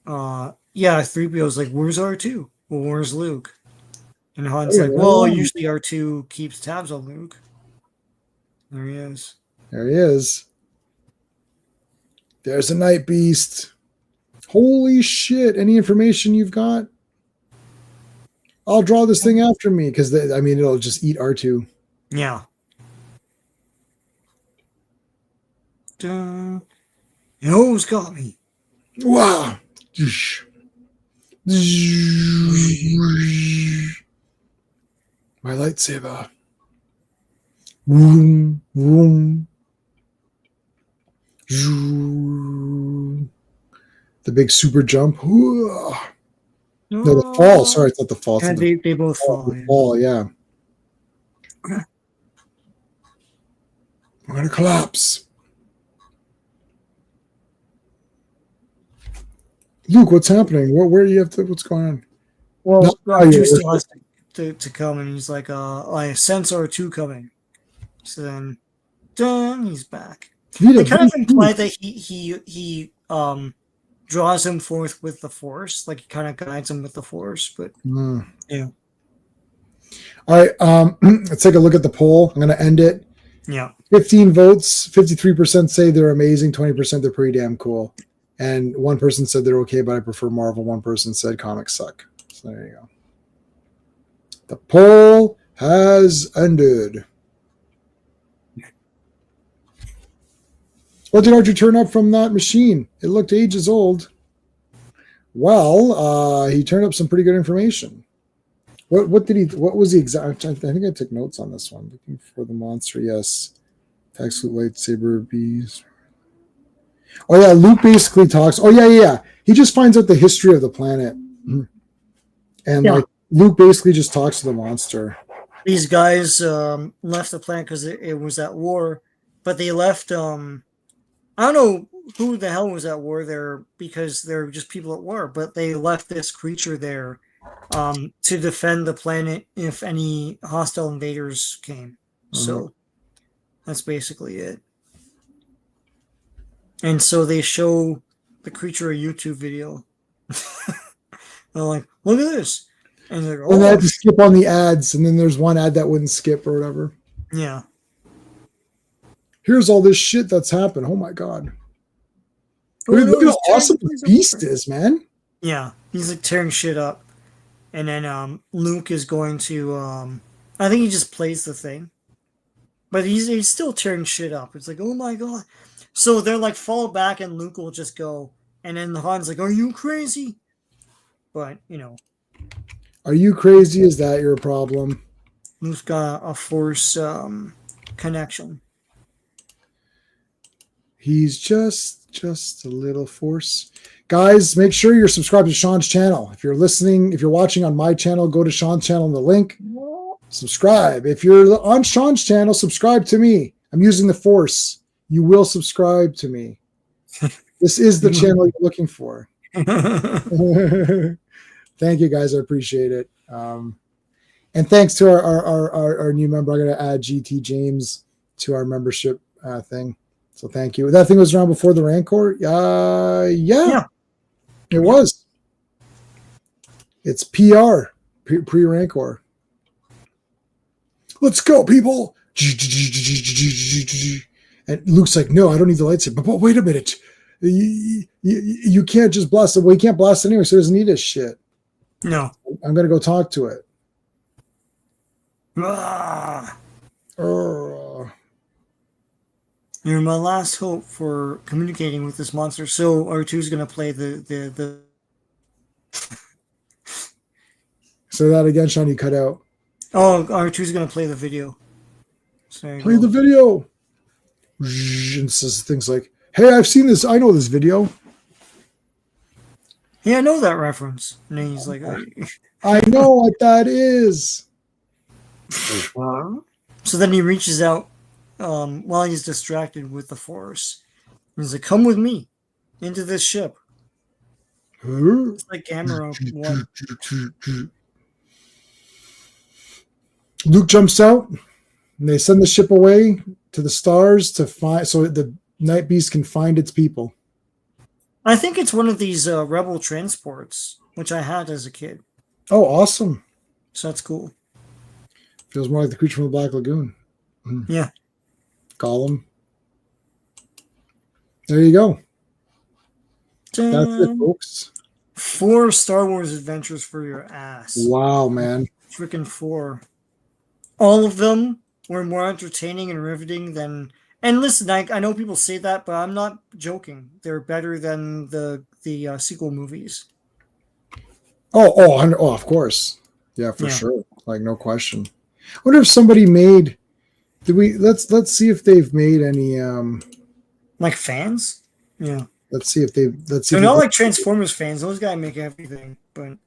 3PO's like, where's R2? Well, where's Luke? And Han's like, well, usually R2 keeps tabs on Luke. There he is. There he is. There's a Night Beast. Holy shit. Any information you've got? I'll draw this thing after me because, it'll just eat R2. Yeah. It almost got me. Wow. My lightsaber. Vroom, vroom. Zoom. The big super jump. No, the fall. Sorry, it's not the fall. Yeah, they both fall. The fall, yeah. I'm going to collapse. Luke, what's happening? Where you have to? What's going on? Well, R2 still has to come, and he's like, I sense R2 coming. So then, dun, he's back. They kind of imply that he draws him forth with the Force, like he kind of guides him with the Force. But yeah. All right, let's take a look at the poll. I'm going to end it. Yeah. 15 votes. 53% say they're amazing. 20% they're pretty damn cool. And one person said they're okay, but I prefer Marvel. One person said comics suck. So there you go. The poll has ended. What did Archer turn up from that machine? It looked ages old. Well, he turned up some pretty good information. What was the exact? I think I took notes on this one. Looking for the monster, yes. Taxloot lightsaber bees. Oh yeah, Luke basically talks. Oh yeah. He just finds out the history of the planet, and like Luke basically just talks to the monster. These guys left the planet because it was at war, but they left. I don't know who the hell was at war there because they're just people at war, but they left this creature there to defend the planet if any hostile invaders came. So that's basically it. And so they show the creature a YouTube video. They're like, look at this. And they're like, and they had to skip on the ads, and then there's one ad that wouldn't skip or whatever. Yeah. Here's all this shit that's happened. Oh my god. Look how awesome the beast is, man. Yeah. He's like tearing shit up. And then Luke is going to I think he just plays the thing. But he's still tearing shit up. It's like, oh my god. So they're like, fall back, and Luke will just go. And then Han's like, are you crazy? But, Are you crazy? Is that your problem? Luke's got a Force connection. He's just a little Force. Guys, make sure you're subscribed to Sean's channel. If you're watching on my channel, go to Sean's channel in the link. Subscribe. If you're on Sean's channel, subscribe to me. I'm using the Force. You will subscribe to me. This is the channel you're looking for. Thank you, guys. I appreciate it. And thanks to our new member. I'm going to add GT James to our membership thing. So thank you. That thing was around before the Rancor? Yeah. It was. It's PR, pre-Rancor. Let's go, people. And Luke's like, no, I don't need the lightsaber. But wait a minute. You can't just blast it. Well, he can't blast it anyway, so he doesn't need this shit. No. I'm going to go talk to it. You're my last hope for communicating with this monster. So R2's going to play the Say that again, Sean, you cut out. Oh, R2's going to play the video. Play the video. And says things like, hey, I've seen this. I know this video. Yeah, I know that reference. And then he's like, I know what that is. So then he reaches out while he's distracted with the Force. He's like, come with me into this ship. It's like Gamera 1. Luke jumps out, and they send the ship away to the stars to find, so the Night Beast can find its people. I think it's one of these rebel transports, which I had as a kid. Oh, awesome! So that's cool. Feels more like the creature from the Black Lagoon. Yeah. Gollum. There you go. Dun. That's it, folks. 4 Star Wars adventures for your ass. Wow, man. Freaking 4. All of them were more entertaining and riveting than... And listen, I know people say that, but I'm not joking. They're better than the sequel movies. Oh, of course. Yeah, for sure. Like, no question. I wonder if somebody made. Did we? Let's see if they've made any. Like fans? Yeah. Let's see if they. Let's see. They're If not they, like Transformers fans. Those guys make everything. But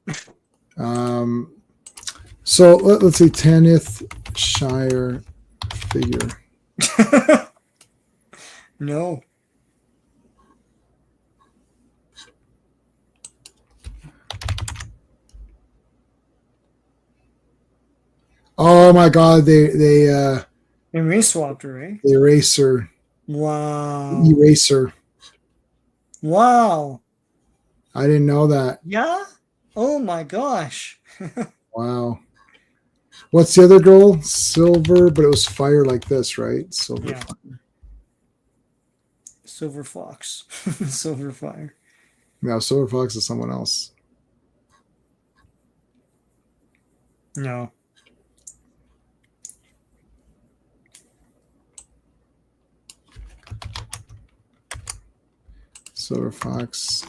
so let's see. 10th Shire figure. no. Oh my God! They race swapped her, eh? the eraser. Wow. Eraser. Wow. I didn't know that. Yeah? Oh my gosh. Wow. What's the other girl? Silver, but it was fire like this, right? Silver Yeah. fire. Silver Fox. Silver Fire. No, Silver Fox is someone else. No. Silver Fox.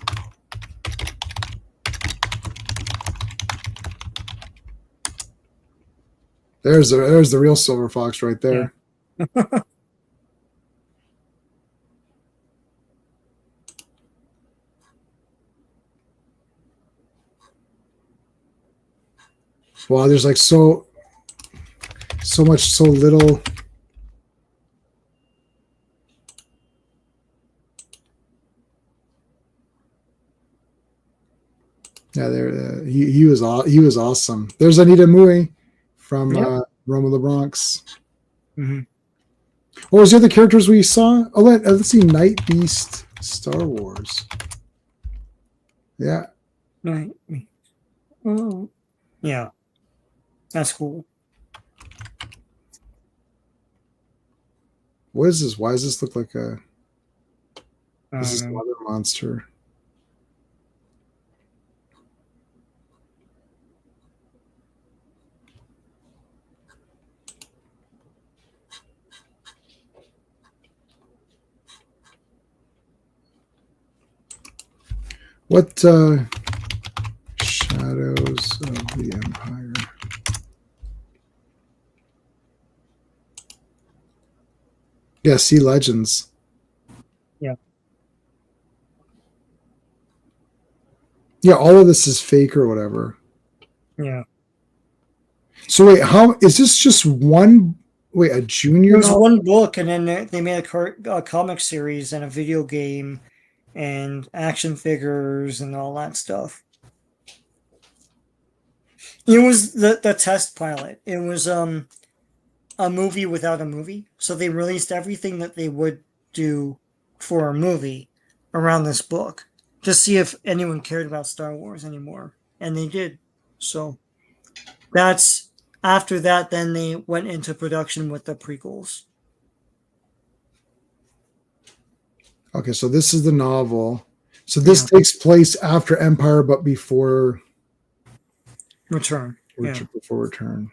There's the real Silver Fox right there. Yeah. Wow, there's like so much, so little. Yeah, there he was awesome. There's Anita Mui from Rome of the Bronx. Mm-hmm. What was the other characters we saw? Oh, let's see, Night Beast, Star Wars. Yeah. Right. Oh. Yeah. That's cool. What is this? Why does this look like a? This is another monster. What Shadows of the Empire? Yeah, see Legends. Yeah. Yeah, all of this is fake or whatever. Yeah. So wait, how is this just one? Wait, a junior? It was one book, and then they made a comic series and a video game, and action figures and all that stuff. It was the test pilot. It was a movie without a movie. So they released everything that they would do for a movie around this book to see if anyone cared about Star Wars anymore. And they did. So that's after that, then they went into production with the prequels. Okay, so this is the novel. So this takes place after Empire, but before Return. Before Return.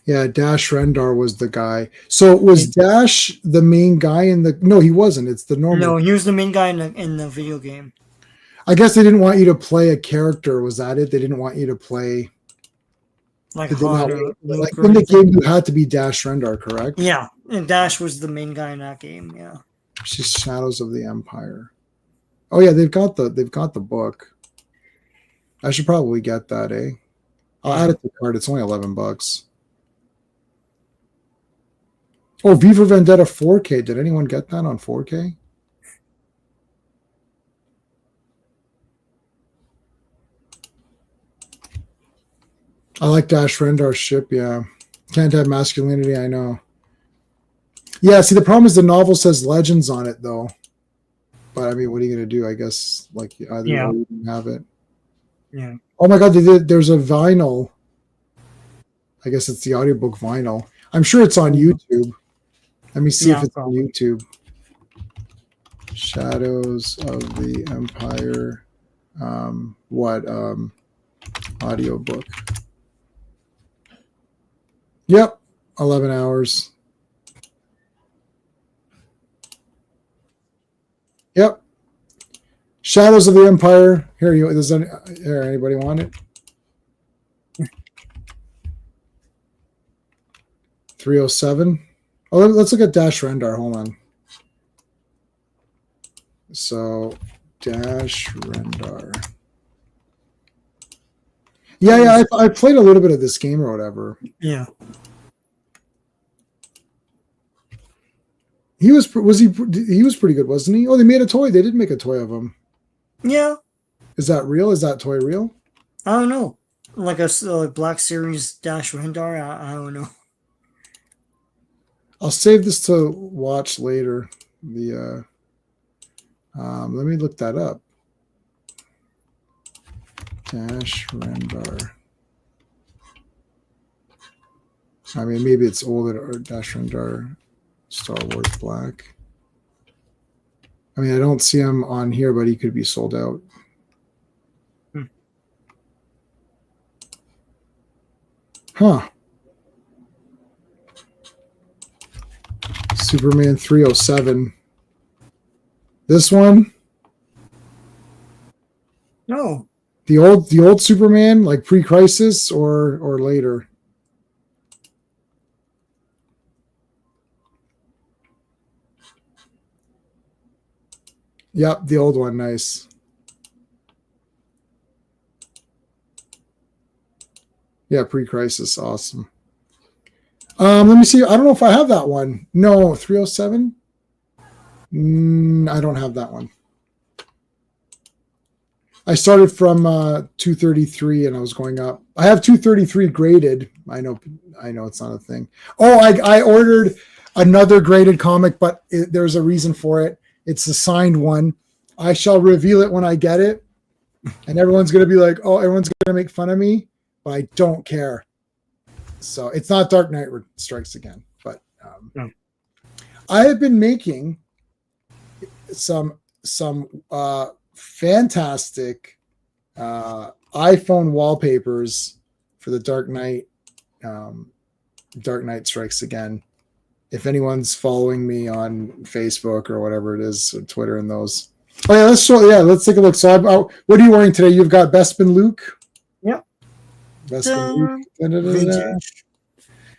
Yeah, Dash Rendar was the guy. So was Dash the main guy in the? No, he wasn't. It's the normal. No, he was the main guy in the video game. I guess they didn't want you to play a character. Was that it? They didn't want you to play. Like in the game, you had to be Dash Rendar, correct? Yeah, and Dash was the main guy in that game. Yeah. She's Shadows of the Empire. Oh yeah, they've got the book. I should probably get that, eh? I'll add it to the cart. It's only $11. Oh, V for Vendetta 4K. Did anyone get that on 4K? I like Dash Rendar's ship, yeah. Can't have masculinity, I know. Yeah, see, the problem is the novel says Legends on it, though. But, I mean, what are you going to do? I guess, like, either way you can have it. Yeah. Oh, my God, there's a vinyl. I guess it's the audiobook vinyl. I'm sure it's on YouTube. Let me see if it's on YouTube. Shadows of the Empire. Audiobook. Yep, 11 hours. Yep. Shadows of the Empire. Here, anybody want it? 307. Oh, let's look at Dash Rendar. Hold on. So Dash Rendar. Yeah. I played a little bit of this game or whatever. Yeah. He was pretty good, wasn't he? Oh, they made a toy. They did make a toy of him. Yeah. Is that real? Is that toy real? I don't know. Like a Black Series Dash Rendar. I don't know. I'll save this to watch later. The let me look that up. Dash Rendar. I mean, maybe it's older or Dash Rendar Star Wars Black. I mean, I don't see him on here, but he could be sold out. Huh. Superman 307. This one? No. The old Superman, like pre-Crisis or later? Yep, the old one. Nice. Yeah, pre-Crisis. Awesome. Let me see. I don't know if I have that one. No, 307? I don't have that one. I started from 233 and I was going up. I have 233 graded. I know it's not a thing. Oh, I ordered another graded comic, but there's a reason for it. It's the signed one. I shall reveal it when I get it. And everyone's going to be like, oh, everyone's going to make fun of me, but I don't care. So it's not Dark Knight Strikes Again, but No. I have been making some fantastic iPhone wallpapers for the Dark Knight Strikes Again. If anyone's following me on Facebook or whatever it is, or Twitter and those. Oh yeah, let's take a look. So what are you wearing today? You've got Bespin Luke. Yep. Bespin Luke.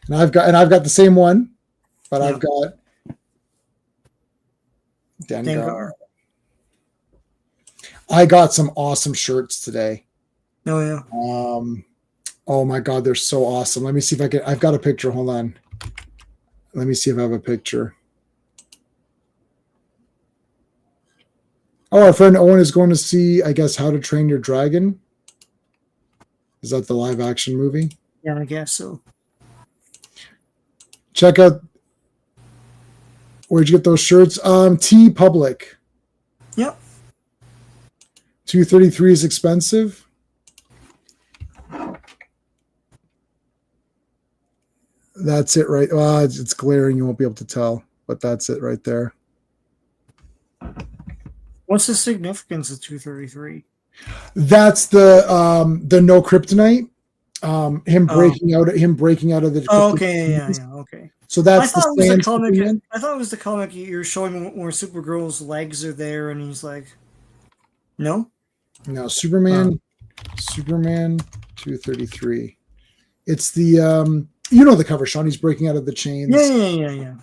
And I've got the same one, but I've got Dengar. I got some awesome shirts today. Oh yeah. Oh my God, they're so awesome. Let me see if I've got a picture. Hold on. Let me see if I have a picture. Oh, our friend Owen is going to see, I guess, How to Train Your Dragon. Is that the live action movie? Yeah, I guess so. Check out. Where'd you get those shirts? T Public. Yep. 233 is expensive. That's it, right? It's glaring. You won't be able to tell, but that's it right there. What's the significance of 233? That's the no kryptonite. Him breaking out of the. Oh, okay, yeah, okay. So that's I thought it was the comic you're showing where Supergirl's legs are there, and he's like, no, Superman 233. It's the the cover, Sean. He's breaking out of the chains.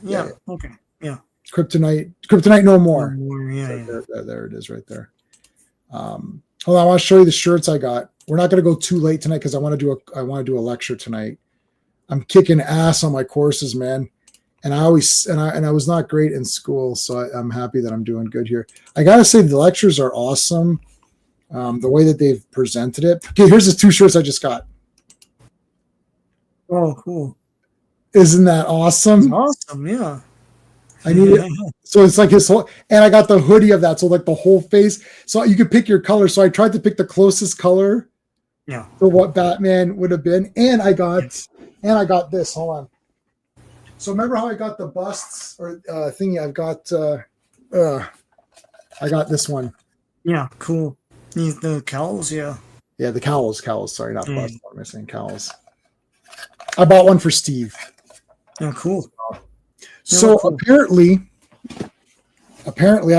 Yeah. Okay, yeah. Kryptonite no more. There it is, right there. Hold on, I want to show you the shirts I got. We're not going to go too late tonight because I want to do a lecture tonight. I'm kicking ass on my courses, man, and I was not great in school, so I'm happy that I'm doing good here. I gotta say the lectures are awesome. The way that they've presented it. Okay, here's the two shirts I just got. Oh, cool! Isn't that awesome? It's awesome, yeah. I need it. So it's like his whole, and I got the hoodie of that. So like the whole face. So you could pick your color. So I tried to pick the closest color. Yeah. For what Batman would have been. And I got this. Hold on. So remember how I got the busts or thingy? I've got, I got this one. Yeah. Cool. The cowls. Yeah. Yeah. The cowls. Sorry. Not busts. I'm missing cowls. I bought one for Steve. Yeah. Cool. So apparently, I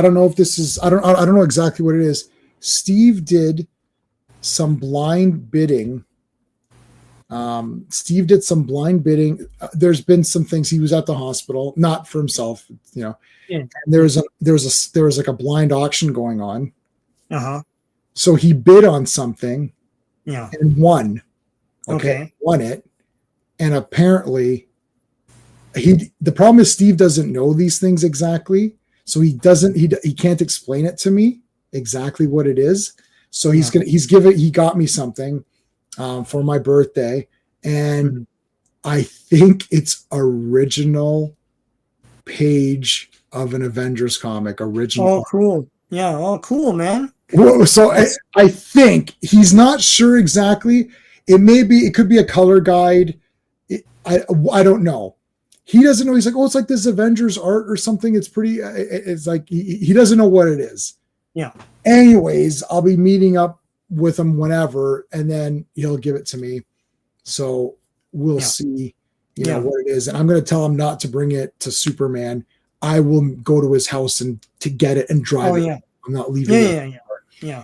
don't know if this is, I don't know exactly what it is. Steve did some blind bidding Steve did some blind bidding. There's been some things. He was at the hospital, not for himself, Yeah. And there was like a blind auction going on. Uh-huh. So he bid on something. Yeah. And won. Okay. Won it. And apparently the problem is Steve doesn't know these things exactly. So he can't explain it to me exactly what it is. So he got me something for my birthday, and I think it's original page of an Avengers comic. Original. Oh, cool. Yeah. Oh, cool, man. So I think he's not sure exactly. It could be a color guide. I don't know. He doesn't know. He's like, oh, it's like this Avengers art or something. It's pretty. It's like he doesn't know what it is. Yeah. Anyways, I'll be meeting up with him whenever, and then he'll give it to me. So we'll see, what it is. And I'm going to tell him not to bring it to Superman. I will go to his house to get it and drive it. Yeah. I'm not leaving it. Yeah.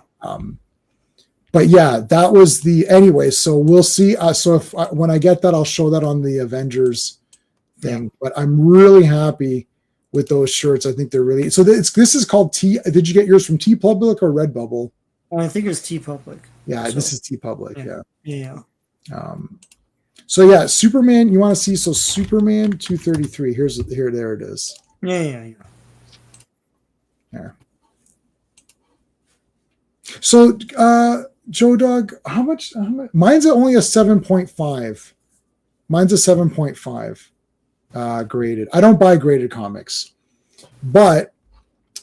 But yeah, that was anyway. So we'll see. So when I get that, I'll show that on the Avengers thing. Yeah. But I'm really happy with those shirts. I think they're really. So this is called T. Did you get yours from T Public or Redbubble? I think it was T Public. Yeah, so, this is T Public. Yeah. So yeah, Superman. You want to see? So Superman 233. There it is. Yeah. So, Joe Dog, how much? Mine's only a 7.5. Mine's a 7.5 graded. I don't buy graded comics, but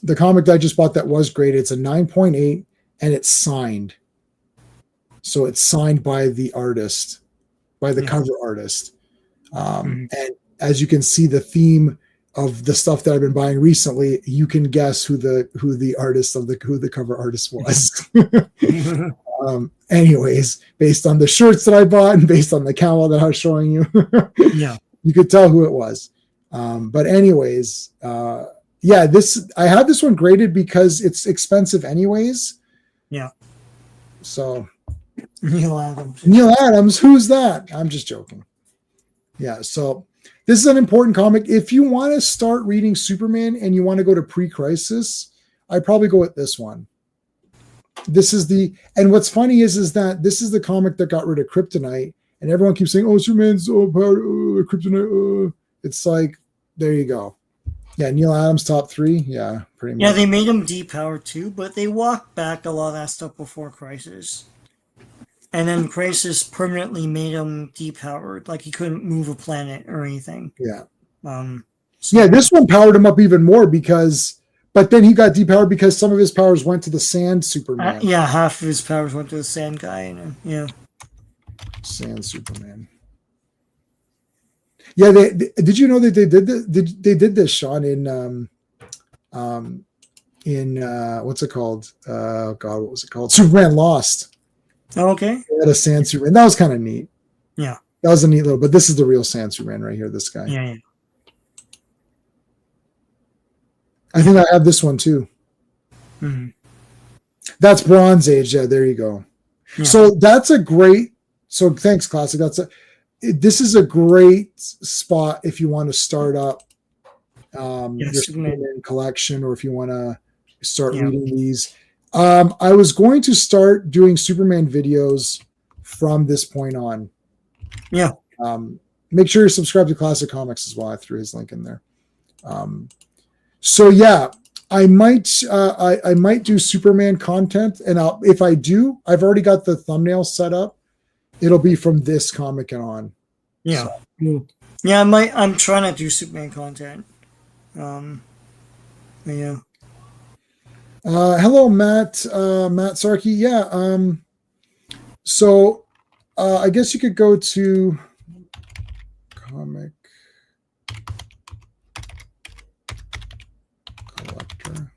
the comic that I just bought that was graded, it's a 9.8 and it's signed. So it's signed by the artist, by the cover artist. And as you can see, the theme of the stuff that I've been buying recently, you can guess who the artist of who the cover artist was. Anyways, based on the shirts that I bought and based on the cowl that I was showing you, you could tell who it was. But anyways, I have this one graded because it's expensive anyways. Yeah. So Neil Adams. Neil Adams, who's that? I'm just joking. Yeah. So this is an important comic. If you want to start reading Superman and you want to go to pre-crisis, I'd probably go with this one. And what's funny is that this is the comic that got rid of Kryptonite, and everyone keeps saying, oh, Superman's Kryptonite. It's like, there you go. Yeah, Neil Adams top 3. Yeah, pretty much. Yeah, they made him depowered too, but they walked back a lot of that stuff before Crisis. And then Crisis permanently made him depowered, like he couldn't move a planet or anything. Yeah. So yeah, this one powered him up even more but then he got depowered because some of his powers went to the Sand Superman. Half of his powers went to the Sand guy. Sand Superman. Yeah, did you know that they did this, Sean, in what's it called? Oh God, what was it called? Superman Lost. Oh, okay. They had a Sand Superman. That was kind of neat. Yeah. That was a neat little, but this is the real Sand Superman right here, this guy. Yeah. I think I have this one too. Mm-hmm. That's Bronze Age. Yeah, there you go. Yeah. So thanks, Classic. This is a great spot if you want to start up your Superman collection, or if you want to start reading these. I was going to start doing Superman videos from this point on. Yeah. Make sure you're subscribed to Classic Comics as well. I threw his link in there. So yeah, I might do Superman content, and if I do, I've already got the thumbnail set up. It'll be from this comic and on. Yeah. So. Yeah, I'm trying to do Superman content. Yeah. Hello, Matt Sarkey. Yeah. So I guess you could go to comic collector.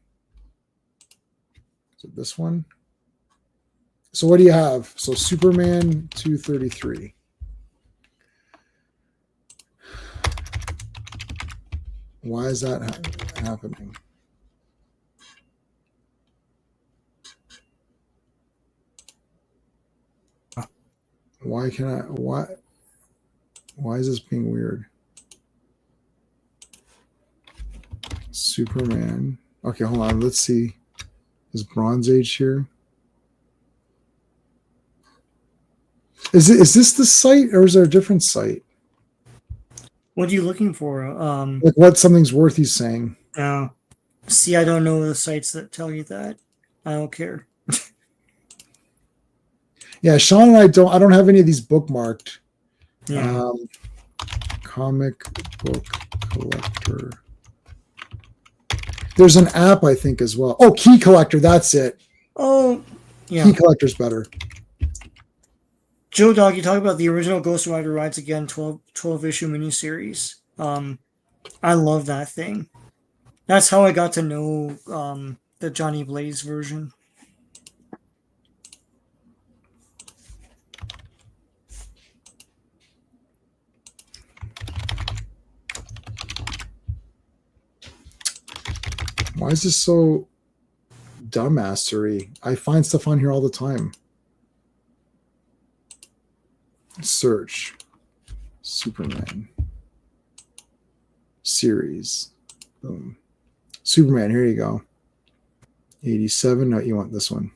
Is it this one? So what do you have? So Superman 233. Why is that happening? Why can I? Why is this being weird? Superman. Okay, hold on. Let's see. Is Bronze Age here? Is this the site or is there a different site? What are you looking for? Like what something's worth, he's saying. No. See, I don't know the sites that tell you that. I don't care. Yeah, Sean and I don't have any of these bookmarked. Yeah. Comic book collector. There's an app, I think, as well. Oh, Key Collector, that's it. Oh, yeah. Key Collector's better. Joe Dog, you talk about the original Ghost Rider Rides Again 12 issue miniseries. I love that thing. That's how I got to know the Johnny Blaze version. Why is this so dumbassery? I find stuff on here all the time. Search. Superman. Series. Boom. Superman, here you go. 87. No, you want this one.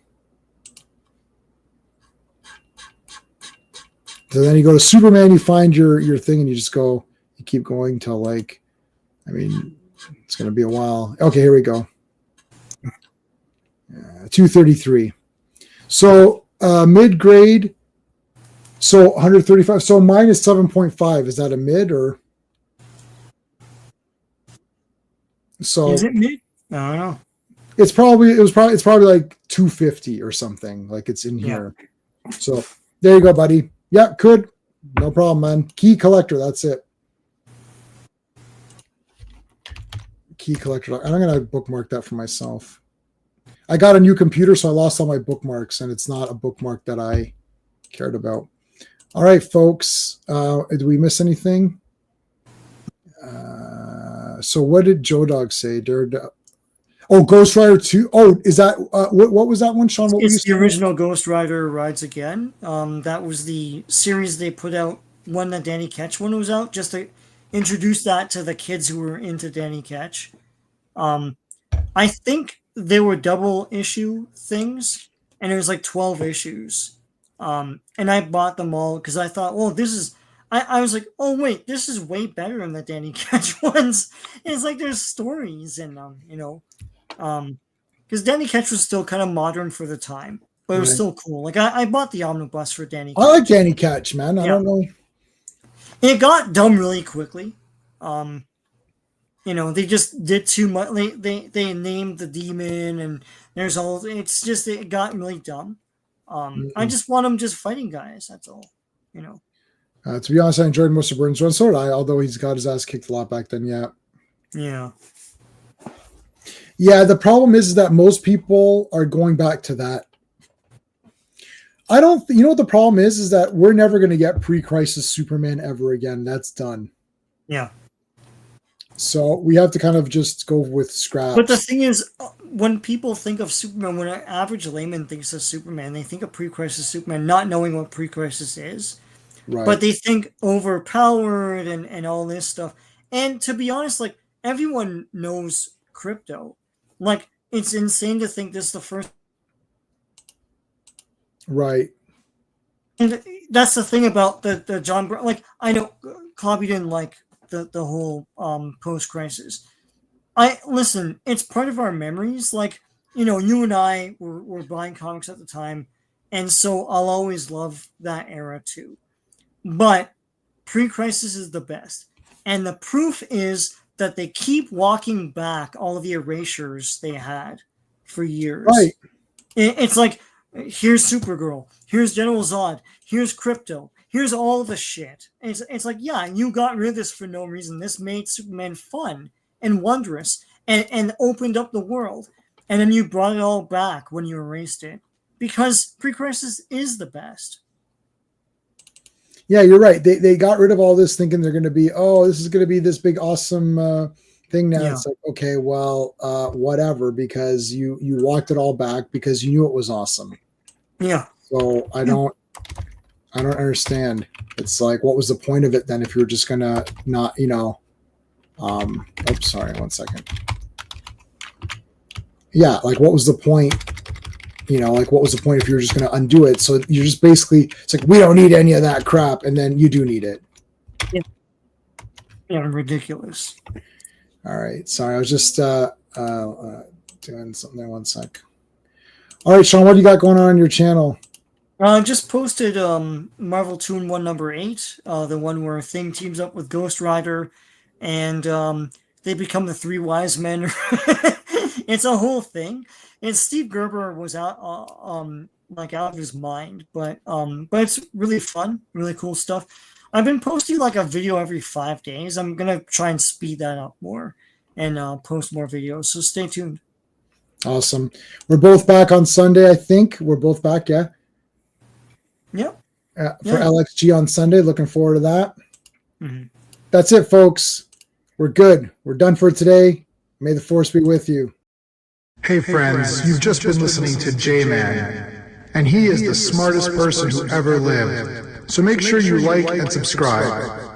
So then you go to Superman, you find your thing, and you just go, you keep going till like, I mean, it's going to be a while. Okay, here we go. 233. So mid-grade, so 135. So mine is 7.5. Is that a mid or? So is it mid? I don't know. It's probably like 250 or something. Like it's in here. Yeah. So there you go, buddy. Yeah, could. No problem, man. Key Collector, that's it. Key Collector. And I'm going to bookmark that for myself. I got a new computer, so I lost all my bookmarks, and it's not a bookmark that I cared about. All right, folks. Did we miss anything? So what did Joe Dog say? Oh, Ghost Rider 2. Oh, is that what was that one, Sean? What it's the original Ghost Rider Rides Again. That was the series they put out when the Danny Ketch one was out, just to introduce that to the kids who were into Danny Ketch. I think they were double issue things, and it was like 12 issues. And I bought them all because I thought, well, this is. I was like, oh wait, this is way better than the Danny Ketch ones. And it's like there's stories and because Danny Ketch was still kind of modern for the time, but it was still cool. Like I bought the omnibus for Danny Ketch. I like Danny Ketch, man. I don't know. It got dumb really quickly. They just did too much. They named the demon and there's all. It's just it got really dumb. I just want them just fighting guys. That's all. To be honest, I enjoyed most of Burns' run. So did I, although he's got his ass kicked a lot back then. Yeah. Yeah. Yeah, the problem is that most people are going back to that. I don't, what the problem is that we're never going to get pre-crisis Superman ever again. That's done. Yeah. So we have to kind of just go with scraps. But the thing is, when people think of Superman, when an average layman thinks of Superman, they think of pre-crisis Superman, not knowing what pre-crisis is. Right. But they think overpowered and all this stuff. And to be honest, like everyone knows Crypto. Like it's insane to think this is the first. Right. And that's the thing about the John Brown. Like I know Clobby didn't like the whole post-crisis. Listen, it's part of our memories. Like, you and I were buying comics at the time. And so I'll always love that era too. But pre-crisis is the best. And the proof is that they keep walking back all of the erasures they had for years. Right. It's like, here's Supergirl, here's General Zod, here's Crypto, here's all the shit. And it's like, yeah, you got rid of this for no reason. This made Superman fun and wondrous and opened up the world. And then you brought it all back when you erased it. Because pre-crisis is the best. Yeah, you're right. They got rid of all this thinking they're going to be, this is going to be this big awesome thing now. Yeah. It's like, okay, well, whatever, because you walked it all back because you knew it was awesome. Yeah. So I don't. I don't understand. It's like, what was the point of it then if you were just gonna not, oops, sorry, 1 second. Yeah, like what was the point? Like what was the point if you were just gonna undo it? So you're just basically, it's like we don't need any of that crap, and then you do need it. Yeah, ridiculous. All right, sorry, I was just doing something there. 1 sec. All right, Sean, what do you got going on your channel? I just posted Marvel Toon 1 number 8, the one where Thing teams up with Ghost Rider, and they become the Three Wise Men. It's a whole thing. And Steve Gerber was out of his mind, but it's really fun, really cool stuff. I've been posting like a video every 5 days. I'm gonna try and speed that up more and post more videos. So stay tuned. Awesome. We're both back on Sunday, I think. We're both back, yeah? Yep. For LXG on Sunday. Looking forward to that. Mm-hmm. That's it, folks. We're good. We're done for today. May the force be with you. Hey friends, you've just been listening to J-Man, and he is the smartest person who ever lived. So make sure you like and subscribe.